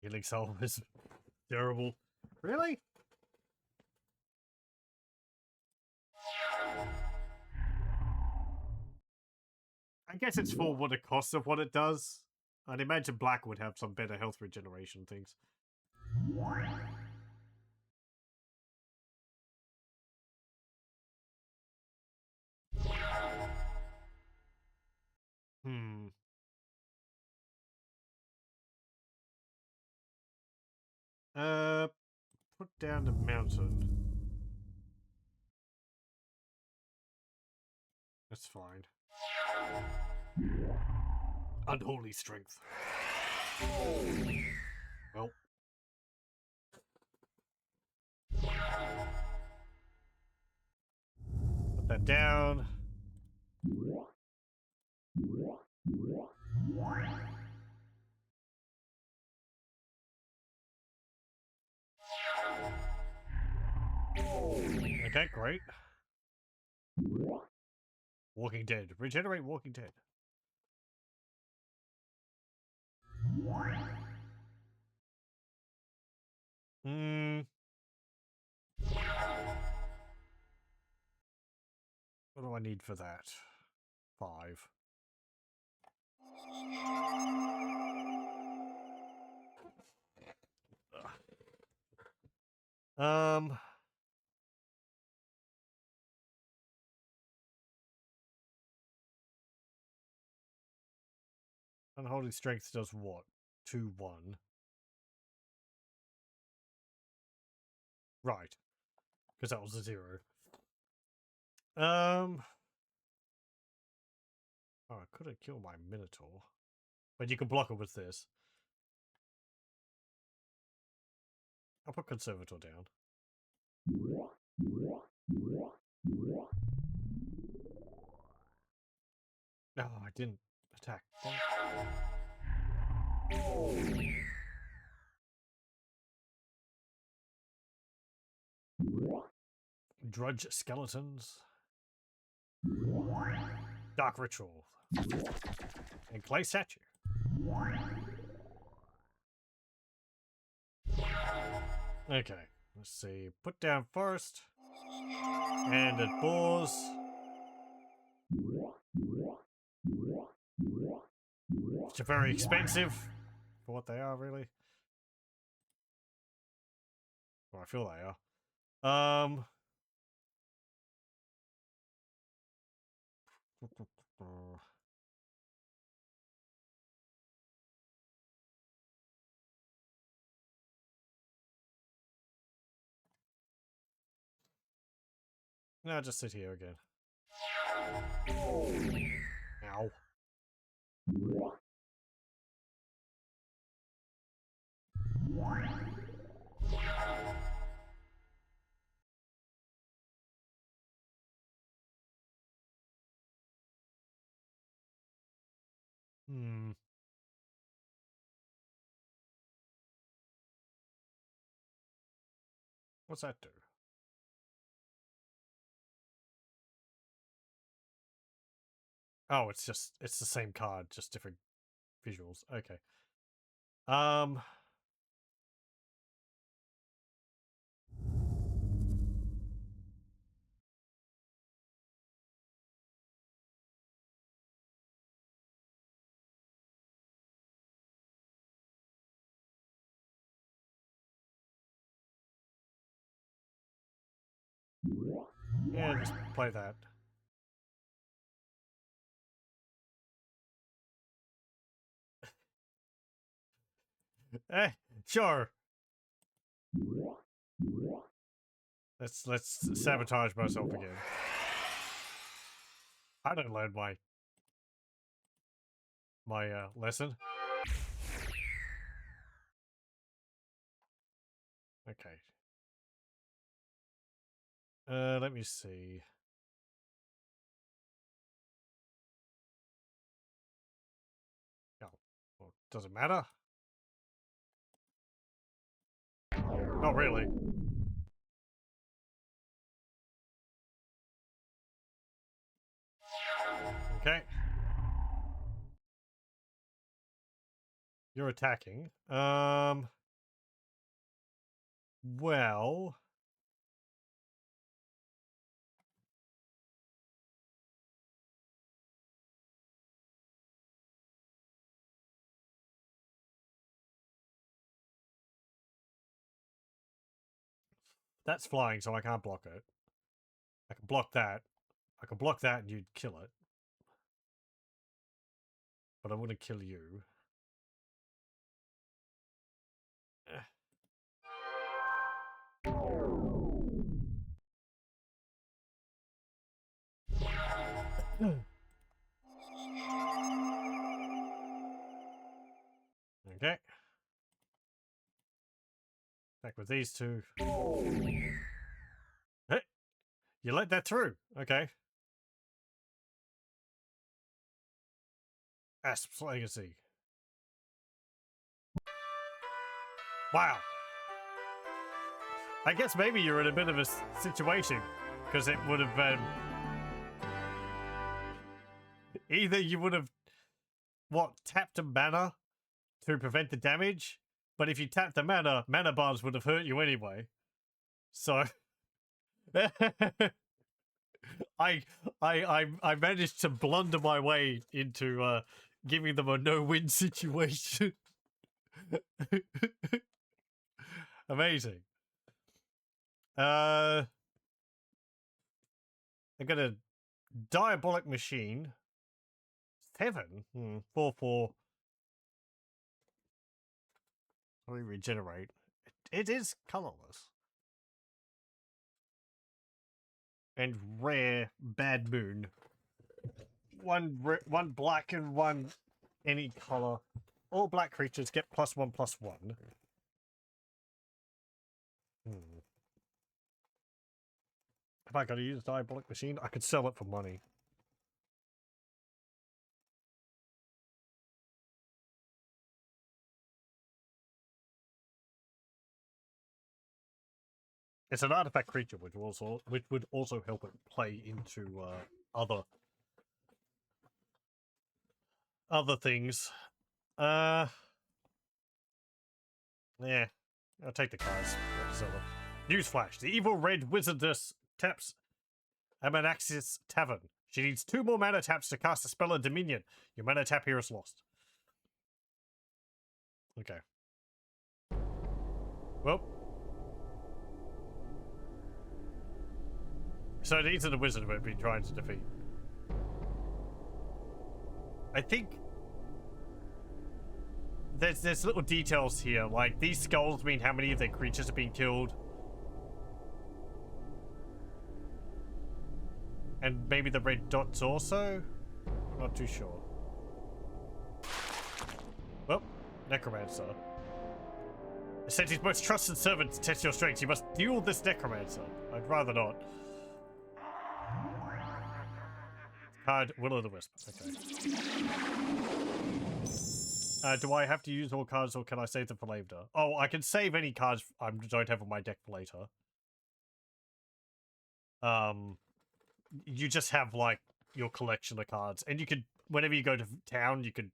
Healing Soul is terrible. Really? I guess it's for what the cost of what it does. I'd imagine black would have some better health regeneration things. Put down the mountain. That's fine. Unholy Strength. Well. Put that down. Okay, great. Walking Dead. Regenerate Walking Dead. What do I need for that? 5. Unholding strength does what? 2-1. Right. Because that was a 0. Oh, I could have killed my Minotaur. But you can block it with this. I'll put Conservator down. No, I didn't attack. Drudge skeletons. Dark ritual. And clay statue. Okay, let's see. Put down forest. And it boars. Which are very expensive for what they are, really. Well, I feel they are. No, just sit here again. Ow. What's that do? Oh, it's the same card, just different visuals. Okay. Yeah, just play that. Sure. Let's sabotage myself again. I don't learn my lesson. Okay. Let me see. Oh, well, does it matter? Not really. Okay. You're attacking. Well, that's flying, so I can't block it. I can block that. I can block that and you'd kill it. But I wouldn't kill you. Okay. Back with these two. Hey, you let that through. Okay. Asp's Legacy. Wow. I guess maybe you're in a bit of a situation, because it would have been... Either you would have, tapped a mana to prevent the damage, but if you tapped the mana bars would have hurt you anyway. So... I managed to blunder my way into giving them a no-win situation. Amazing. I got a diabolic machine. 7? 4. Let me regenerate. It is colorless. And rare bad moon. One black and one any color. All black creatures get +1/+1. Have I got to use a diabolic machine? I could sell it for money. It's an artifact creature, which would also help it play into other things. Yeah, I'll take the cards. Newsflash: the evil red wizardess taps Amanaxis Tavern. She needs 2 more mana taps to cast a spell of Dominion. Your mana tap here is lost. Okay. Well. So these are the wizard we've been trying to defeat. I think there's little details here, like these skulls mean how many of their creatures have been killed. And maybe the red dots also? I'm not too sure. Well, Necromancer. Sent his most trusted servant to test your strength. You must duel this Necromancer. I'd rather not. Card Will-o'-the-Wisp. Okay. Do I have to use all cards or can I save them for later? Oh, I can save any cards I don't have on my deck for later. You just have, like, your collection of cards. And you could, whenever you go to town, you could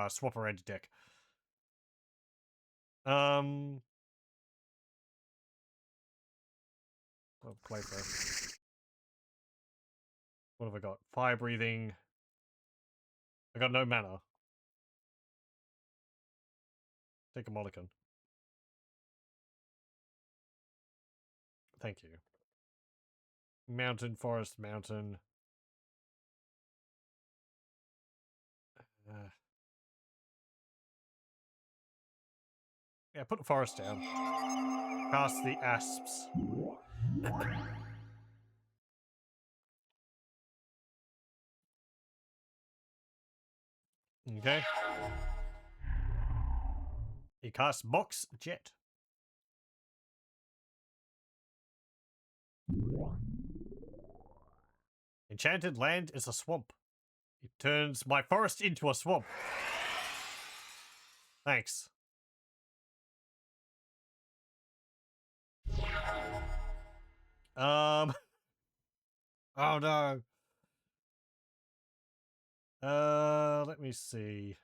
swap around your deck. I'll play first. What have I got? Fire breathing. I got no mana. Take a mulligan. Thank you. Mountain, forest, mountain. Yeah, put the forest down. Cast the asps. Okay. He casts Mox Jet. Enchanted land is a swamp. It turns my forest into a swamp. Thanks. Oh no. Let me see.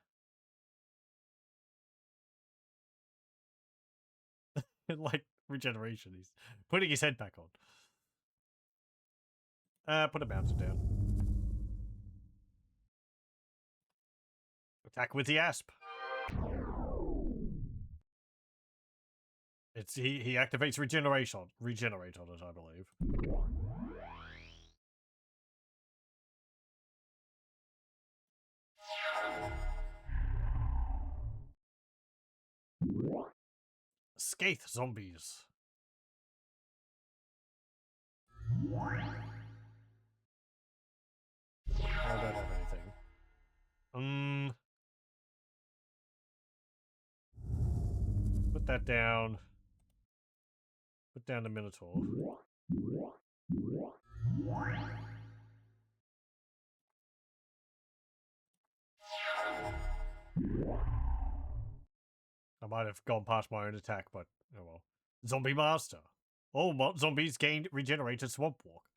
Like regeneration, he's putting his head back on. Put a mountain down. Attack with the asp. It's he activates regenerate on it, I believe. Scathe zombies. I don't have anything. Put that down. Put down the Minotaur. I might have gone past my own attack, but oh well. Zombie Master. All zombies gained regenerated Swamp Walk.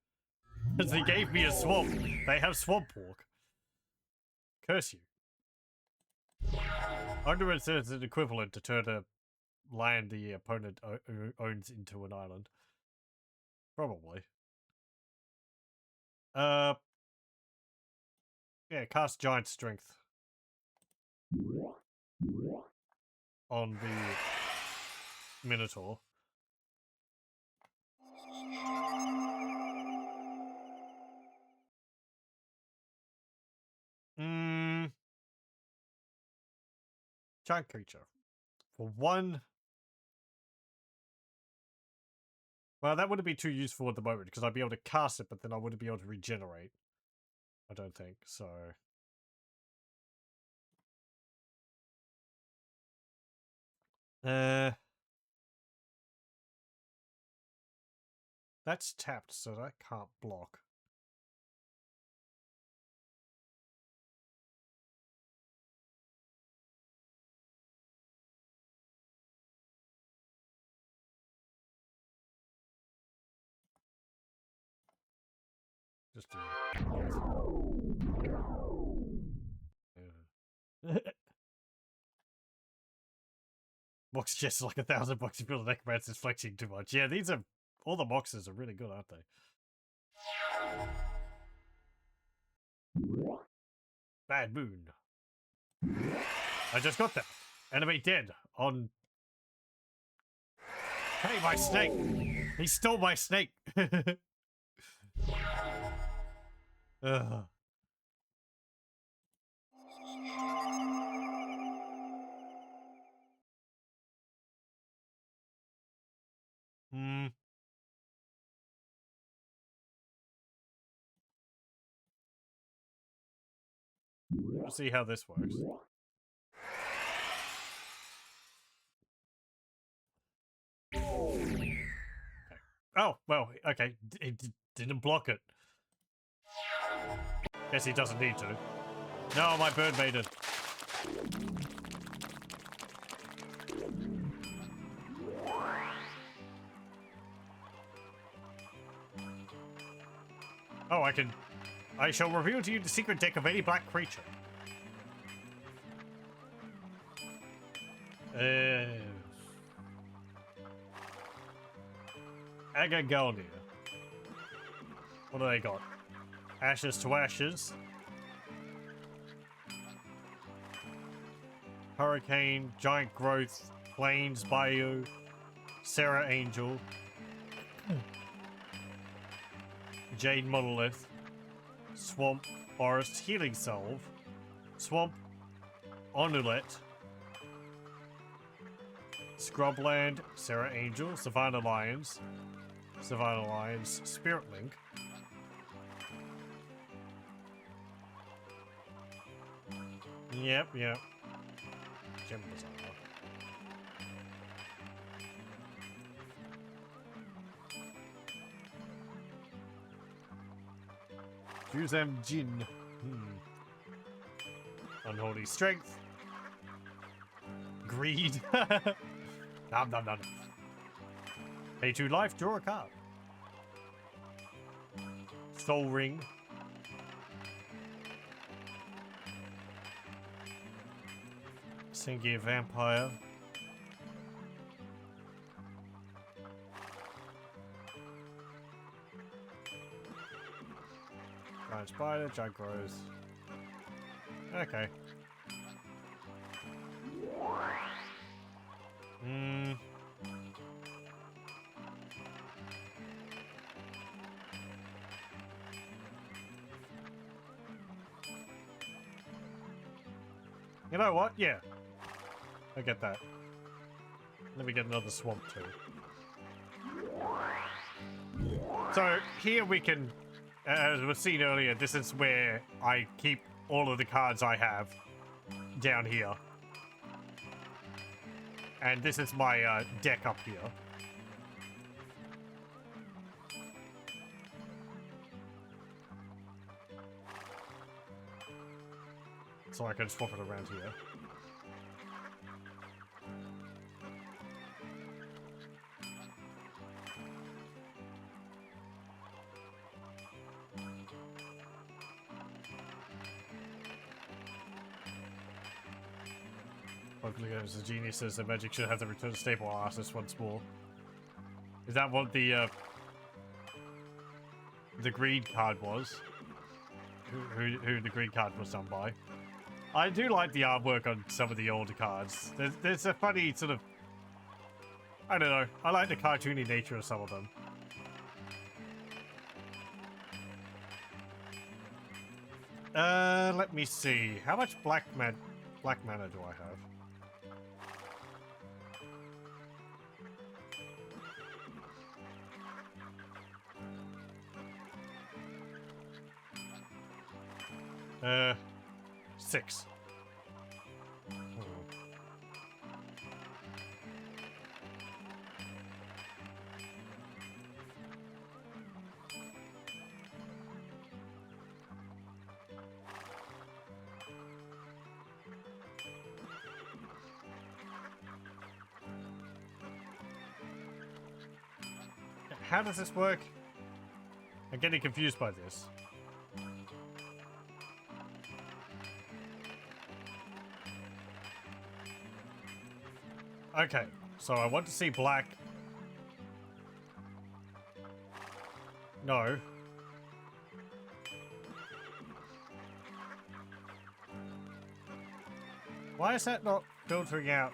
Because they gave me a swamp. They have Swamp Walk. Curse you. I wonder if there's an equivalent to turn a land the opponent owns into an island. Probably. Yeah, cast Giant Strength on the Minotaur. Giant creature. For 1. Well, that wouldn't be too useful at the moment, because I'd be able to cast it, but then I wouldn't be able to regenerate. I don't think, so... That's tapped, so that can't block. Just do it. Box just like $1,000 if you're the necromancer's flexing too much. Yeah, these are... All the boxes are really good, aren't they? Bad Moon. I just got that. Enemy dead on... Hey, my snake! He stole my snake! Ugh. Let's see how this works. Okay. Oh, well, okay. It didn't block it. Guess he doesn't need to. No, my bird made it. Oh, I shall reveal to you the secret deck of any black creature. Agagonia. What do they got? Ashes to Ashes. Hurricane, Giant Growth, Plains, Bayou, Sarah Angel, Jade Monolith, Swamp, Forest, Healing Salve, Swamp, Onulet, Scrubland, Sarah Angel, Savannah Lions, Spirit Link, Yep. Gem Bazaar. Juzam Jin. Unholy Strength. Greed. Nom. Pay 2 life, draw a card. Soul Ring. Sengi Vampire. Giant Spider, Giant Growth. Okay. You know what? Yeah. I get that. Let me get another swamp too. So here we can, as was seen earlier, this is where I keep all of the cards I have down here. And this is my deck up here. So I can swap it around here. Hopefully as a genius says that magic should have the return to stable artist once more. Is that what the the green card was. Who the green card was done by. I do like the artwork on some of the older cards. There's a funny sort of... I don't know. I like the cartoony nature of some of them. Let me see. How much black mana do I have? Six. How does this work? I'm getting confused by this. Okay, so I want to see black. No. Why is that not filtering out?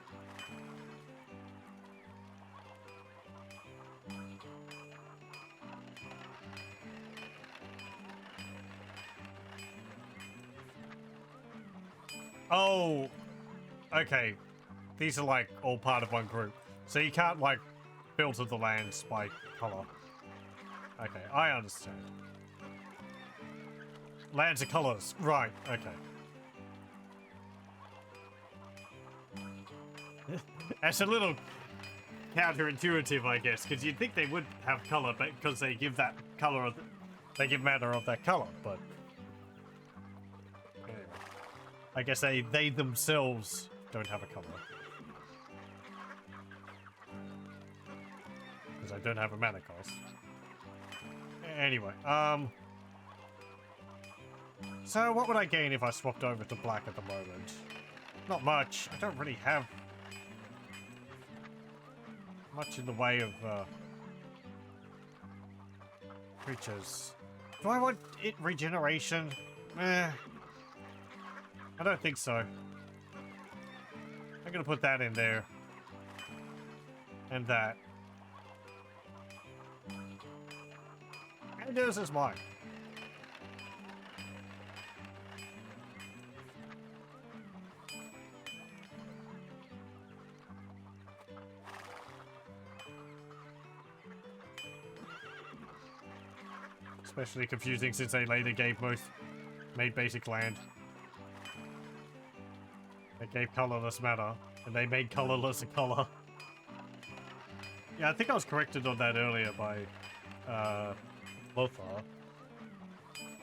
Oh, okay. These are like all part of one group. So you can't like filter the lands by color. Okay, I understand. Lands are colors. Right, okay. That's a little counterintuitive, I guess, because you'd think they would have color, but because they give that color, they give matter of that color, but anyway. I guess they themselves don't have a color. Because I don't have a mana cost. Anyway, so what would I gain if I swapped over to black at the moment? Not much. I don't really have much in the way of creatures. Do I want it regeneration? I don't think so. I'm gonna put that in there. And that. And this is mine. Especially confusing since they later made basic land. They gave colorless mana, and they made colorless a color. Yeah, I think I was corrected on that earlier by Lothar.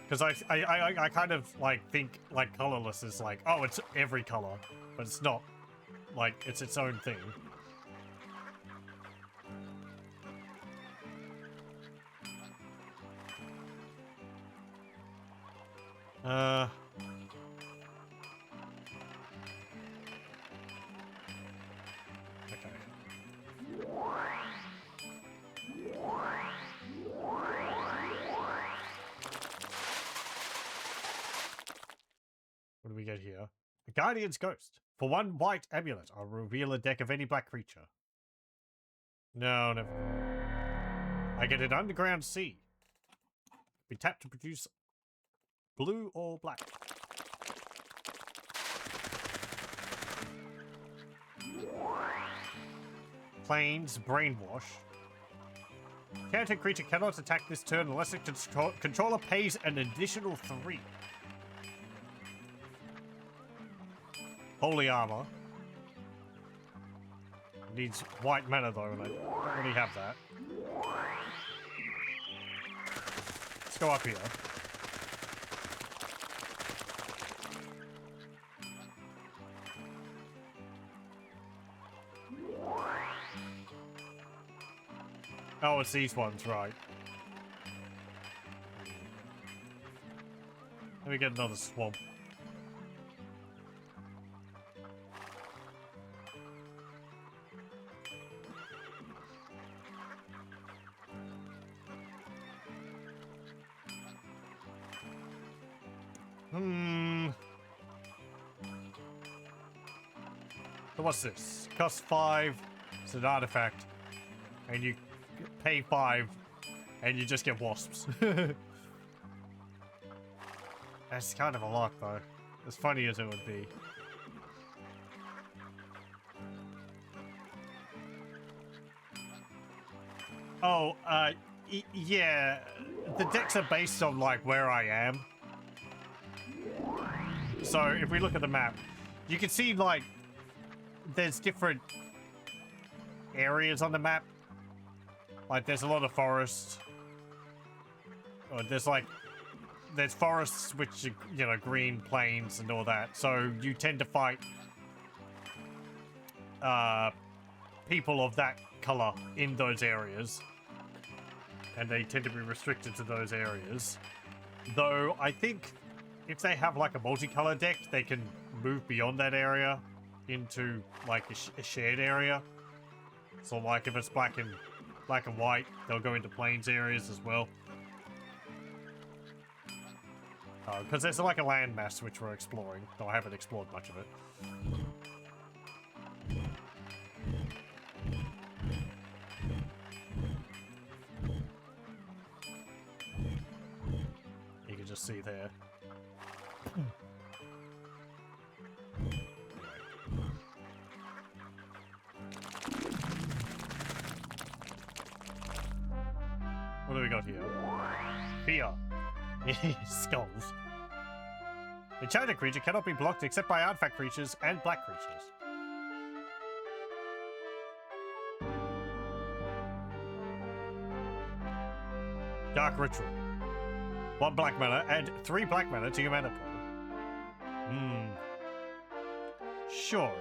Because I kind of like think like colorless is like, oh, it's every color, but it's not. Like, it's its own thing. Okay. What do we get here? A Guardian's Ghost. For one white amulet, I'll reveal a deck of any black creature. No, never. I get an underground sea. Be tapped to produce blue or black. Plains Brainwash. Counter creature cannot attack this turn unless its controller pays an additional 3. Holy Armor. Needs white mana though, and I don't really have that. Let's go up here. Oh, it's these ones, right. Let me get another swamp. So what's this? Cost 5. It's an artifact. And you pay 5. And you just get wasps. That's kind of a lot, though. As funny as it would be. Oh, yeah. The decks are based on, like, where I am. So, if we look at the map, you can see, like, there's different areas on the map. Like, there's a lot of forests. Or there's forests which are, you know, green plains and all that. So, you tend to fight people of that color in those areas. And they tend to be restricted to those areas. Though, I think if they have, like, a multicolor deck, they can move beyond that area into, like, a shared area. So, like, if it's black and white, they'll go into plains areas as well. Because there's, like, a landmass which we're exploring, though I haven't explored much of it. You can just see there. What do we got here? Fear. Skulls. Enchanted creature cannot be blocked except by artifact creatures and black creatures. Dark Ritual. 1 black mana, add 3 black mana to your mana pool. Sure.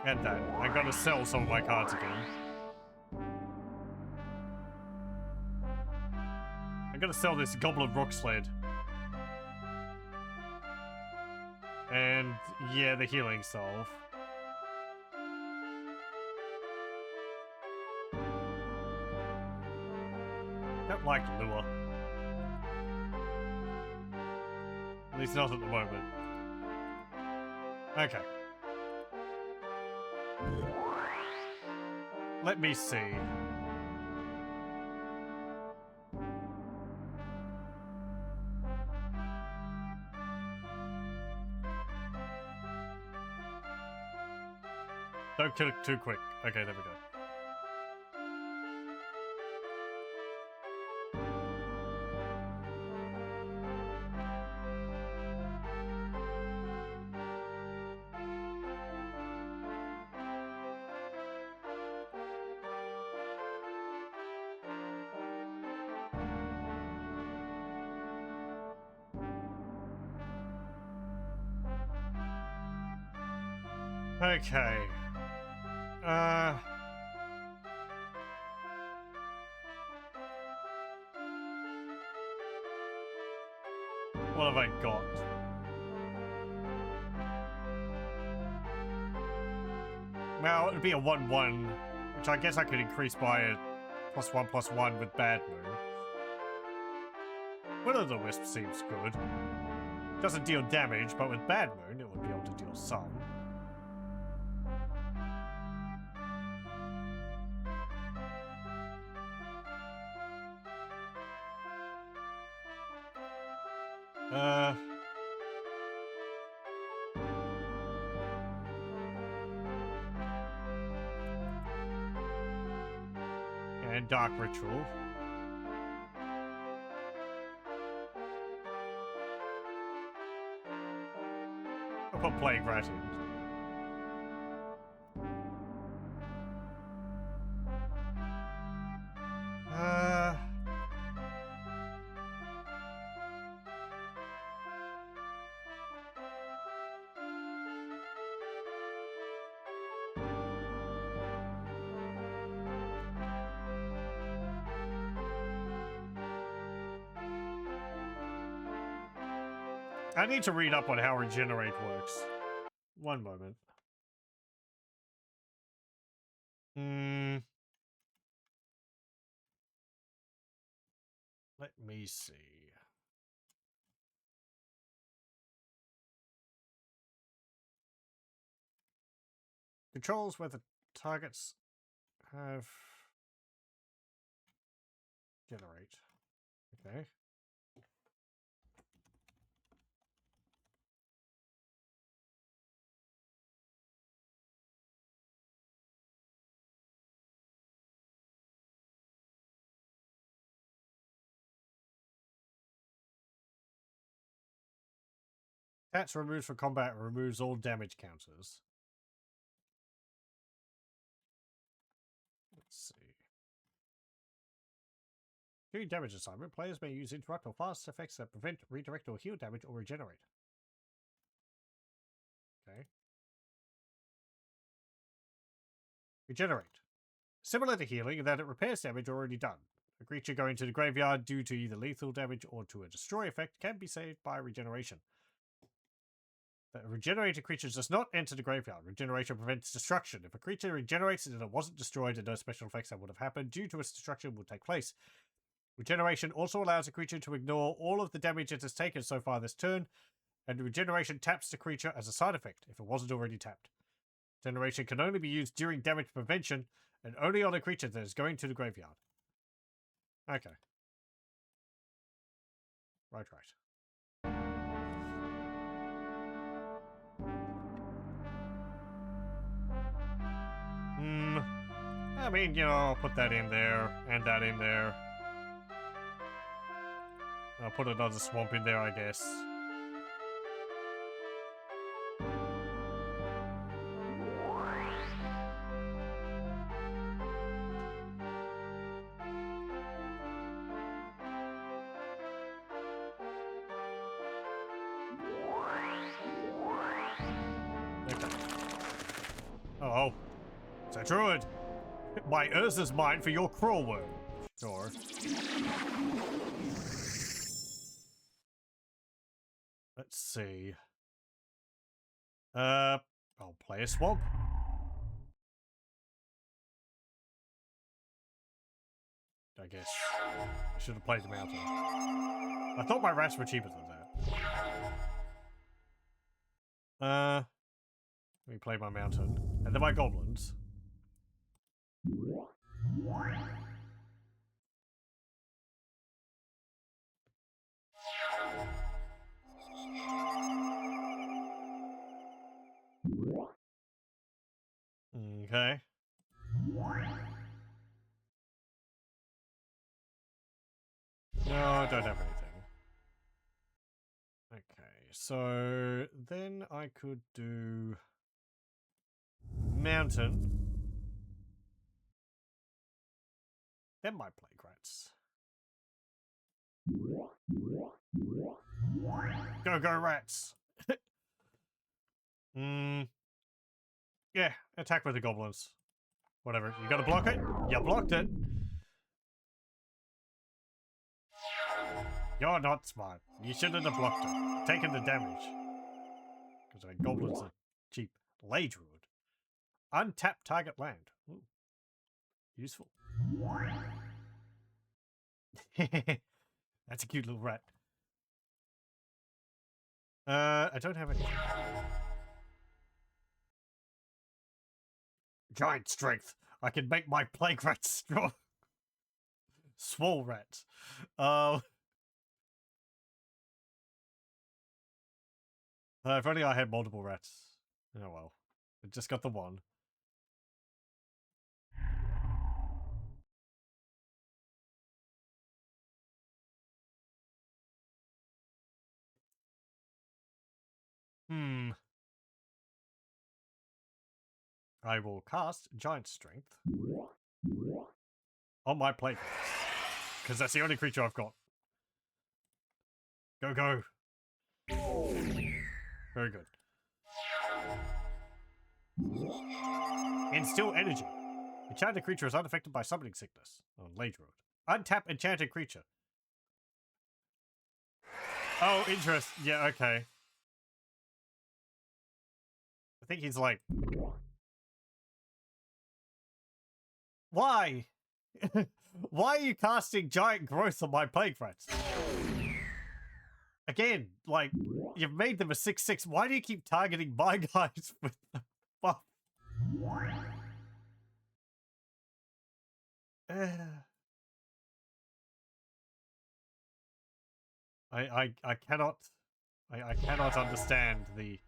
And that. I'm gonna sell some of my cards again. I'm gonna sell this Goblin Rock Sled. And, yeah, the Healing Salve. Don't like Lure. At least not at the moment. Okay. Let me see. Don't kill it too quick. Okay, there we go. Okay. What have I got? Well, it would be a 1/1, which I guess I could increase by a +1/+1 with Bad Moon. Will-o'-the-Wisp seems good. Doesn't deal damage, but with Bad Moon, it would be able to deal some. And Dark Ritual. I'll put Plague Rat in. I need to read up on how Regenerate works. One moment. Let me see. Controls where the targets have generate. Okay. Stats removed from combat removes all damage counters. Let's see. During damage assignment, players may use interrupt or fast effects that prevent, redirect, or heal damage or regenerate. Okay. Regenerate. Similar to healing in that it repairs damage already done. A creature going to the graveyard due to either lethal damage or to a destroy effect can be saved by regeneration. The regenerated creature does not enter the graveyard. Regeneration prevents destruction. If a creature regenerates and it wasn't destroyed and no special effects that would have happened due to its destruction will take place. Regeneration also allows a creature to ignore all of the damage it has taken so far this turn, and regeneration taps the creature as a side effect if it wasn't already tapped. Regeneration can only be used during damage prevention and only on a creature that is going to the graveyard. Okay. Right. I mean, you know, I'll put that in there, and that in there. I'll put another swamp in there, I guess. Okay. Oh, it's a druid. My Urza's mine for your crawl worm. Sure. Let's see. I'll play a swamp. I guess. I should have played the mountain. I thought my rats were cheaper than that. Let me play my mountain. And then my goblins. Okay. No, I don't have anything. Okay, so then I could do mountain. Then my plague rats. Go rats! Yeah, attack with the goblins. Whatever, you gotta block it? You blocked it! You're not smart. You shouldn't have blocked it. Taken the damage. Because the goblins are cheap. Lay Druid. Untap target land. Ooh. Useful. That's a cute little rat. I don't have anything. Giant strength. I can make my plague rats strong. Swole rats. If only I had multiple rats. Oh well. I just got the one. I will cast Giant Strength on my plague rats. Because that's the only creature I've got. Go. Very good. Instill Energy. Enchanted creature is unaffected by summoning sickness on Lage Road. Untap enchanted creature. Oh, interest. Yeah, okay. I think he's like... Why? Why are you casting Giant Growth on my plague rats? Again, like, you've made them a 6/6. Why do you keep targeting my guys with the buff? I cannot I cannot understand the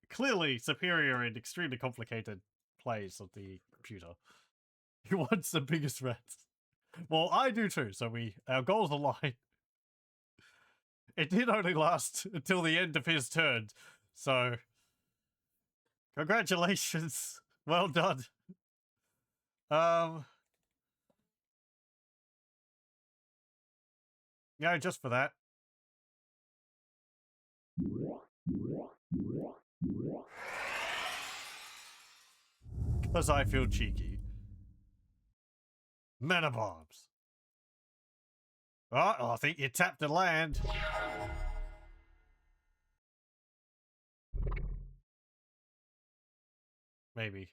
clearly superior and extremely complicated plays of the computer. He wants the biggest rats. Well, I do too, so our goals align. It did only last until the end of his turn, so congratulations. Well done. Yeah, just for that. Because I feel cheeky. Mana bombs. Oh, I think you tapped the land. Maybe.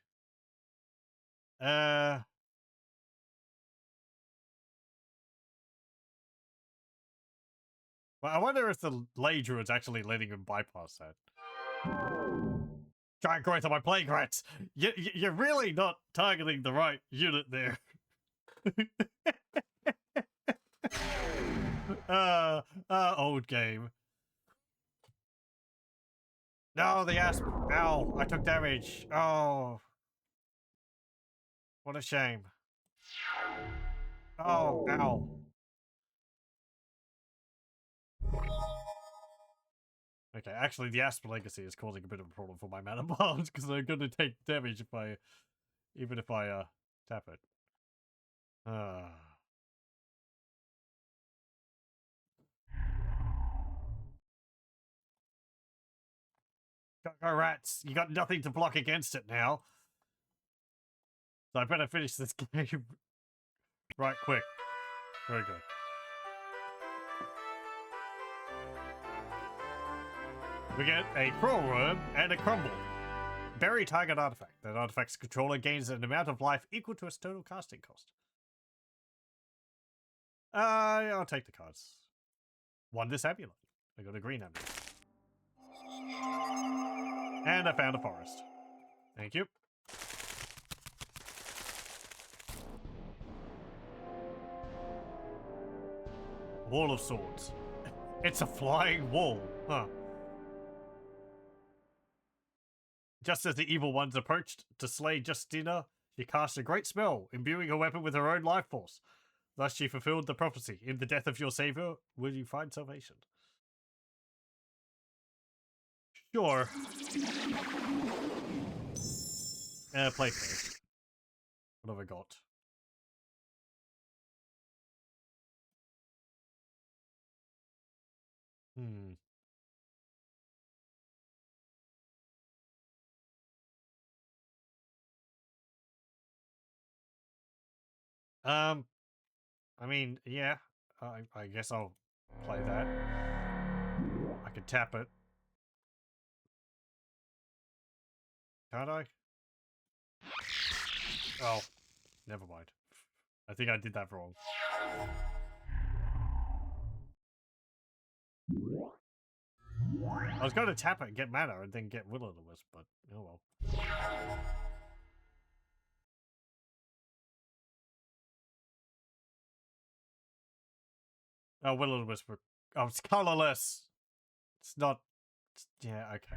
Well, I wonder if the lay druid's actually letting him bypass that. Giant growth on my plague rats. You're really not targeting the right unit there. Old game. No, the asp. Ow, I took damage. Oh. What a shame. Oh, ow. Okay, actually, the Asp Legacy is causing a bit of a problem for my mana bombs because they're going to take damage even if I tap it. Go rats! You got nothing to block against it now. So I better finish this game right quick. Very good. We get a crawl worm and a crumble. Bury target artifact. That artifact's controller gains an amount of life equal to its total casting cost. I'll take the cards. Won this amulet. I got a green amulet. And I found a forest. Thank you. Wall of Swords. It's a flying wall. Huh. Just as the evil ones approached to slay Justina, she cast a great spell, imbuing her weapon with her own life force. Thus she fulfilled the prophecy. In the death of your savior, will you find salvation? Sure. Play first. What have I got? I mean, yeah. I guess I'll play that. I could tap it. Can't I? Oh, never mind. I think I did that wrong. I was going to tap it and get mana and then get Will-O-the-Wisp, but oh well. Oh, Will-O-the-Wisp. Oh, it's colorless. It's not. Yeah, okay.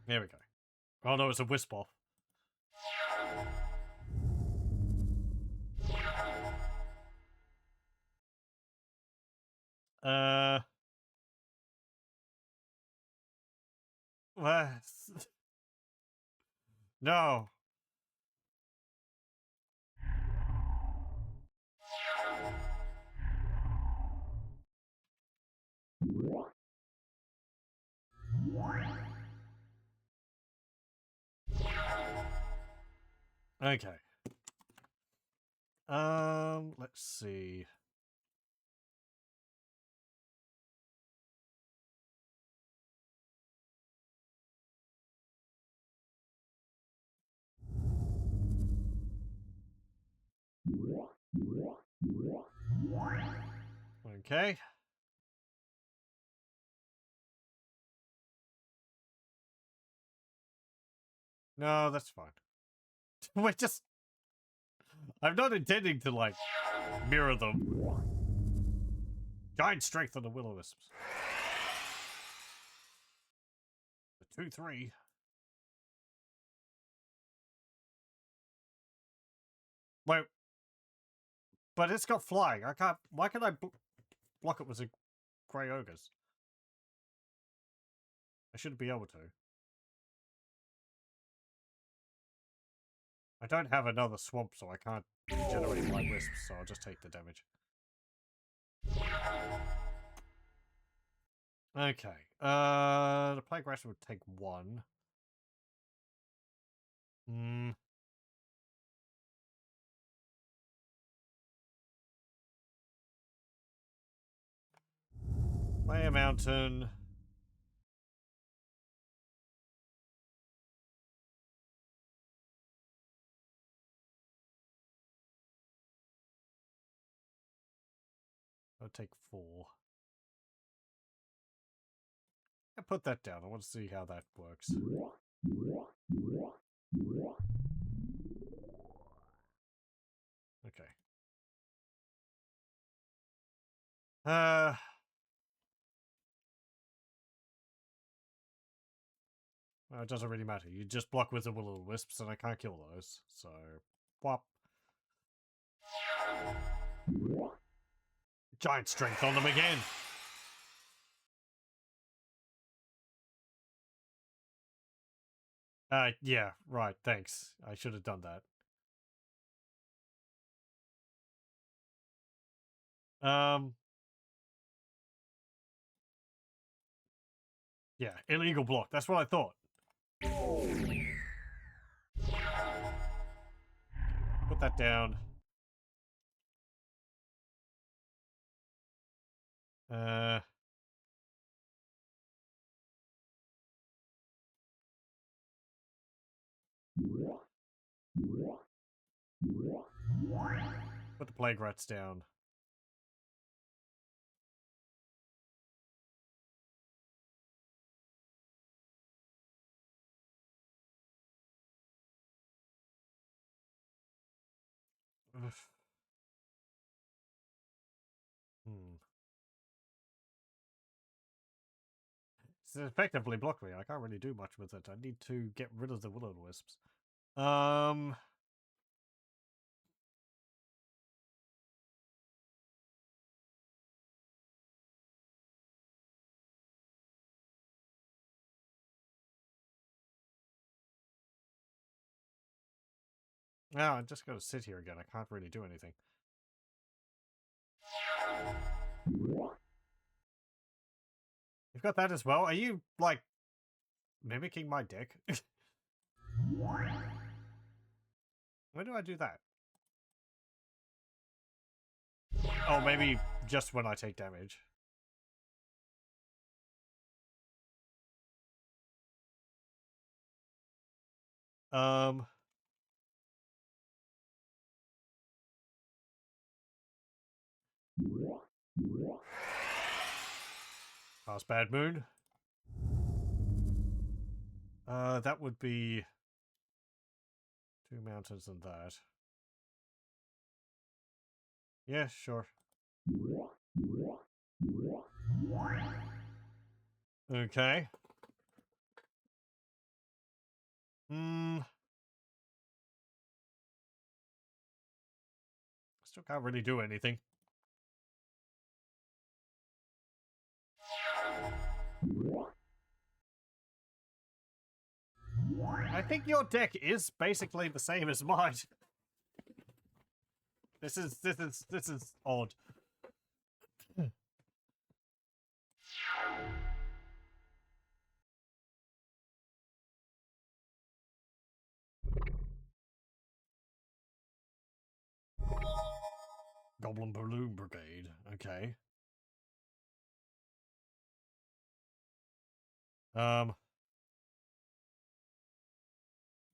There we go. Oh no, it's a wisp off. What? No. Okay. Let's see. Okay. No, that's fine. We're just... I'm not intending to, like, mirror them. Giant strength on the will-o-wisps. The 2-3. Wait. But it's got flying. I can't... Why can't I block it with a grey ogres? I shouldn't be able to. I don't have another swamp, so I can't generate my wisps, so I'll just take the damage. Okay. The plague ration would take 1. Hmm. Play a mountain. I'll take 4. I put that down. I want to see how that works. Okay. Well, it doesn't really matter. You just block with the will-o-wisps, and I can't kill those. So, whop. Giant strength on them again. Yeah, right. Thanks. I should have done that. Yeah, illegal block. That's what I thought. Put that down. Put the plague rats down. Ugh. Hmm. It's effectively blocked me. I can't really do much with it. I need to get rid of the will-o-wisps. No, I'm just going to sit here again. I can't really do anything. You've got that as well? Are you, like, mimicking my deck? When do I do that? Oh, maybe just when I take damage. Past Bad Moon. That would be 2 mountains and that. Yeah, sure. Okay. Still can't really do anything. I think your deck is basically the same as mine. This is odd. Goblin Balloon Brigade. Okay.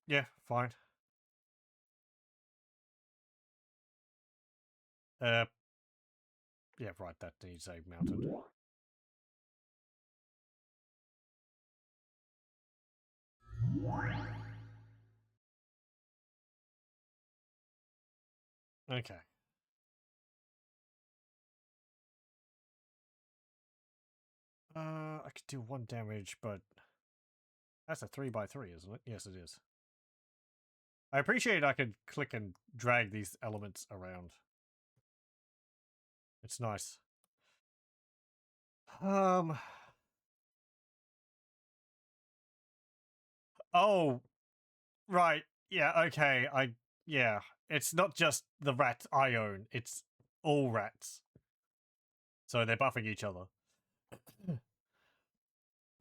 Yeah, fine. Yeah, right, that needs a mountain. Okay. I could do 1 damage, but that's a 3x3, isn't it? Yes, it is. I appreciate I could click and drag these elements around. It's nice. Oh, right. Yeah, okay. Yeah. It's not just the rat I own, it's all rats. So they're buffing each other.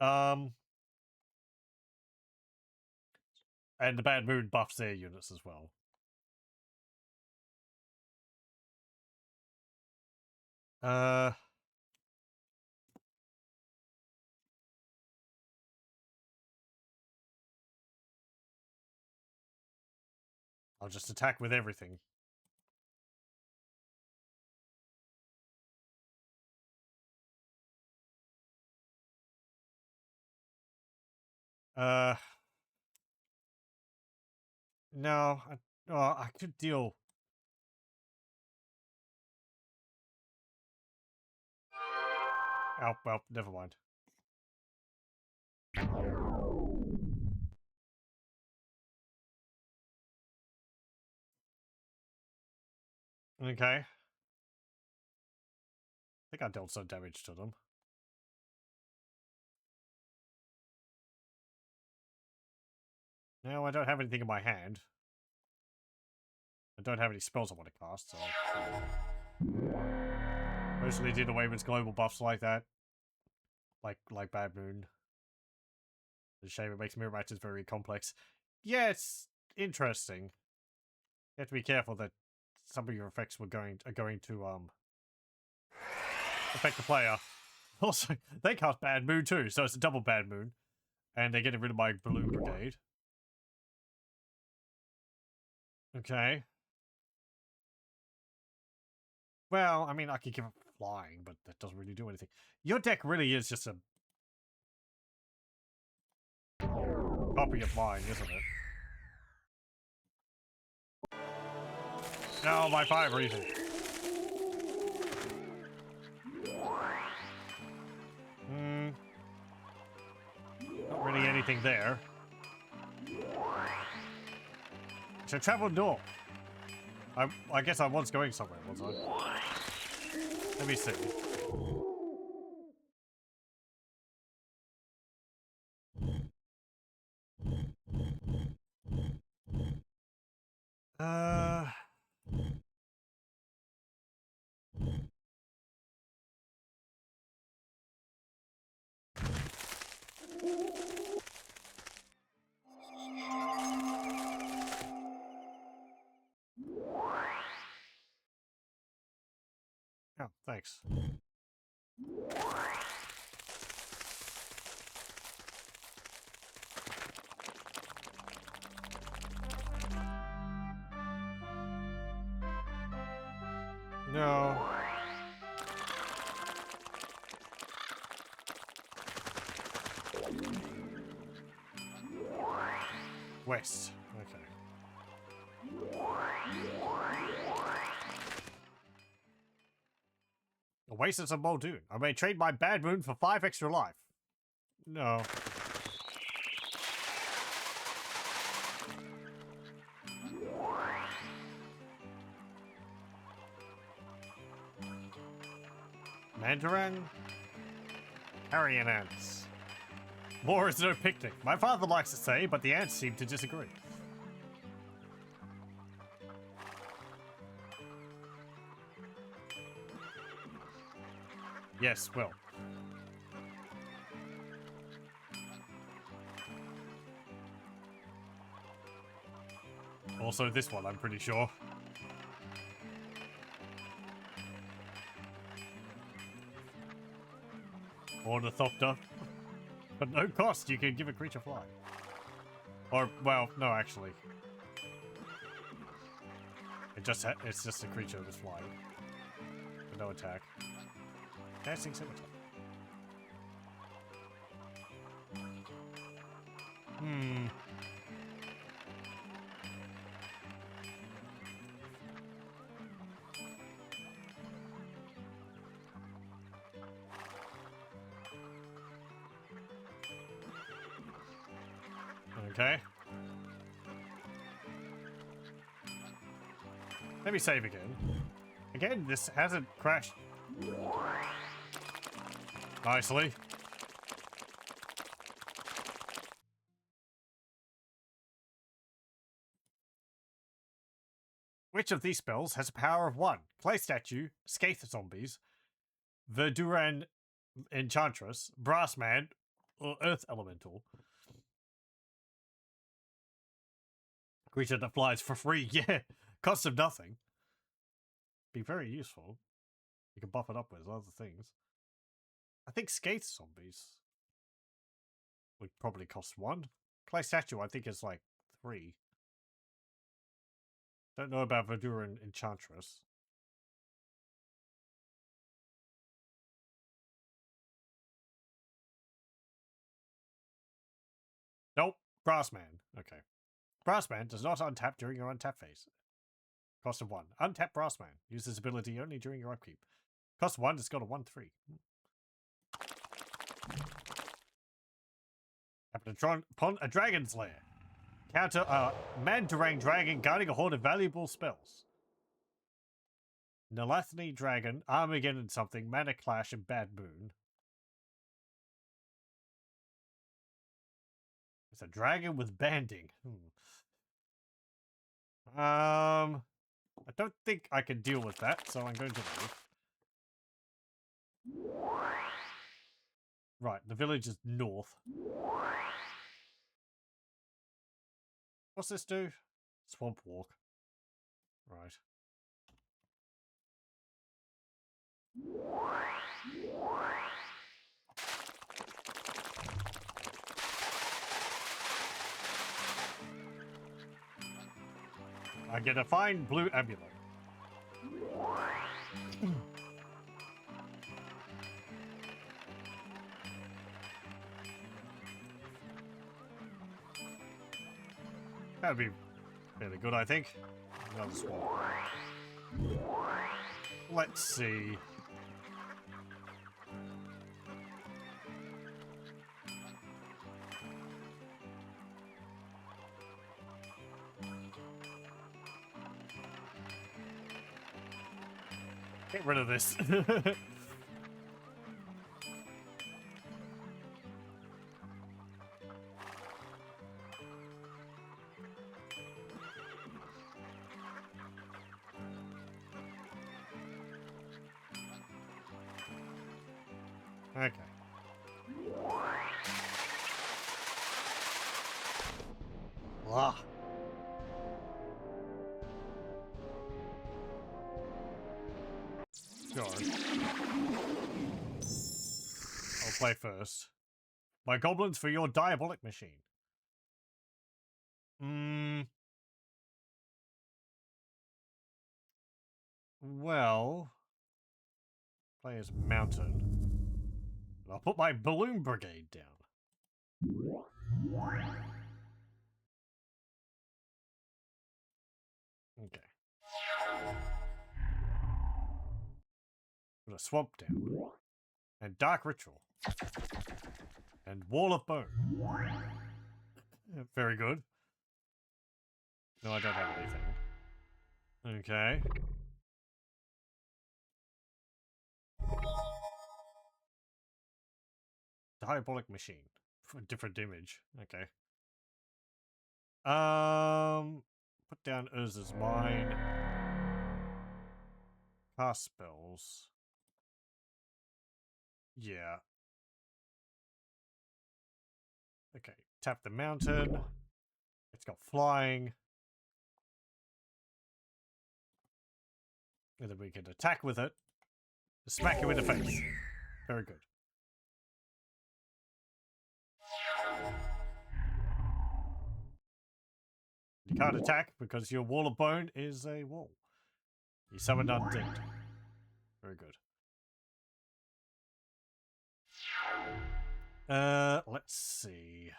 And the Bad Moon buffs their units as well. I'll just attack with everything. No, I could deal. Oh, well, never mind. Okay. I think I dealt some damage to them. No, I don't have anything in my hand. I don't have any spells I want to cast, so... Mostly did away with global buffs like that. Like Bad Moon. It's a shame it makes Mirror Matches very complex. Yeah, it's interesting. You have to be careful that some of your effects are going to affect the player. Also, they cast Bad Moon too, so it's a double Bad Moon. And they're getting rid of my Balloon Brigade. Okay. Well, I mean, I could give it flying, but that doesn't really do anything. Your deck really is just a copy of mine, isn't it? No, my fire breathing. Not really anything there. Should travel north. I guess I was going somewhere, was I? Let me see. Uh... Oh, thanks. No. West. Okay. Oasis of Muldoon. I may trade my Bad Moon for 5 extra life. No. Mandarin? Carrion ants. War is no picnic. My father likes to say, but the ants seem to disagree. Yes, well. Also this one, I'm pretty sure. Ornithopter. But no cost, you can give a creature fly. Or, well, no, actually. It's just a creature that's flying. But no attack. Dancing Scimitar. Okay. Let me save again. Again, this hasn't crashed nicely. Which of these spells has a power of 1? Clay Statue, Scathe Zombies, Verduran Enchantress, Brass Man, or Earth Elemental? Creature that flies for free, yeah. Cost of nothing. Be very useful. You can buff it up with other things. I think Scathe Zombies would probably cost 1. Clay Statue, I think, is like 3. Don't know about Verduran Enchantress. Nope. Brass Man. Okay. Brass Man does not untap during your untap phase. Cost of 1. Untap Brass Man. Use this ability only during your upkeep. Cost 1, it's got a 1/3. Happen upon a dragon's lair. Counter Mandarang Dragon guarding a horde of valuable spells. Nalathni Dragon, Armageddon something, Mana Clash, and Bad Moon. It's a dragon with banding. I don't think I can deal with that, so I'm going to leave. Right, the village is north. What's this do? Swamp Walk. Right. I get a fine blue amulet. That'd be fairly good, I think. Another swamp. Let's see. Get rid of this. Okay. Blah. Sure. I'll play first. My goblins for your diabolic machine. Well, play as mountain. And I'll put my balloon brigade down. Okay. Put a swamp down. And dark ritual. And wall of bone. Very good. No, I don't have anything. Okay. Diabolic machine. Different image. Okay. Put down Urza's Mine. Cast spells. Yeah. Okay. Tap the mountain. It's got flying. And then we can attack with it. Smack you in the face. Very good. You can't attack because your wall of bone is a wall. You summoned undead. Very good. Let's see.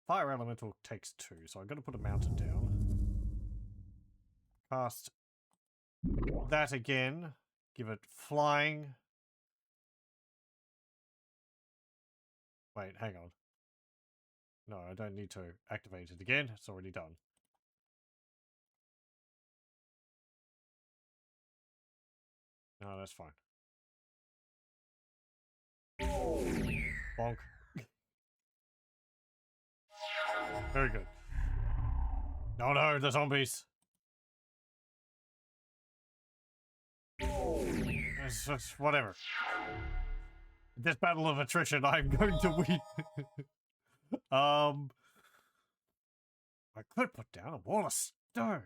Fire elemental takes 2, so I'm gonna put a mountain down. Cast that again. Give it flying. Wait, hang on. No, I don't need to activate it again. It's already done. No, that's fine. Bonk. Very good. No, no, the zombies. It's whatever. This battle of attrition, I'm going to win. I could put down a wall of stone.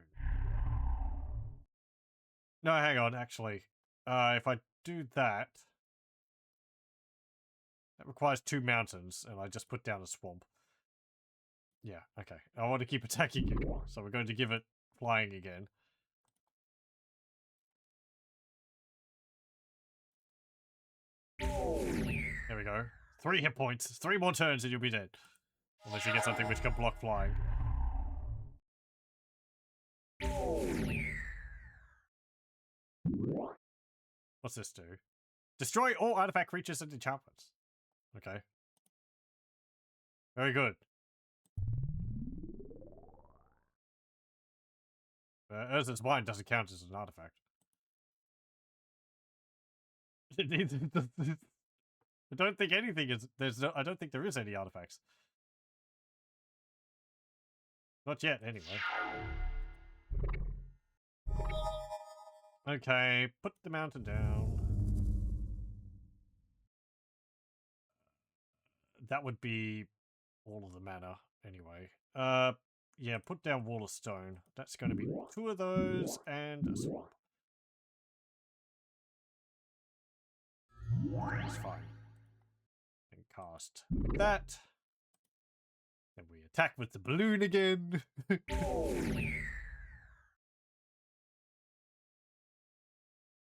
No, hang on, actually. If I do that, that requires 2 mountains, and I just put down a swamp. Yeah, okay. I want to keep attacking it, so we're going to give it flying again. There we go. 3 hit points. 3 more turns and you'll be dead. Unless you get something which can block flying. What's this do? Destroy all artifact creatures and enchantments. Okay. Very good. Urza's Wine doesn't count as an artifact. I don't think anything is. I don't think there is any artifacts. Not yet, anyway. Okay, put the mountain down. That would be all of the mana, anyway. Yeah, put down Wall of Stone. That's going to be 2 of those and a swamp. That's fine. And cast that. Then we attack with the balloon again. This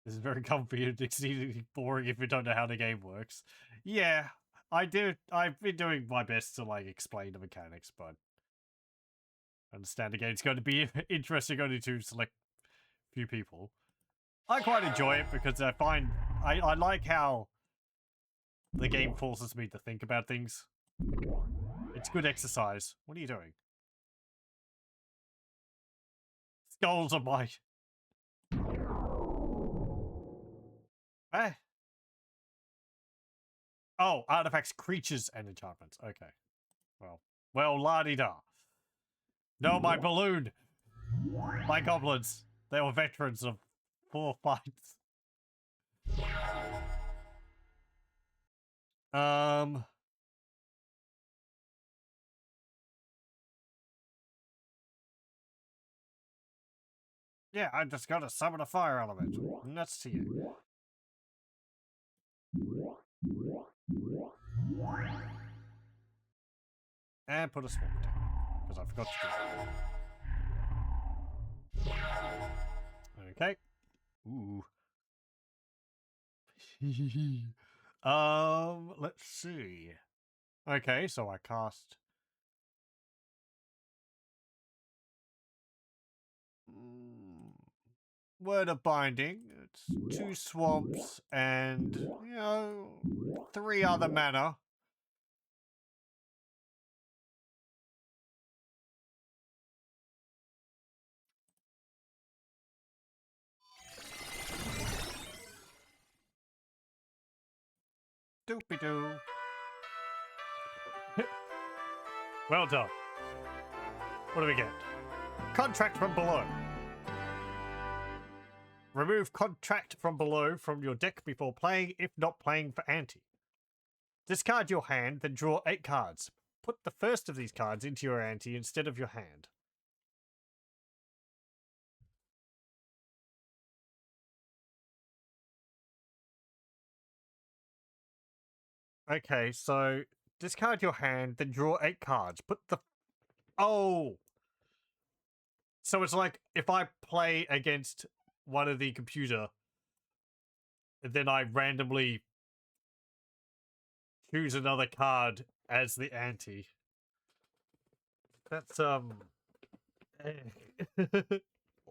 is very comfy and exceedingly boring if you don't know how the game works. Yeah, I do. I've been doing my best to, like, explain the mechanics, but I understand the game's going to be interesting only to select few people. I quite enjoy it because I find I like how the game forces me to think about things. It's good exercise. What are you doing? Skulls on my... Eh? Oh, artifacts, creatures, and enchantments. Okay. Well, la-di-da. No, my balloon. My goblins. They were veterans of 4 fights. Yeah, I just gotta summon a fire element. Nuts to you. And put a swamp down. Because I forgot to do that. Okay. Ooh. Let's see. Okay, so I cast... Word of Binding. It's 2 swamps and, 3 other mana. Doopy-doo. Well done. What do we get? Contract from below. Remove Contract from below from your deck before playing, if not playing for ante. Discard your hand, then draw 8 cards. Put the first of these cards into your ante instead of your hand. Okay, so discard your hand, then draw 8 cards. Put the... Oh! So it's like, if I play against one of the computer, then I randomly choose another card as the ante. That's,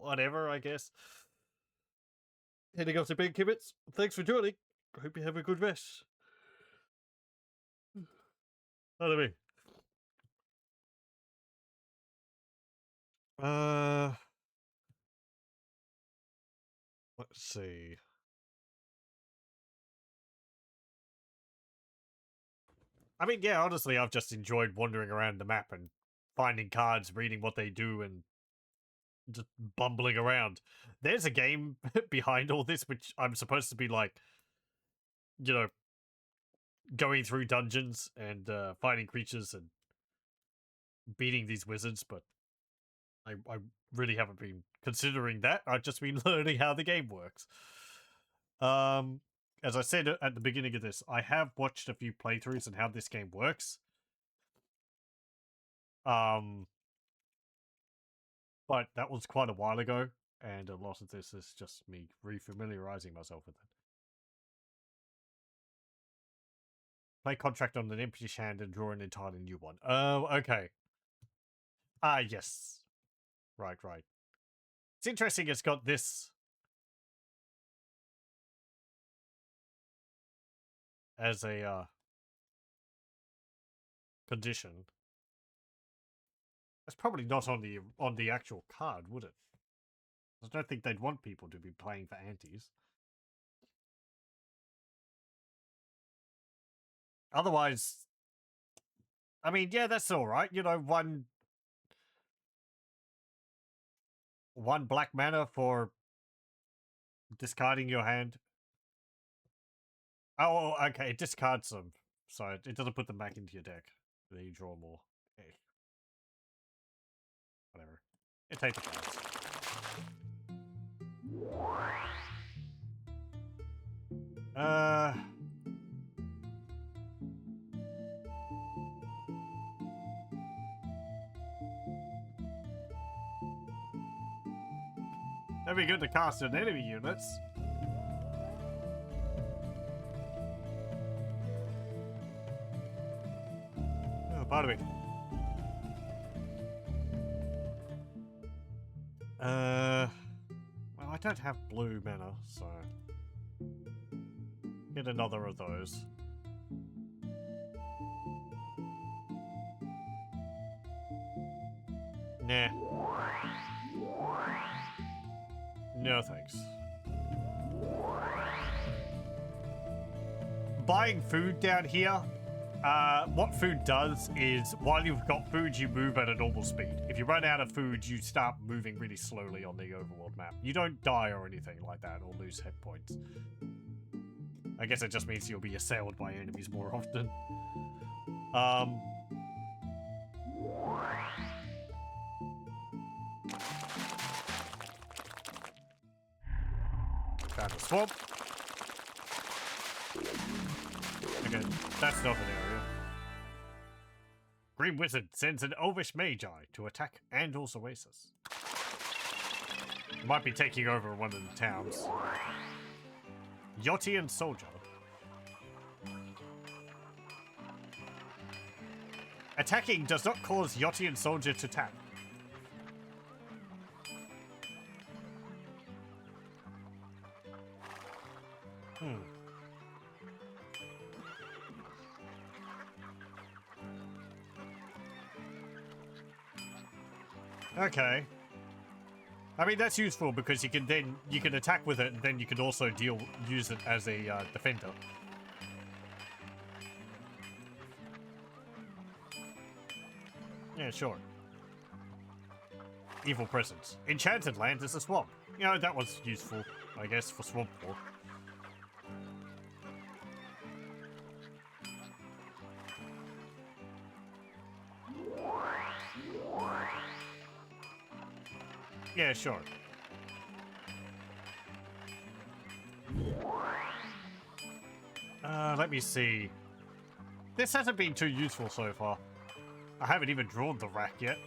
whatever, I guess. Heading off to bed, Kibbits. Thanks for joining. I hope you have a good rest. Follow me. Let's see. I mean, yeah, honestly, I've just enjoyed wandering around the map and finding cards, reading what they do, and just bumbling around. There's a game behind all this, which I'm supposed to be like, you know, going through dungeons and fighting creatures and beating these wizards, but I really haven't been considering that. I've just been learning how the game works. As I said at the beginning of this, I have watched a few playthroughs and how this game works. But that was quite a while ago, and a lot of this is just me refamiliarizing myself with it. Play contract on an empty hand and draw an entirely new one. Oh, okay. Ah, yes. Right. It's interesting it's got this as a condition. It's probably not on the actual card, would it? I don't think they'd want people to be playing for antis. Otherwise, I mean, yeah, that's all right. You know, one black mana for discarding your hand. Oh, okay. It discards them, so it doesn't put them back into your deck. Then you draw more. Hey. Whatever. It takes the cards. That'd be good to cast on enemy units. Oh, pardon me. Well, I don't have blue mana, so get another of those. Nah. No thanks. Buying food down here, what food does is while you've got food, you move at a normal speed. If you run out of food, you start moving really slowly on the overworld map. You don't die or anything like that or lose hit points. I guess it just means you'll be assailed by enemies more often. Found a swamp. Okay, that's not an area. Green Wizard sends an Elvish Magi to attack Andal's Oasis. Might be taking over one of the towns. Yachtian Soldier. Attacking does not cause Yachtian Soldier to tap. Okay. I mean, that's useful because you can attack with it, and then you can also use it as a defender. Yeah, sure. Evil Presence. Enchanted Land is a swamp. You know, that was useful, I guess, for Swamp War. Yeah, sure. Let me see. This hasn't been too useful so far. I haven't even drawn the rack yet.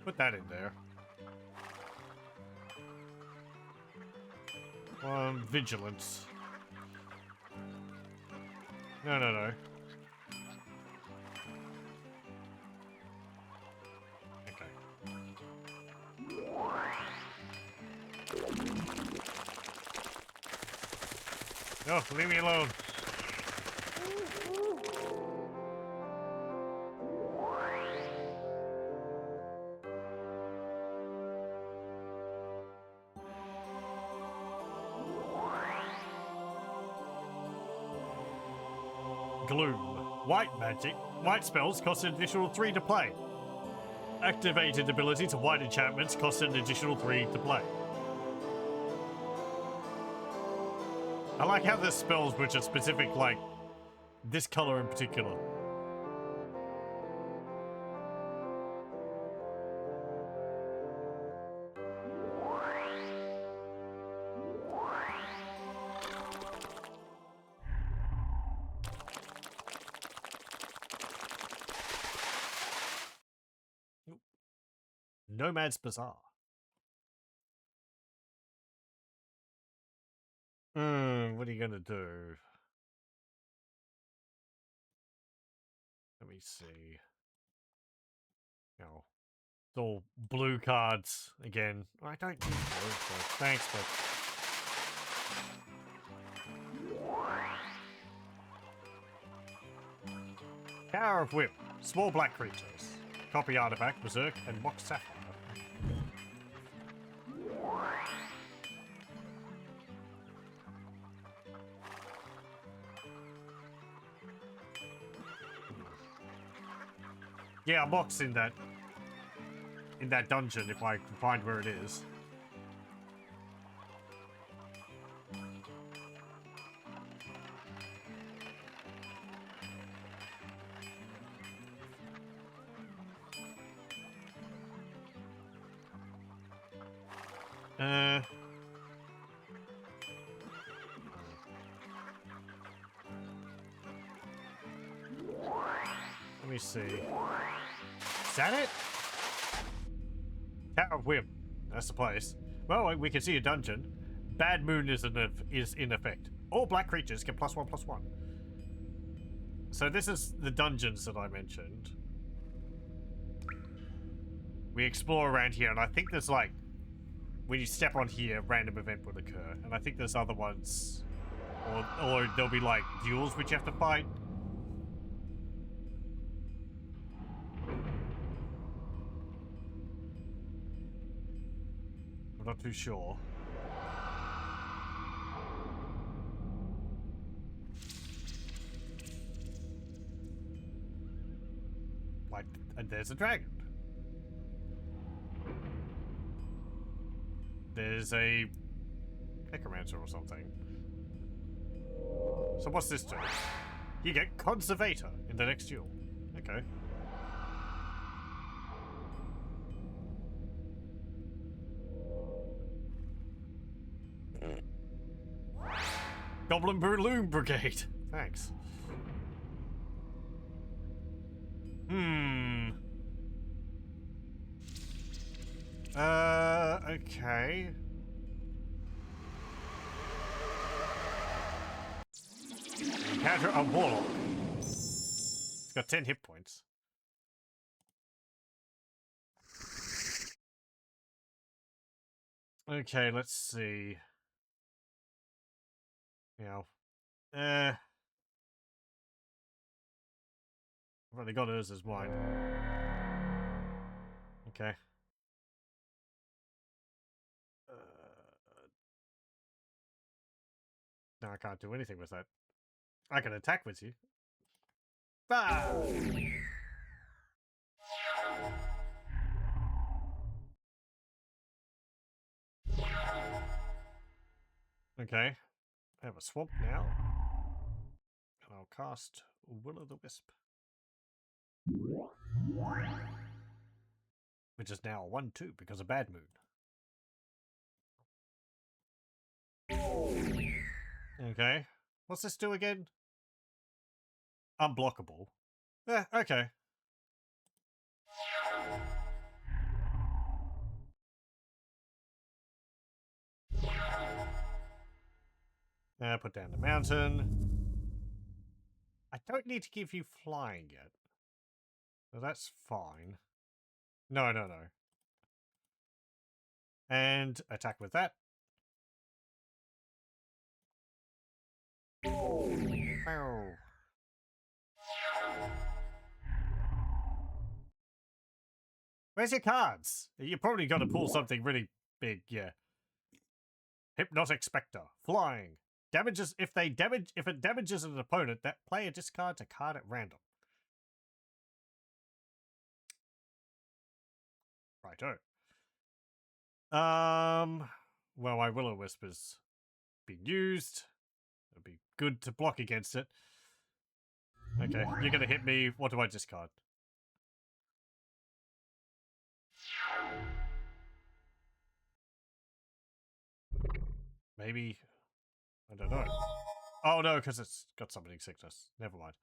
Put that in there. Vigilance. No, no, no. Okay. Oh, leave me alone. Gloom. White magic. White spells cost an additional 3 to play. Activated ability to white enchantments cost an additional 3 to play. I like how there's spells which are specific, like this color in particular. Nomad's Bazaar. What are you gonna do? Let me see. Oh, it's all blue cards again. I don't need those, so thanks, but Power of Whip. Small black creatures. Copy artifact, berserk, and mock sapphire. Yeah, mock's in that dungeon if I can find where it is. Let me see. Is that it? Tower of Whim. That's the place. Well, we can see a dungeon. Bad Moon is in effect. All black creatures get +1/+1. So this is the dungeons that I mentioned. We explore around here, and I think there's like, when you step on here, a random event will occur. And I think there's other ones, or there'll be like duels which you have to fight. I'm not too sure. Like, and there's a dragon. There's a necromancer or something. So what's this do? You get Conservator in the next duel. Okay. Goblin Balloon Brigade. Thanks. Okay. Encounter a warlock. It's got 10 hit points. Okay, let's see. Now, I've only got hers as mine. Okay. No, I can't do anything with that. I can attack with you. Ah! Okay. I have a swamp now. And I'll cast Will-o'-the-Wisp. Which is now a 1/2 because of Bad Moon. Okay. What's this do again? Unblockable. Yeah, okay. Put down the mountain. I don't need to give you flying yet. So that's fine. No, no, no. And attack with that. Ow. Where's your cards? You probably got to pull something really big, yeah. Hypnotic Spectre. Flying. Damages if it damages an opponent, that player discards a card at random. Righto. Well, my Will-O-Wisper's been used. It'd be good to block against it. Okay, you're gonna hit me. What do I discard? Maybe. I don't know. Oh no, because it's got summoning sickness. Never mind.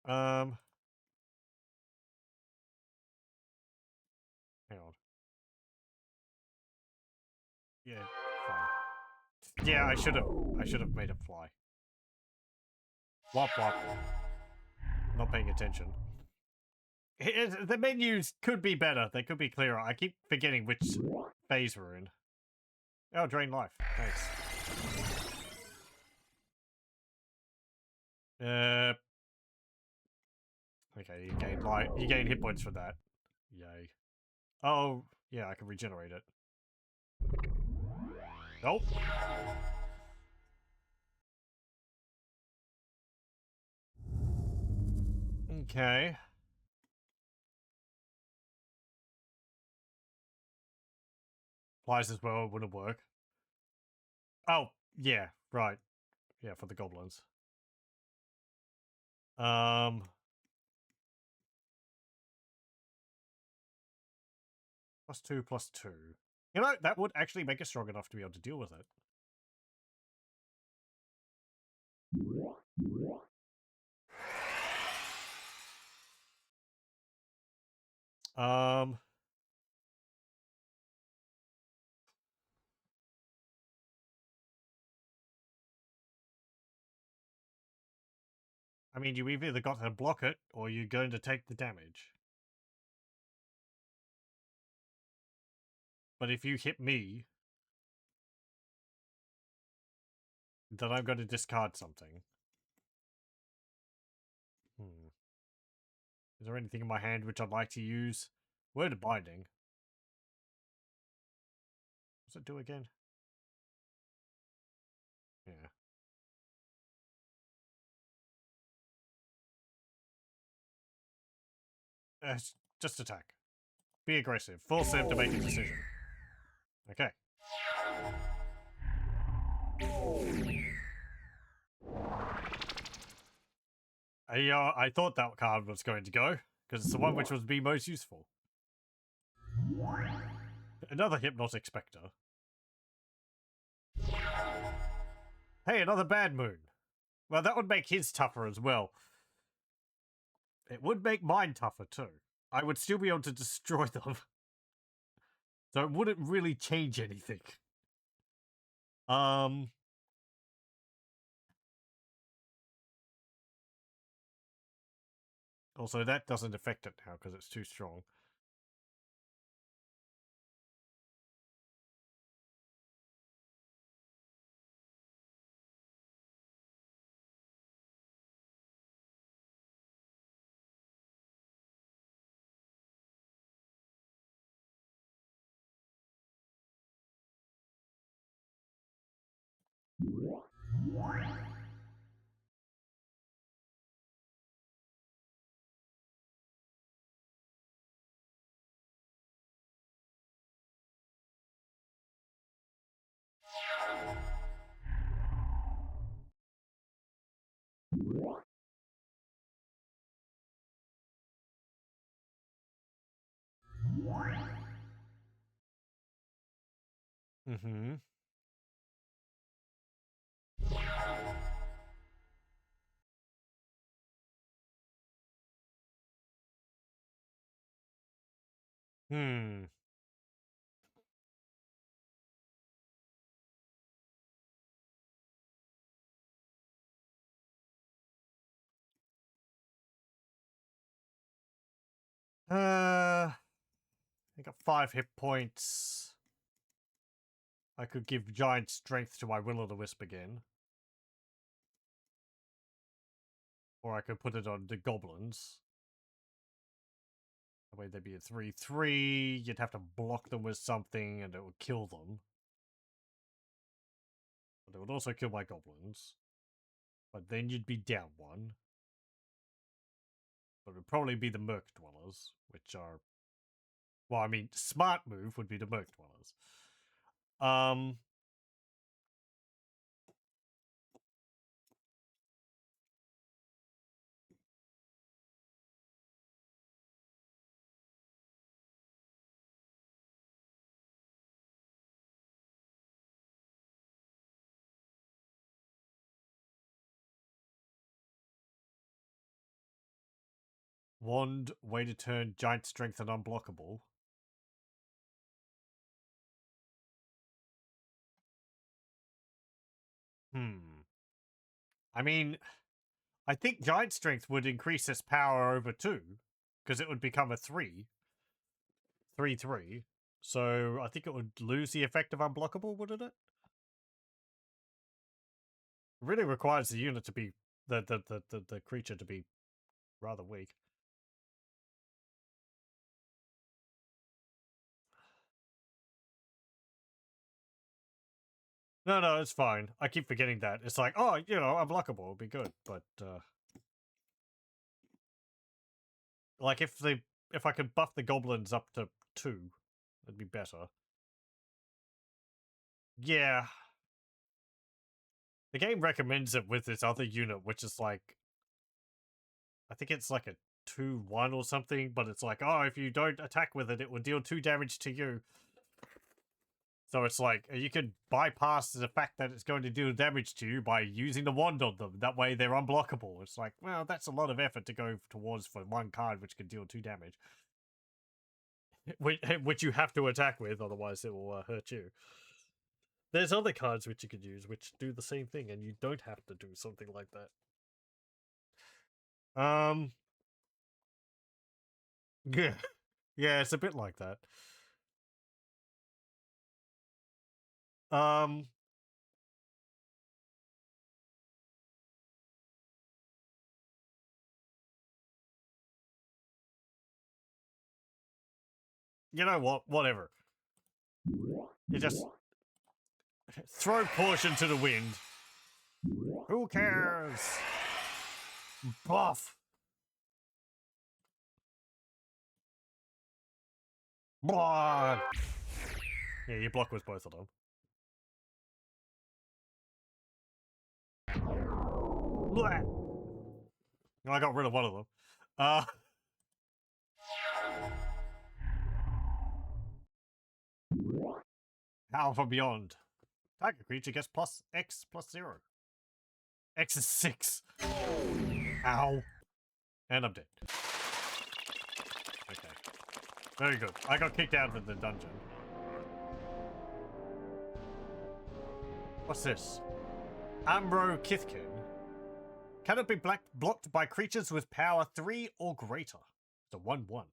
Hang on. Yeah, fine. Yeah, I should have made it fly. Wop wop. Not paying attention. The menus could be better. They could be clearer. I keep forgetting which phase we're in. Oh, drain life. Thanks. Okay, you gain hit points for that. Yay. Oh, yeah, I can regenerate it. Nope. Okay. Flies as well wouldn't work. Oh, yeah, right. Yeah, for the goblins. +2, +2. You know, that would actually make us strong enough to be able to deal with it. I mean, you've either got to block it, or you're going to take the damage. But if you hit me, then I'm going to discard something. Is there anything in my hand which I'd like to use? Word of Binding. What's it do again? Yeah. Just attack. Be aggressive. Force them to make a decision. Okay. I thought that card was going to go, because it's the one which would be most useful. Another Hypnotic Spectre. Hey, another Bad Moon. Well, that would make his tougher as well. It would make mine tougher too. I would still be able to destroy them. So it wouldn't really change anything. Also, that doesn't affect it now because it's too strong. Mm-hmm. Hmm. I got 5 hit points. I could give giant strength to my Will-o'-the-Wisp again. Or I could put it on the goblins. That way they'd be a 3/3. You'd have to block them with something and it would kill them. But it would also kill my goblins. But then you'd be down 1. But it would probably be the Merc Dwellers, which are... Well, I mean, smart move would be the Merc Dwellers. Wand, way to turn giant strength and unblockable. I mean, I think giant strength would increase its power over 2, because it would become a 3/3. So I think it would lose the effect of unblockable, wouldn't it? It really requires the unit to be the creature to be rather weak. No, it's fine. I keep forgetting that. It's like, oh, you know, unblockable would be good, but like if I could buff the goblins up to 2, it'd be better. Yeah. The game recommends it with this other unit, which is like, I think it's like a 2/1 or something, but it's like, oh, if you don't attack with it, it will deal 2 damage to you. So it's like, you can bypass the fact that it's going to deal damage to you by using the wand on them. That way they're unblockable. It's like, well, that's a lot of effort to go towards for 1 card which can deal 2 damage. Which you have to attack with, otherwise it will hurt you. There's other cards which you could use which do the same thing, and you don't have to do something like that. Yeah. Yeah, it's a bit like that. You know what? Whatever. You just throw caution to the wind. Who cares? Buff. Blah. Yeah, you block with both of them. Blah. I got rid of one of them. Alpha Beyond. Target creature gets plus X plus 0. X is 6. Ow. And I'm dead. Okay. Very good. I got kicked out of the dungeon. What's this? Ambro Kithkin. Cannot be blocked by creatures with power 3 or greater. It's a 1/1.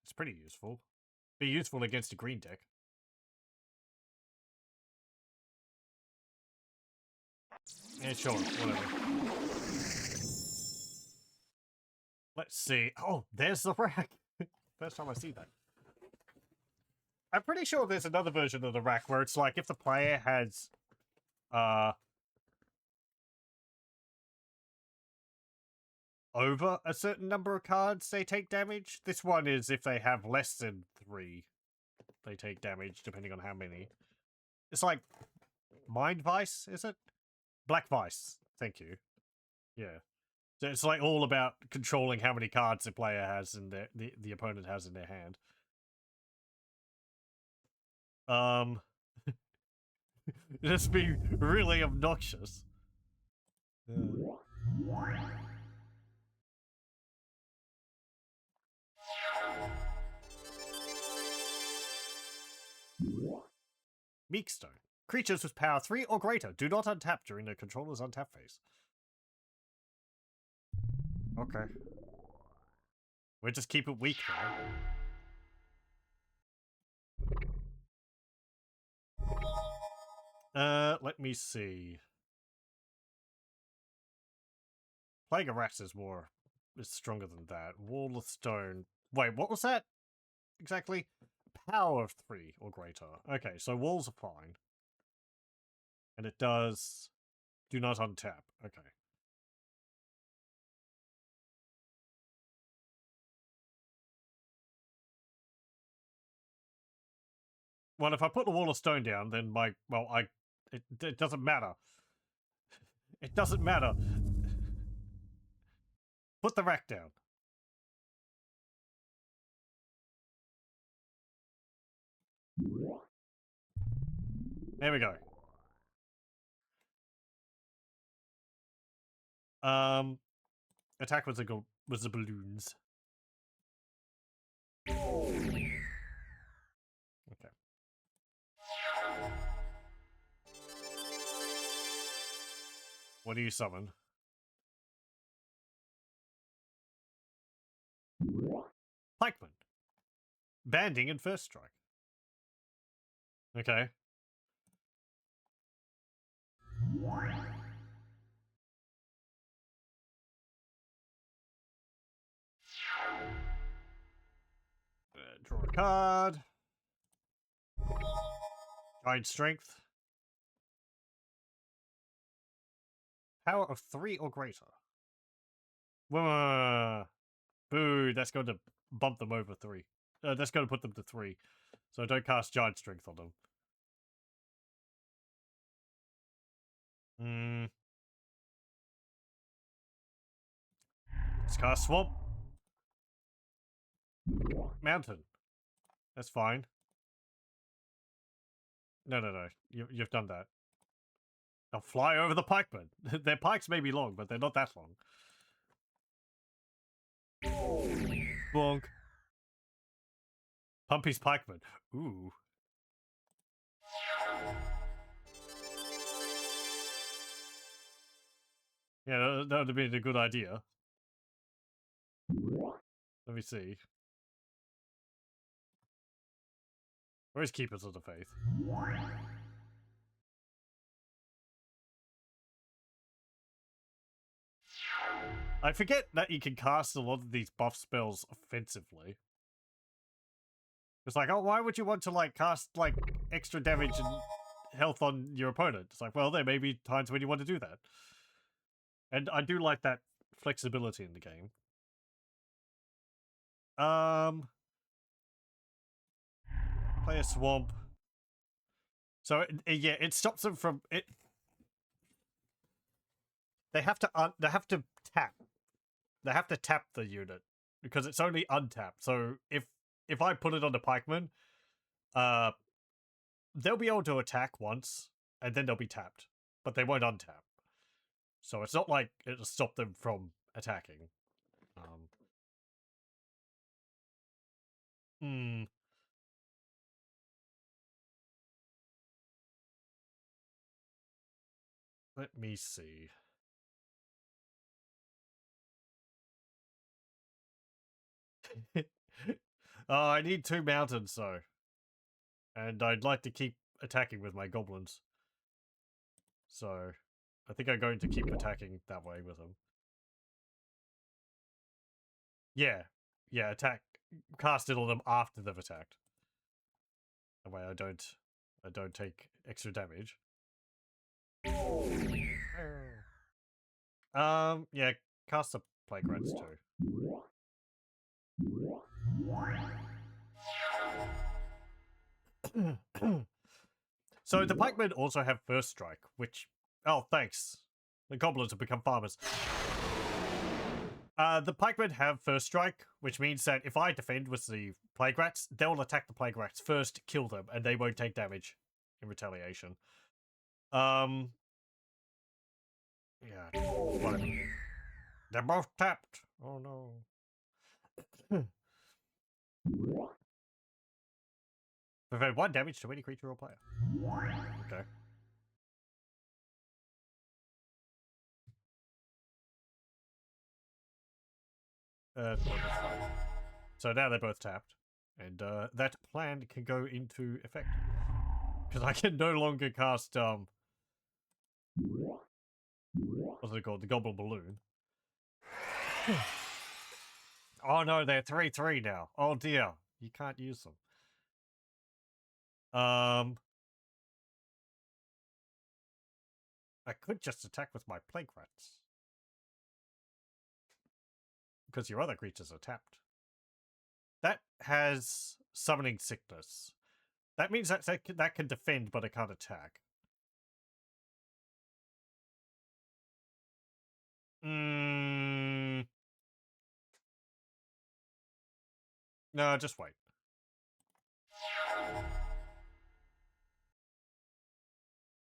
It's pretty useful. Be useful against a green deck. Yeah, sure, whatever. Let's see. Oh, there's the rack. First time I see that. I'm pretty sure there's another version of the rack where it's like if the player has over a certain number of cards, they take damage. This one is if they have less than 3, they take damage, depending on how many. It's like Mind Vice, is it? Black Vice. Thank you. Yeah. So it's like all about controlling how many cards the player has in their the opponent has in their hand. Just be really obnoxious. Meekstone. Creatures with power 3 or greater do not untap during their controller's untap phase. Okay. We'll just keep it weak though. Let me see. Plague of Rats is stronger than that. Wall of Stone. Wait, what was that exactly? Power of 3 or greater. Okay, so walls are fine. And it does do not untap. Okay. Well, if I put the Wall of Stone down, then it doesn't matter. It doesn't matter. Put the rack down. There we go. Attack was the balloons. Okay. What do you summon? Pikeman. Banding and first strike. Okay. Draw a card. Giant strength. Power of 3 or greater. Boo, that's going to bump them over 3. That's going to put them to 3. So don't cast giant strength on them. Let's cast Swamp. Mountain. That's fine. No. You've done that. They'll fly over the pikemen. Their pikes may be long, but they're not that long. Bonk. Pumpy's pikeman. Ooh. Yeah, that would have been a good idea. Let me see. Where's Keepers of the Faith? I forget that you can cast a lot of these buff spells offensively. It's like, oh, why would you want to, like, cast, like, extra damage and health on your opponent? It's like, well, there may be times when you want to do that. And I do like that flexibility in the game. Play a Swamp. So, yeah, it stops them from... They have to tap. They have to tap the unit because it's only untapped. So if I put it on the pikeman, they'll be able to attack once and then they'll be tapped, but they won't untap. So it's not like it'll stop them from attacking. Let me see. I need 2 mountains, though. And I'd like to keep attacking with my goblins. So, I think I'm going to keep attacking that way with them. Yeah. Yeah, attack. Cast it on them after they've attacked. That way I don't take extra damage. Yeah, cast the Plague Rats too. So the pikemen also have first strike, which... Oh, thanks. The goblins have become farmers. The pikemen have first strike, which means that if I defend with the Plague Rats, they'll attack the Plague Rats first, kill them, and they won't take damage in retaliation. Yeah. Whatever. They're both tapped. Oh no. Prevent 1 damage to any creature or player. Okay. No, that's fine. So now they're both tapped. And that plan can go into effect. Because I can no longer cast, what's it called? The Gobble Balloon. Oh no, they're 3/3 now. Oh dear. You can't use them. I could just attack with my Plague Rats. Because your other creatures are tapped. That has Summoning Sickness. That means that can defend, but it can't attack. No, just wait.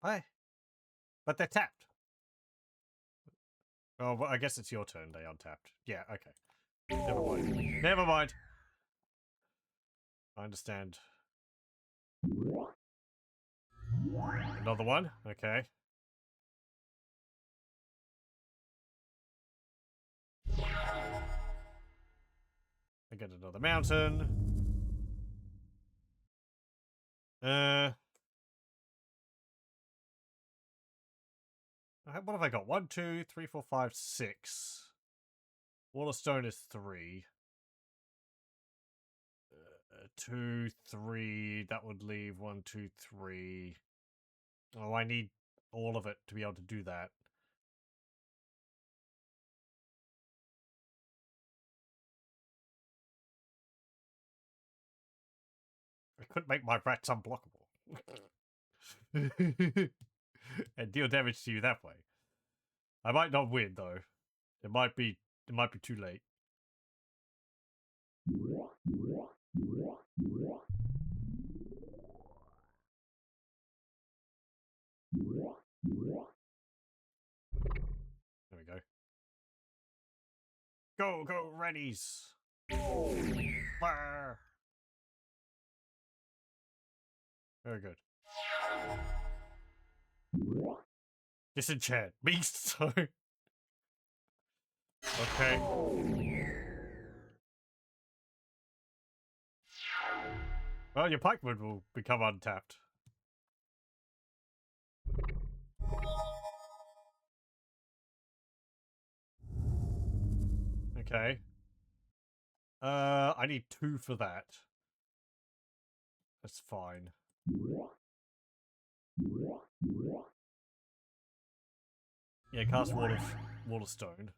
Why? But they're tapped. Oh, well, I guess it's your turn. They untapped. Yeah, okay. Never mind. Never mind. I understand. Another one? Okay. I get another mountain. What have I got? 1, 2, 3, 4, 5, 6. Wall of Stone is 3. 2, 3. That would leave 1, 2, 3. Oh, I need all of it to be able to do that. I could make my rats unblockable. And deal damage to you that way. I might not win though. It might be too late. There we go. Go, go, Rennies! Very good. Disenchant. Beast! Okay. Well, your pikewood will become untapped. Okay. I need 2 for that. That's fine. Yeah, cast Wall of Stone.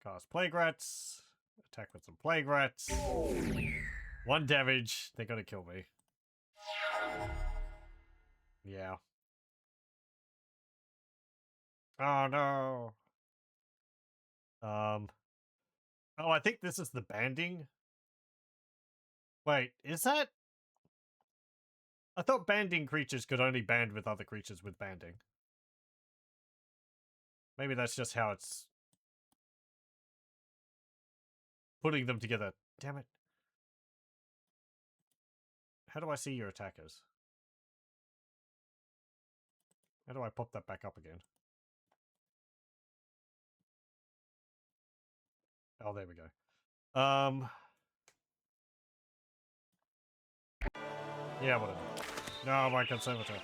Cast Plague Rats. Attack with some Plague Rats. 1 damage. They're gonna kill me. Yeah. Oh no. Oh, I think this is the banding. Wait, is that? I thought banding creatures could only band with other creatures with banding. Maybe that's just how it's putting them together. Damn it. How do I see your attackers? How do I pop that back up again? Oh, there we go. Yeah, whatever. No, my conservator.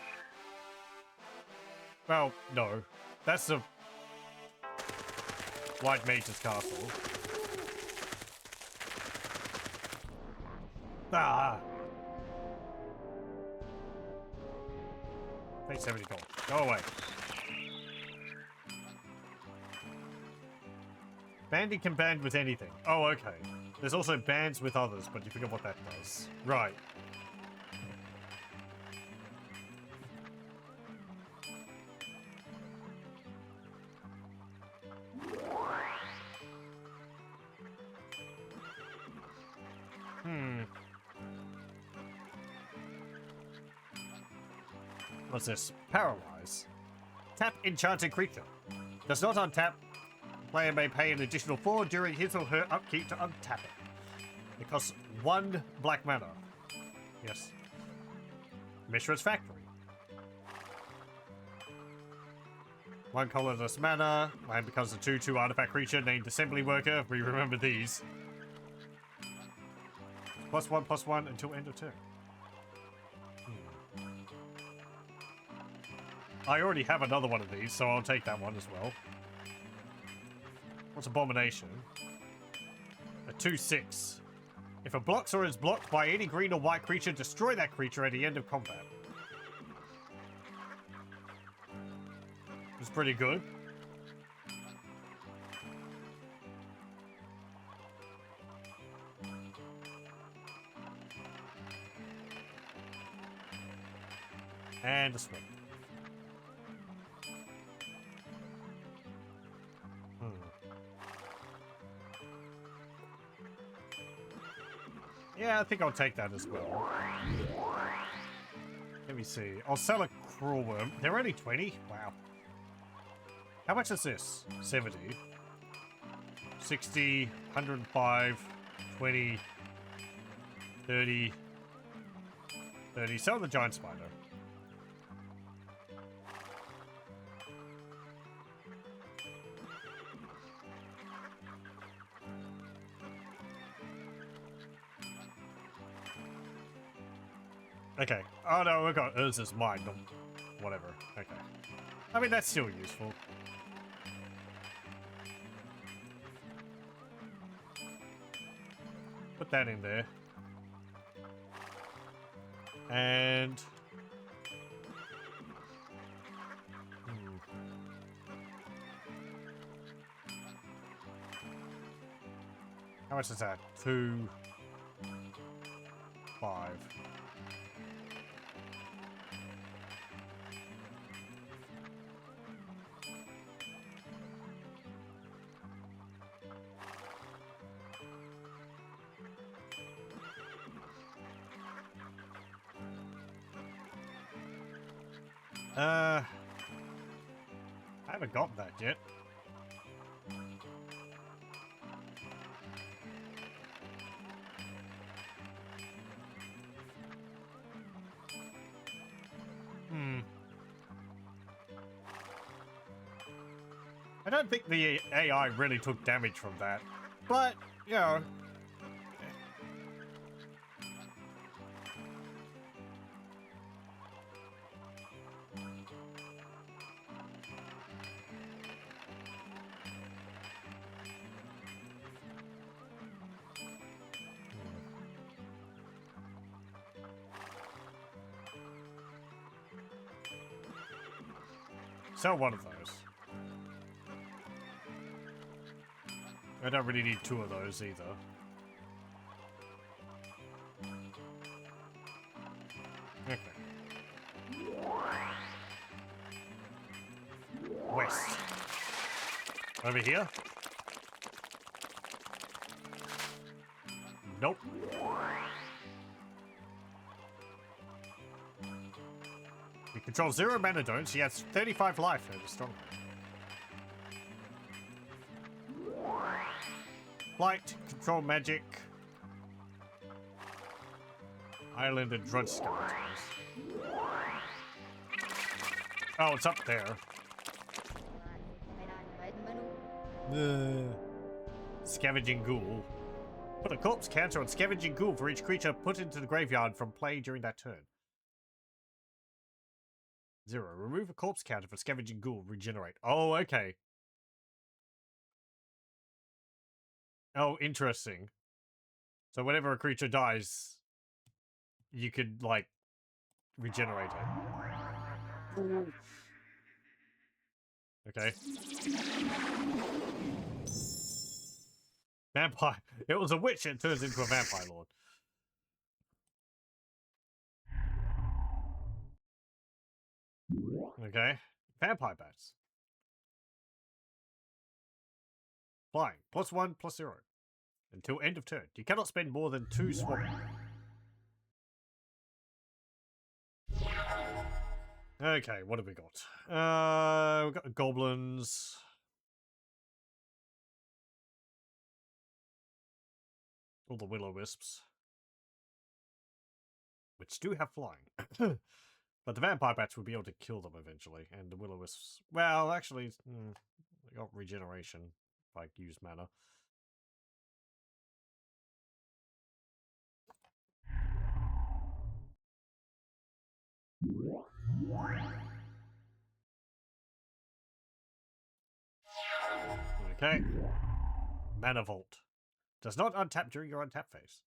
Well, no. That's the White Mage's castle. Ah! Pay 70 gold. Go away. Banding can band with anything. Oh, okay. There's also bands with others, but you forget what that does. Right. What's this? Paralyze. Tap enchanted creature. Does not untap. Player may pay an additional 4 during his or her upkeep to untap it. It costs 1 black mana. Yes. Mishra's Factory. 1 colorless mana. Land becomes a 2/2 artifact creature named Assembly Worker. We remember these. +1/+1 until end of turn. I already have another one of these, so I'll take that one as well. What's Abomination? A 2/6. If it blocks or is blocked by any green or white creature, destroy that creature at the end of combat. It's pretty good. And a swing. Yeah, I think I'll take that as well. Let me see. I'll sell a Cruel Worm. They're only 20? Wow. How much is this? 70. 60, 105, 20, 30, 30. Sell the Giant Spider. Okay. Oh no, we got Urza's mine. Whatever. Okay. I mean, that's still useful. Put that in there. And... How much is that? 2... 5. I haven't got that yet. I don't think the AI really took damage from that, but, you know... Sell one of those. I don't really need 2 of those either. Okay. West. Over here? Nope. You control 0 mana don't. She has 35 life and a stronghold. Flight, control magic. Island and Drudge Skeletons. Oh, it's up there. Scavenging Ghoul. Put a corpse counter on Scavenging Ghoul for each creature put into the graveyard from play during that turn. 0. Remove a corpse counter for Scavenging Ghoul. Regenerate. Oh, okay. Oh, interesting. So whenever a creature dies, you could, like, regenerate it. Okay. Vampire. It was a witch, it turns into a vampire lord. Okay. Vampire bats. Flying. +1/+0. Until end of turn. You cannot spend more than 2 swap. Okay, what have we got? We've got goblins. All the will-o-wisps. Which do have flying. But the vampire bats would be able to kill them eventually, and the will-o-wisps... Well, actually, they got regeneration if I use mana. Okay. Mana Vault. Does not untap during your untap phase.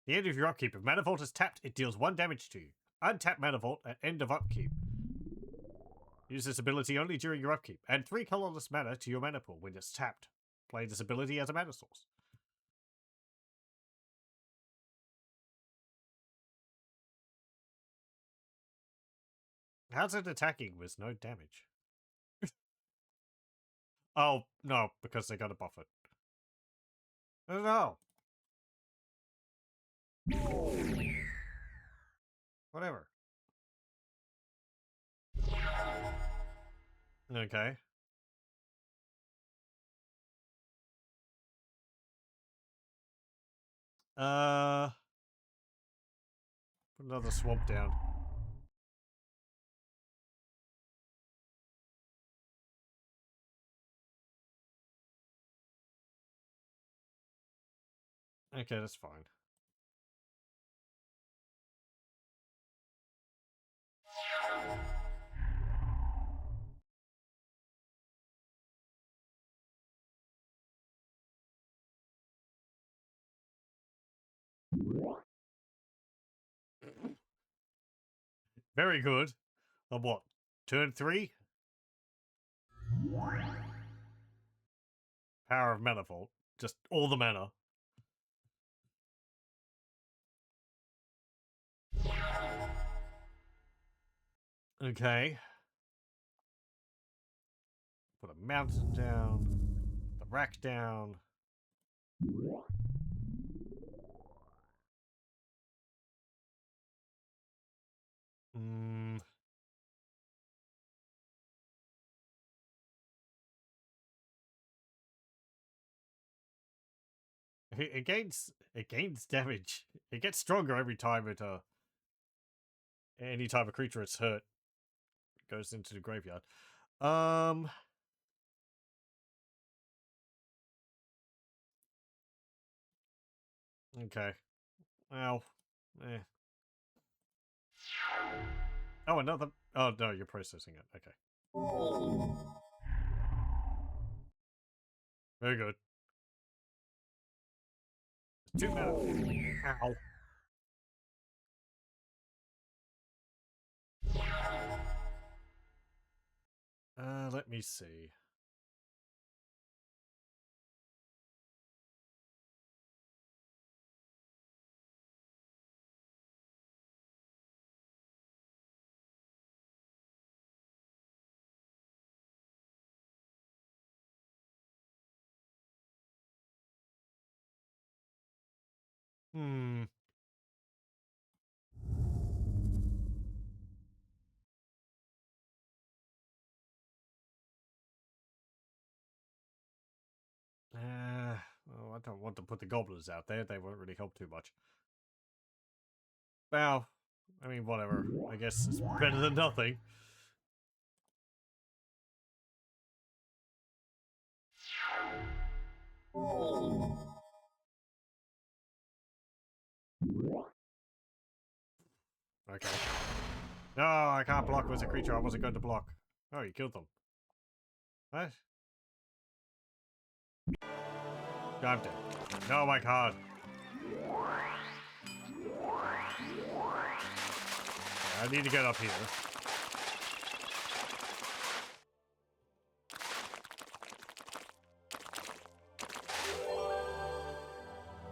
The end of your upkeep. If Mana Vault is tapped, it deals 1 damage to you. Untap Mana Vault at end of upkeep. Use this ability only during your upkeep. Add 3 colorless mana to your mana pool when it's tapped. Play this ability as a mana source. How's it attacking with no damage? Oh, no, because they got to buff it. I don't know. Whatever. Okay. Put another swamp down. Okay, that's fine. Very good. On what? Turn 3? Power of Mana Vault. Just all the mana. Okay. Put a mountain down. The rack down. It gains damage. It gets stronger every time it any time a creature is hurt goes into the graveyard. Okay. Well, eh. Oh, another. Oh no, you're processing it. Okay. Very good. 2 mana. Ow. Let me see. Well, I don't want to put the goblins out there. They won't really help too much. Well, I mean, whatever. I guess it's better than nothing. Okay. No, I can't block with a creature I wasn't going to block. Oh, you killed them. What? I'm dead. No, my card. I need to get up here.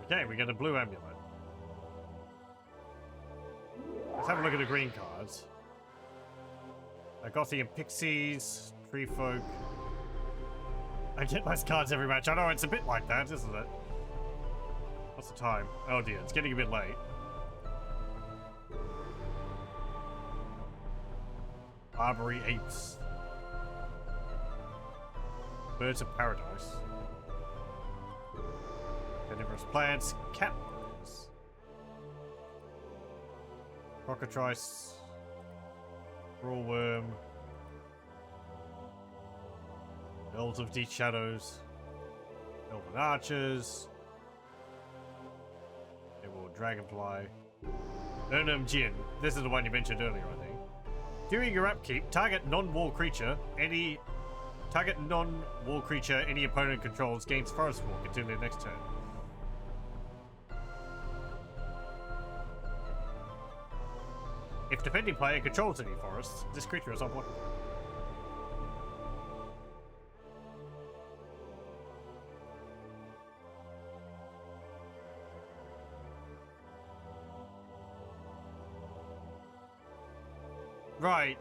Okay, we get a blue amulet. Let's have a look at the green cards. Gothian Pixies, Tree Folk. I get those cards every match. I know it's a bit like that, isn't it? What's the time? Oh dear, it's getting a bit late. Barbary Apes. Birds of Paradise. Carnivorous Plants. Catbirds. Cockatrice. Rawworm. Elves of Deep Shadows. Elven Archers. Emerald Dragonfly. Urnum Jin. This is the one you mentioned earlier, I think. During your upkeep, target non-wall creature any opponent controls gains Forest Walk until their next turn. If defending player controls any forests, this creature is unblockable. Right.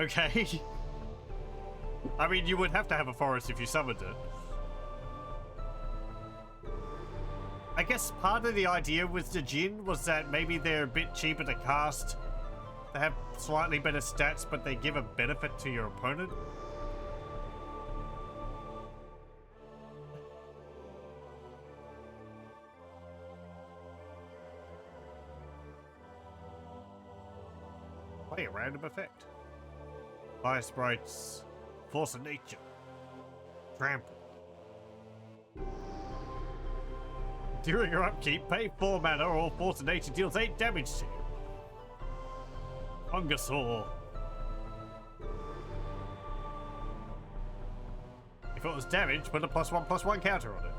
Okay. I mean, you would have to have a forest if you summoned it. I guess part of the idea with the Jinn was that maybe they're a bit cheaper to cast. They have slightly better stats, but they give a benefit to your opponent. Play a random effect. Fire sprites. Force of nature. Trample. During your upkeep, pay 4 mana or Force of Nature deals 8 damage to you. Fungasaur. If it was damaged, put a +1/+1 counter on it.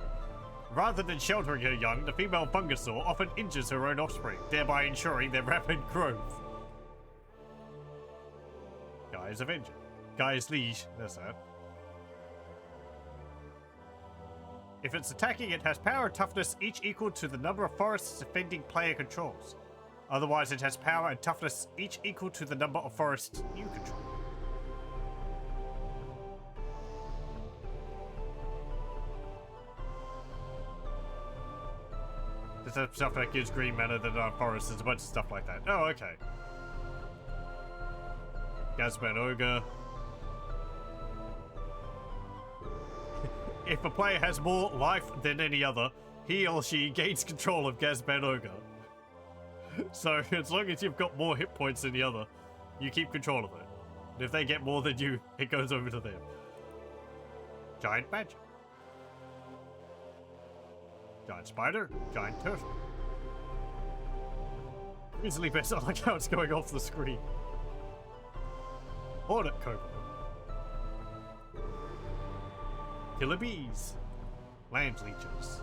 Rather than sheltering her young, the female Fungasaur often injures her own offspring, thereby ensuring their rapid growth. Guy's Avenger. Guy's Liege, that's that. If it's attacking, it has power and toughness each equal to the number of forests defending player controls. Otherwise, it has power and toughness each equal to the number of forests you control. There's stuff that gives green mana that aren't forests. There's a bunch of stuff like that. Oh, okay. Gazban Ogre. If a player has more life than any other, he or she gains control of Gazban Ogre. So, as long as you've got more hit points than the other, you keep control of it. And if they get more than you, it goes over to them. Giant Badger. Giant Spider. Giant Turtle. Grizzly Bear, I like how it's going off the screen. Hornet Cobra. Killer Bees. Land Leeches.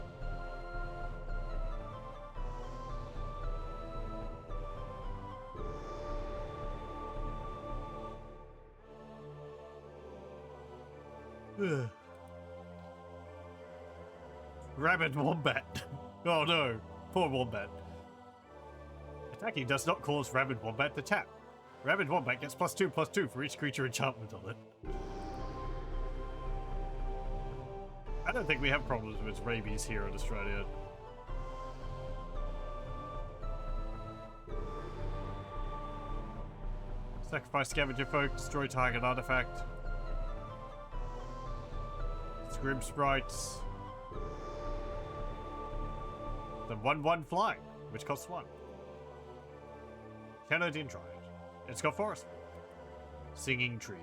Rabid Wombat. Oh no, poor Wombat. Attacking does not cause Rabid Wombat to tap. Rabid Wombat gets +2/+2 for each creature enchantment on it. I don't think we have problems with rabies here in Australia. Sacrifice Scavenger Folk, destroy target artifact. Scrim Sprites. The 1/1 Flying, which costs 1. Canodendron. It's got Forest Walk. Singing Tree.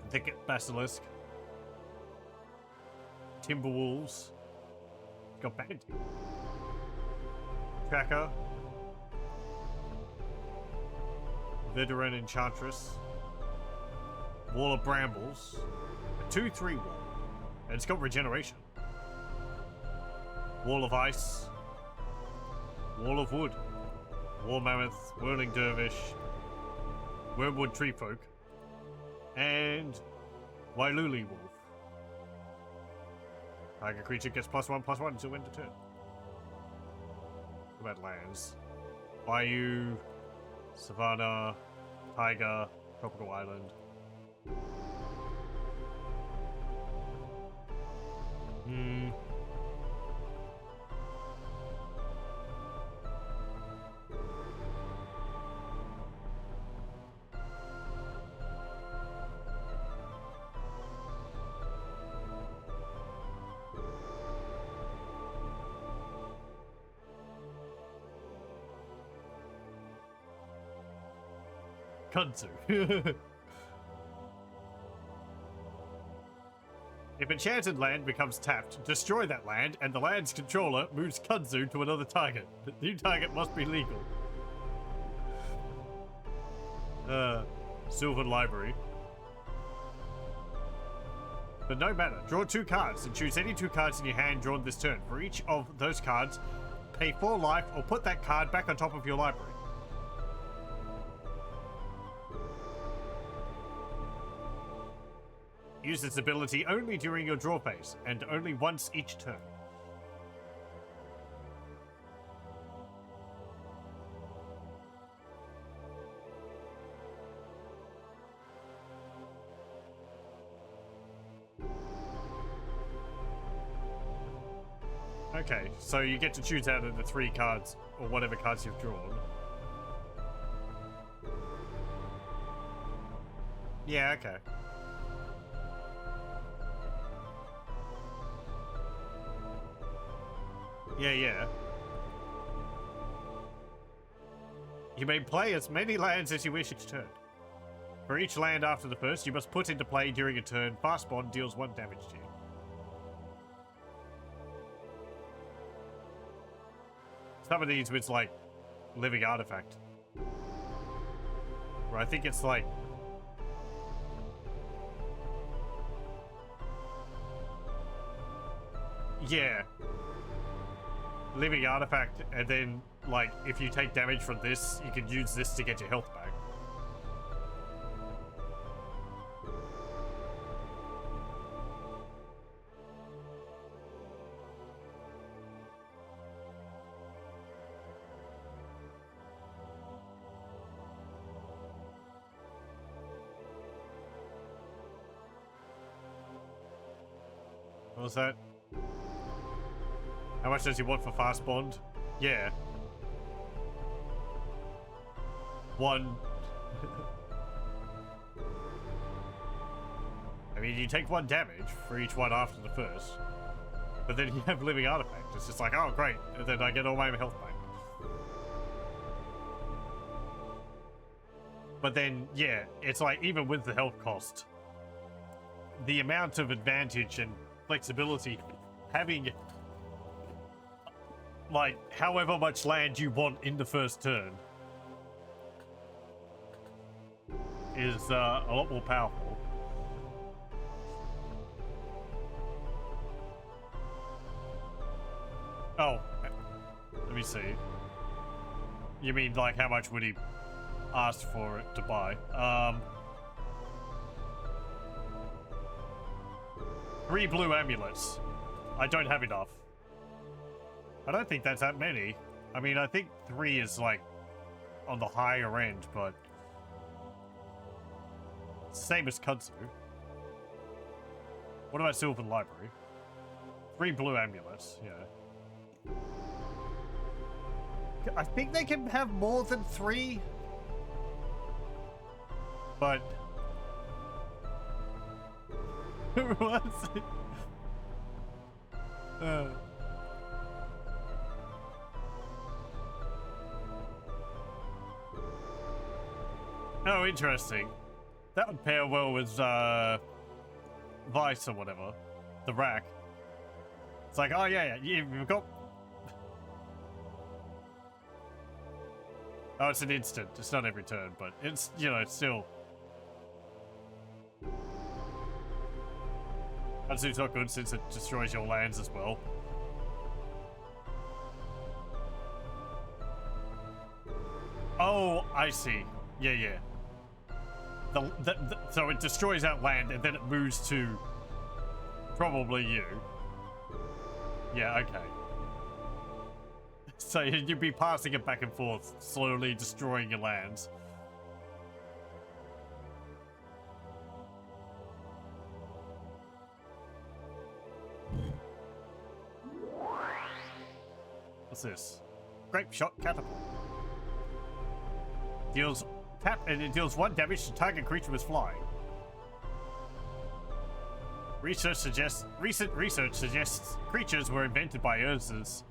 Thicket Basilisk. Timberwolves. It's got Bandit. Tracker. Veteran Enchantress. Wall of Brambles. A 2/3 wall. And it's got Regeneration. Wall of Ice. Wall of Wood. War Mammoth. Whirling Dervish. Wormwood Treefolk. And Wailuli Wolf. Target creature gets +1/+1 until end of turn. What about lands? Bayou, Savannah, Tiger, Tropical Island. Kudzu. If enchanted land becomes tapped, destroy that land, and the land's controller moves Kudzu to another target. The new target must be legal. Sylvan Library. But no matter, draw 2 cards and choose any 2 cards in your hand drawn this turn. For each of those cards, pay 4 life or put that card back on top of your library. Use this ability only during your draw phase, and only once each turn. Okay, so you get to choose out of the 3 cards, or whatever cards you've drawn. Yeah, okay. Yeah. You may play as many lands as you wish each turn. For each land after the first, you must put into play during a turn. Fast Bond deals 1 damage to you. Some of these with like living artifact. Where I think it's like yeah. Living artifact, and then like if you take damage from this, you can use this to get your health back. What was that? How much does he want for Fast Bond? Yeah. 1. I mean, you take 1 damage for each one after the first. But then you have Living Artifact. It's just like, oh, great. And then I get all my health back. But then, yeah, it's like, even with the health cost, the amount of advantage and flexibility having like however much land you want in the first turn is a lot more powerful. Oh, let me see. You mean like how much would he ask for it to buy? 3 blue amulets. I don't have enough. I don't think that's that many. I mean, I think 3 is like on the higher end, but same as Kudzu. What about Sylvan Library? 3 blue amulets, yeah. I think they can have more than 3, but what? Oh, interesting. That would pair well with Vice or whatever. The rack. It's like, oh yeah, you've got... Oh, it's an instant. It's not every turn, but it's, you know, it's still... Kudzu's not good since it destroys your lands as well. Oh, I see. Yeah. So it destroys that land and then it moves to probably you. Yeah, okay. So you'd be passing it back and forth, slowly destroying your lands. What's this? Grape Shot Catapult. Deals tap and it deals 1 damage to target creature with flying. Recent research suggests creatures were invented by Urza's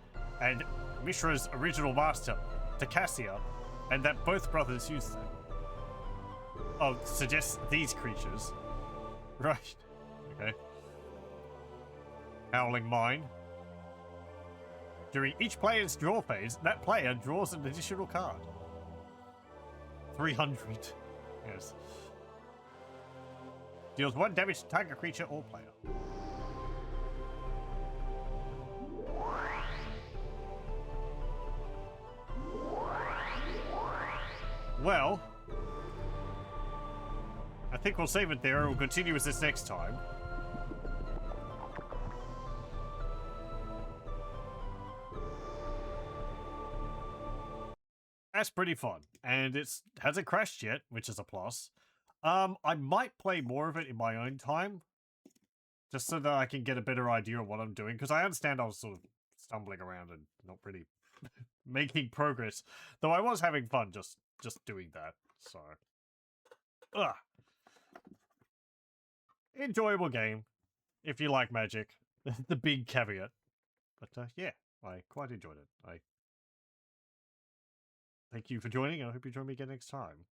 and Mishra's original master, Takassia, and that both brothers used them. Oh, suggest these creatures. Right. Okay. Howling Mine. During each player's draw phase, that player draws an additional card. 300. Yes. Deals 1 damage to target creature or player. Well, I think we'll save it there and we'll continue with this next time. That's pretty fun, and it hasn't crashed yet, which is a plus. I might play more of it in my own time, just so that I can get a better idea of what I'm doing, because I understand I was sort of stumbling around and not really making progress, though I was having fun just doing that, so... Enjoyable game, if you like Magic. The big caveat. But yeah, I quite enjoyed it. Thank you for joining, and I hope you join me again next time.